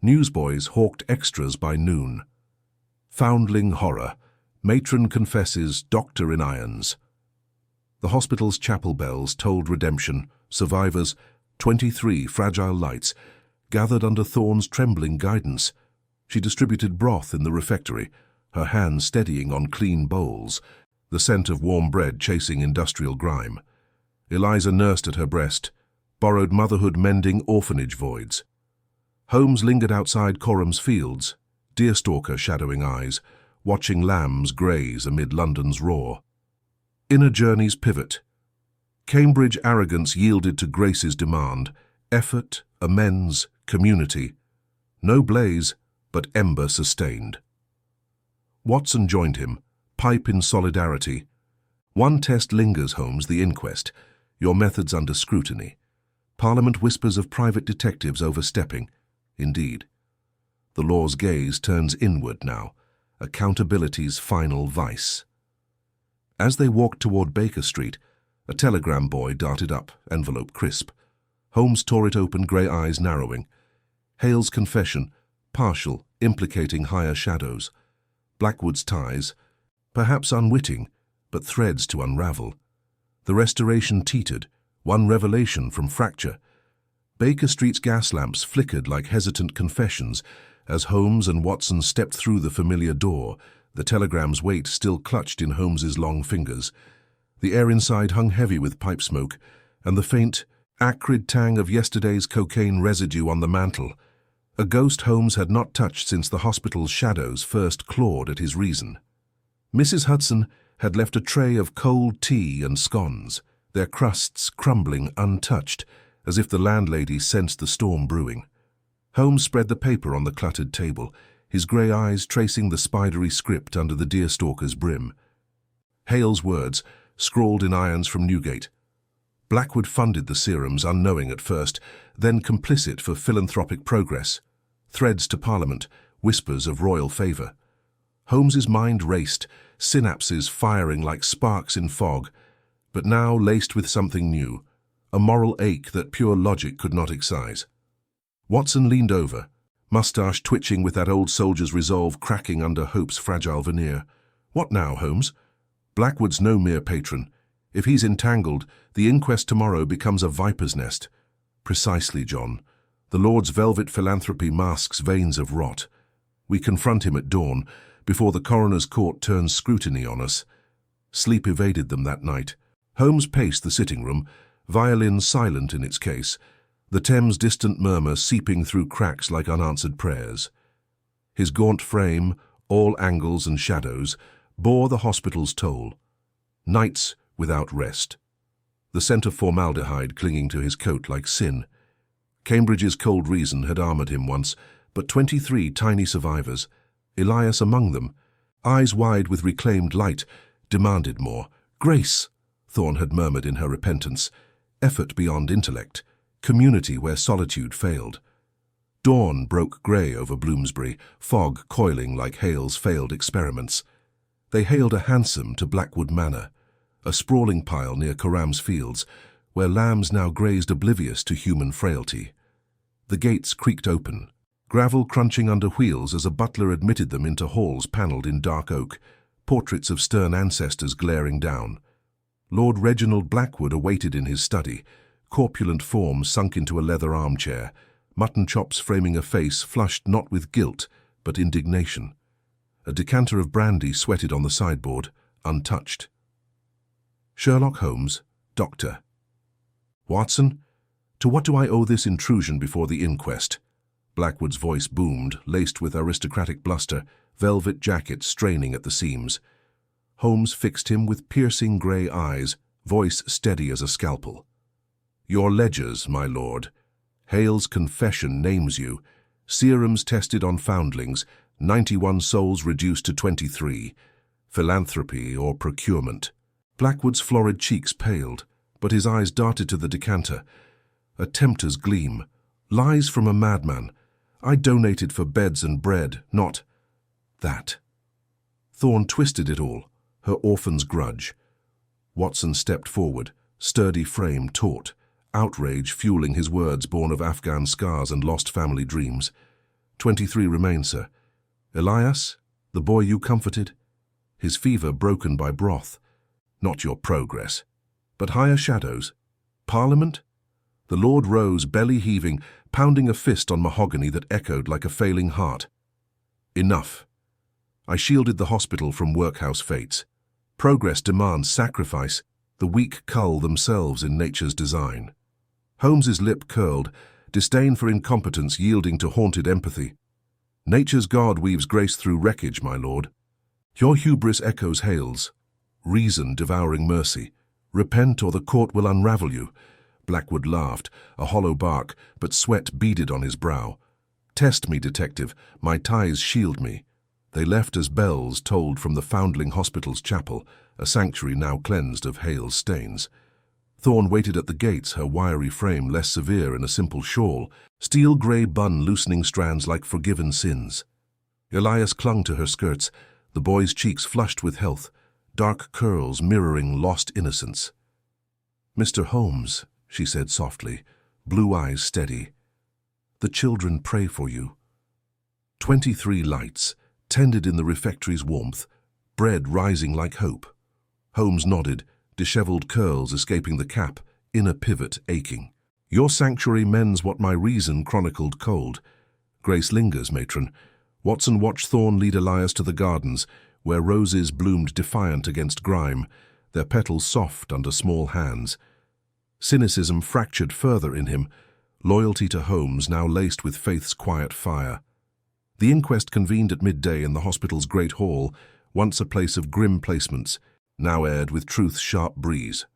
Newsboys hawked extras by noon. Foundling horror. Matron confesses, doctor in irons. The hospital's chapel bells tolled redemption. Survivors, 23 fragile lights, gathered under Thorne's trembling guidance. She distributed broth in the refectory, her hands steadying on clean bowls, the scent of warm bread chasing industrial grime. Eliza nursed at her breast, borrowed motherhood mending orphanage voids. Holmes lingered outside Corum's fields, deerstalker shadowing eyes, watching lambs graze amid London's roar. Inner journey's pivot. Cambridge arrogance yielded to Grace's demand. Effort, amends, community. No blaze, but ember sustained. Watson joined him, pipe in solidarity. One test lingers, Holmes, the inquest. Your methods under scrutiny. Parliament whispers of private detectives overstepping. Indeed. The law's gaze turns inward now, accountability's final vice. As they walked toward Baker Street, a telegram boy darted up, envelope crisp. Holmes tore it open, grey eyes narrowing. Hale's confession, partial, implicating higher shadows. Blackwood's ties, perhaps unwitting, but threads to unravel. The restoration teetered, one revelation from fracture. Baker Street's gas lamps flickered like hesitant confessions as Holmes and Watson stepped through the familiar door, the telegram's weight still clutched in Holmes's long fingers. The air inside hung heavy with pipe smoke, and the faint, acrid tang of yesterday's cocaine residue on the mantel. A ghost Holmes had not touched since the hospital's shadows first clawed at his reason. Mrs. Hudson had left a tray of cold tea and scones, their crusts crumbling untouched, as if the landlady sensed the storm brewing. Holmes spread the paper on the cluttered table, his grey eyes tracing the spidery script under the deerstalker's brim. Hale's words, scrawled in irons from Newgate. Blackwood funded the serums, unknowing at first, then complicit for philanthropic progress. Threads to Parliament, whispers of royal favour. Holmes's mind raced, synapses firing like sparks in fog, but now laced with something new, a moral ache that pure logic could not excise. Watson leaned over, moustache twitching with that old soldier's resolve cracking under hope's fragile veneer. What now, Holmes? Blackwood's no mere patron. If he's entangled, the inquest tomorrow becomes a viper's nest. Precisely, John. The Lord's velvet philanthropy masks veins of rot. We confront him at dawn, before the coroner's court turns scrutiny on us. Sleep evaded them that night. Holmes paced the sitting room, violin silent in its case, the Thames' distant murmur seeping through cracks like unanswered prayers. His gaunt frame, all angles and shadows, bore the hospital's toll. Nights without rest. The scent of formaldehyde clinging to his coat like sin. Cambridge's cold reason had armoured him once, but 23 tiny survivors, Elias among them, eyes wide with reclaimed light, demanded more. Grace, Thorne had murmured in her repentance, effort beyond intellect, community where solitude failed. Dawn broke grey over Bloomsbury, fog coiling like Hale's failed experiments. They hailed a hansom to Blackwood Manor, a sprawling pile near Coram's Fields, where lambs now grazed oblivious to human frailty. The gates creaked open, gravel crunching under wheels as a butler admitted them into halls panelled in dark oak, portraits of stern ancestors glaring down. Lord Reginald Blackwood awaited in his study, corpulent form sunk into a leather armchair, mutton chops framing a face flushed not with guilt, but indignation. A decanter of brandy sweated on the sideboard, untouched. Sherlock Holmes, Doctor. Watson, to what do I owe this intrusion before the inquest? Blackwood's voice boomed, laced with aristocratic bluster, velvet jacket straining at the seams. Holmes fixed him with piercing grey eyes, voice steady as a scalpel. Your ledgers, my lord. Hale's confession names you. Serums tested on foundlings, 91 souls reduced to 23. Philanthropy or procurement. Blackwood's florid cheeks paled, but his eyes darted to the decanter. A tempter's gleam. Lies from a madman. I donated for beds and bread, not that. Thorne twisted it all, her orphan's grudge. Watson stepped forward, sturdy frame taut, outrage fueling his words born of Afghan scars and lost family dreams. 23 remain, sir. Elias, the boy you comforted? His fever broken by broth. Not your progress, but higher shadows. Parliament? The Lord rose, belly heaving, pounding a fist on mahogany that echoed like a failing heart. Enough. I shielded the hospital from workhouse fates. Progress demands sacrifice, the weak cull themselves in nature's design. Holmes's lip curled, disdain for incompetence yielding to haunted empathy. Nature's God weaves grace through wreckage, my lord. Your hubris echoes Hale's. Reason devouring mercy. Repent or the court will unravel you. Blackwood laughed, a hollow bark, but sweat beaded on his brow. Test me, detective. My ties shield me. They left as bells tolled from the Foundling Hospital's chapel, a sanctuary now cleansed of Hale's stains. Thorne waited at the gates, her wiry frame less severe in a simple shawl, steel-grey bun loosening strands like forgiven sins. Elias clung to her skirts, the boy's cheeks flushed with health, dark curls mirroring lost innocence. "Mr. Holmes," she said softly, blue eyes steady. "The children pray for you." 23 lights, tended in the refectory's warmth, bread rising like hope. Holmes nodded, dishevelled curls escaping the cap, inner pivot aching. "Your sanctuary mends what my reason chronicled cold. Grace lingers, matron. Watson watched Thorne lead Elias to the gardens, where roses bloomed defiant against grime, their petals soft under small hands. Cynicism fractured further in him, loyalty to Holmes now laced with faith's quiet fire. The inquest convened at midday in the hospital's great hall, once a place of grim placements, now aired with truth's sharp breeze.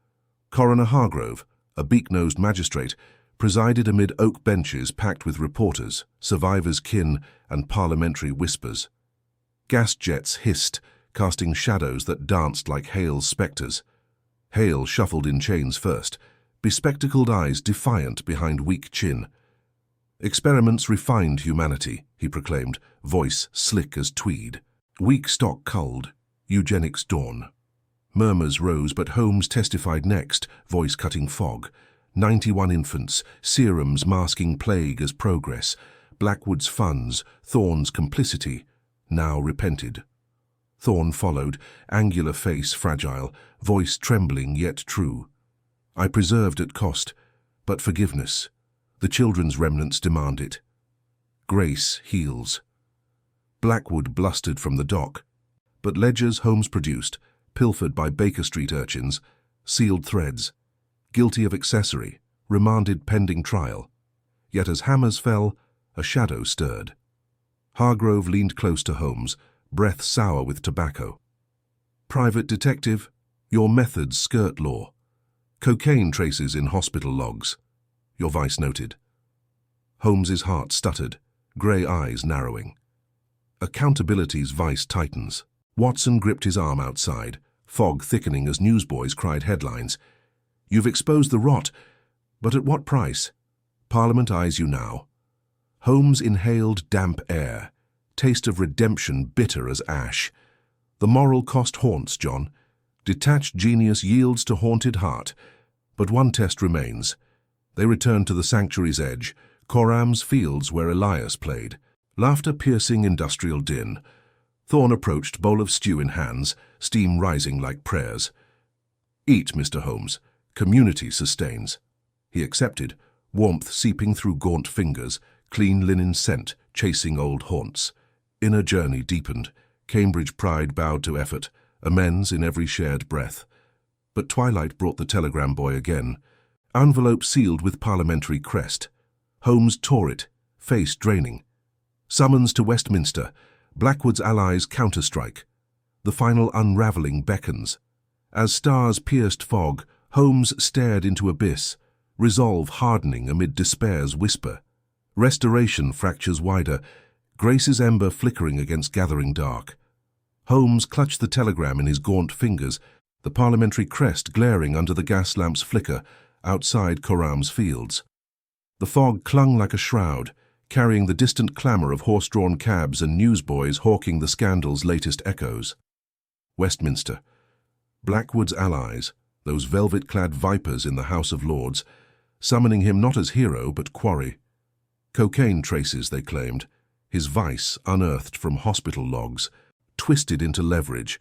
Coroner Hargrove, a beak-nosed magistrate, presided amid oak benches packed with reporters, survivors' kin, and parliamentary whispers. Gas jets hissed, casting shadows that danced like Hale's spectres. Hale shuffled in chains first, bespectacled eyes defiant behind weak chin. "Experiments refined humanity," he proclaimed, voice slick as tweed. Weak stock culled, Eugenics dawn. Murmurs rose, but Holmes testified next, voice cutting fog. 91 infants, serums masking plague as progress, Blackwood's funds, Thorne's complicity, now repented. Thorne followed, angular face fragile, voice trembling yet true. "I preserved at cost, but forgiveness. The children's remnants demand it. Grace heals." Blackwood blustered from the dock, but ledgers Holmes produced, pilfered by Baker Street urchins, sealed threads, guilty of accessory, remanded pending trial. Yet as hammers fell, a shadow stirred. Hargrove leaned close to Holmes, breath sour with tobacco. "Private detective, your methods skirt law. Cocaine traces in hospital logs," your vice noted. Holmes's heart stuttered, grey eyes narrowing. Accountability's vice tightens. Watson gripped his arm outside, fog thickening as newsboys cried headlines. "You've exposed the rot, but at what price? Parliament eyes you now." Holmes inhaled damp air, taste of redemption bitter as ash. "The moral cost haunts, John. Detached genius yields to haunted heart. But one test remains." They returned to the sanctuary's edge, Coram's fields where Elias played. Laughter-piercing industrial din. Thorne approached, bowl of stew in hands, steam rising like prayers. "Eat, Mr. Holmes. Community sustains." He accepted, warmth seeping through gaunt fingers, clean linen scent chasing old haunts. Inner journey deepened. Cambridge pride bowed to effort, amends in every shared breath. But twilight brought the telegram boy again. Envelope sealed with parliamentary crest. Holmes tore it, face draining. Summons to Westminster. Blackwood's allies counterstrike. The final unravelling beckons. As stars pierced fog, Holmes stared into abyss, resolve hardening amid despair's whisper. Restoration fractures wider, Grace's ember flickering against gathering dark. Holmes clutched the telegram in his gaunt fingers, the parliamentary crest glaring under the gas lamp's flicker outside Coram's fields. The fog clung like a shroud, carrying the distant clamour of horse-drawn cabs and newsboys hawking the scandal's latest echoes. Westminster. Blackwood's allies, those velvet-clad vipers in the House of Lords, summoning him not as hero but quarry. Cocaine traces, they claimed, his vice unearthed from hospital logs, twisted into leverage.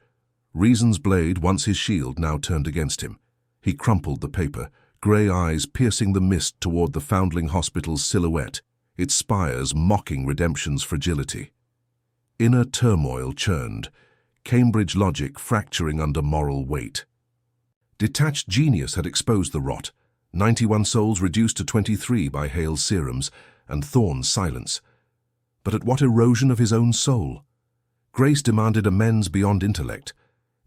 Reason's blade, once his shield, now turned against him. He crumpled the paper, grey eyes piercing the mist toward the Foundling Hospital's silhouette, its spires mocking redemption's fragility. Inner turmoil churned, Cambridge logic fracturing under moral weight. Detached genius had exposed the rot, 91 souls reduced to 23 by Hale's serums, and Thorne's silence. But at what erosion of his own soul? Grace demanded amends beyond intellect.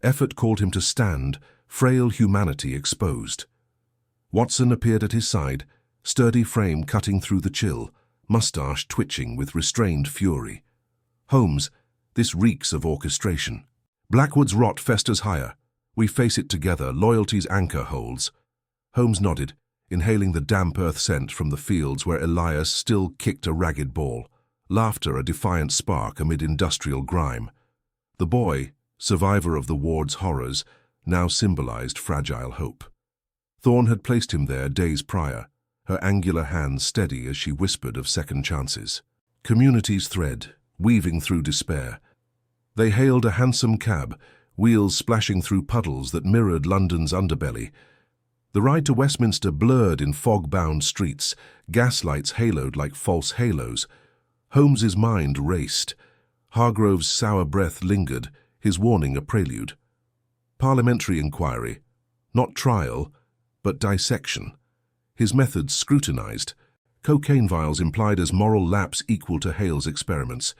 Effort called him to stand, frail humanity exposed. Watson appeared at his side, sturdy frame cutting through the chill, mustache twitching with restrained fury. Holmes, this reeks of orchestration. Blackwood's rot festers higher. We face it together, loyalty's anchor holds. Holmes nodded, inhaling the damp earth scent from the fields where Elias still kicked a ragged ball, laughter a defiant spark amid industrial grime. The boy, survivor of the ward's horrors, now symbolized fragile hope. Thorne had placed him there days prior, her angular hand steady as she whispered of second chances. Community's thread, weaving through despair. They hailed a hansom cab, wheels splashing through puddles that mirrored London's underbelly. The ride to Westminster blurred in fog-bound streets, gaslights haloed like false halos. Holmes's mind raced. Hargrove's sour breath lingered, his warning a prelude. Parliamentary inquiry, not trial, but dissection. His methods scrutinized. Cocaine vials implied as moral lapse equal to Hale's experiments.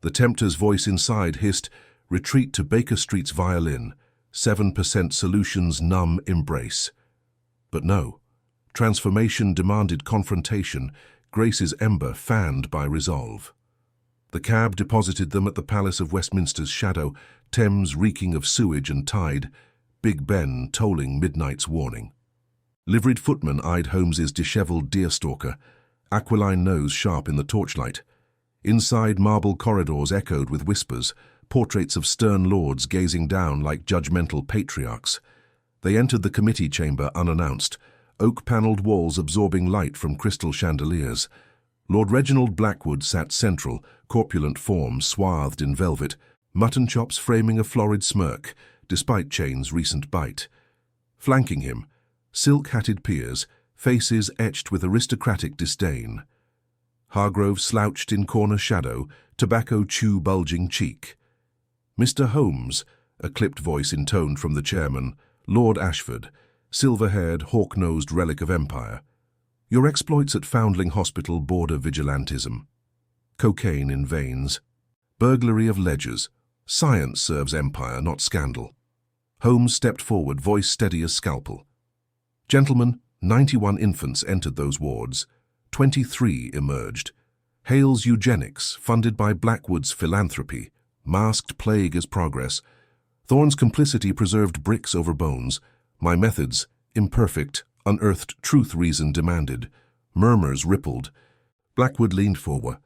The tempter's voice inside hissed, "Retreat to Baker Street's violin, 7% solution's numb embrace." But no. Transformation demanded confrontation, Grace's ember fanned by resolve. The cab deposited them at the Palace of Westminster's shadow, Thames reeking of sewage and tide, Big Ben tolling midnight's warning. Liveried footman eyed Holmes's dishevelled deerstalker, aquiline nose sharp in the torchlight. Inside, marble corridors echoed with whispers, portraits of stern lords gazing down like judgmental patriarchs. They entered the committee chamber unannounced, oak-panelled walls absorbing light from crystal chandeliers. Lord Reginald Blackwood sat central, corpulent form swathed in velvet, mutton chops framing a florid smirk, despite Chain's recent bite. Flanking him, silk-hatted peers, faces etched with aristocratic disdain. Hargrove slouched in corner shadow, tobacco chew bulging cheek. "Mr. Holmes," a clipped voice intoned from the chairman, Lord Ashford, silver-haired, hawk-nosed relic of empire. "Your exploits at Foundling Hospital border vigilantism. Cocaine in veins. Burglary of ledgers. Science serves empire, not scandal." Holmes stepped forward, voice steady as scalpel. "Gentlemen, 91 infants entered those wards. 23 emerged. Hale's Eugenics, funded by Blackwood's philanthropy, masked plague as progress. Thorne's complicity preserved bricks over bones. My methods, imperfect, unearthed truth reason demanded. Murmurs rippled. Blackwood leaned forward,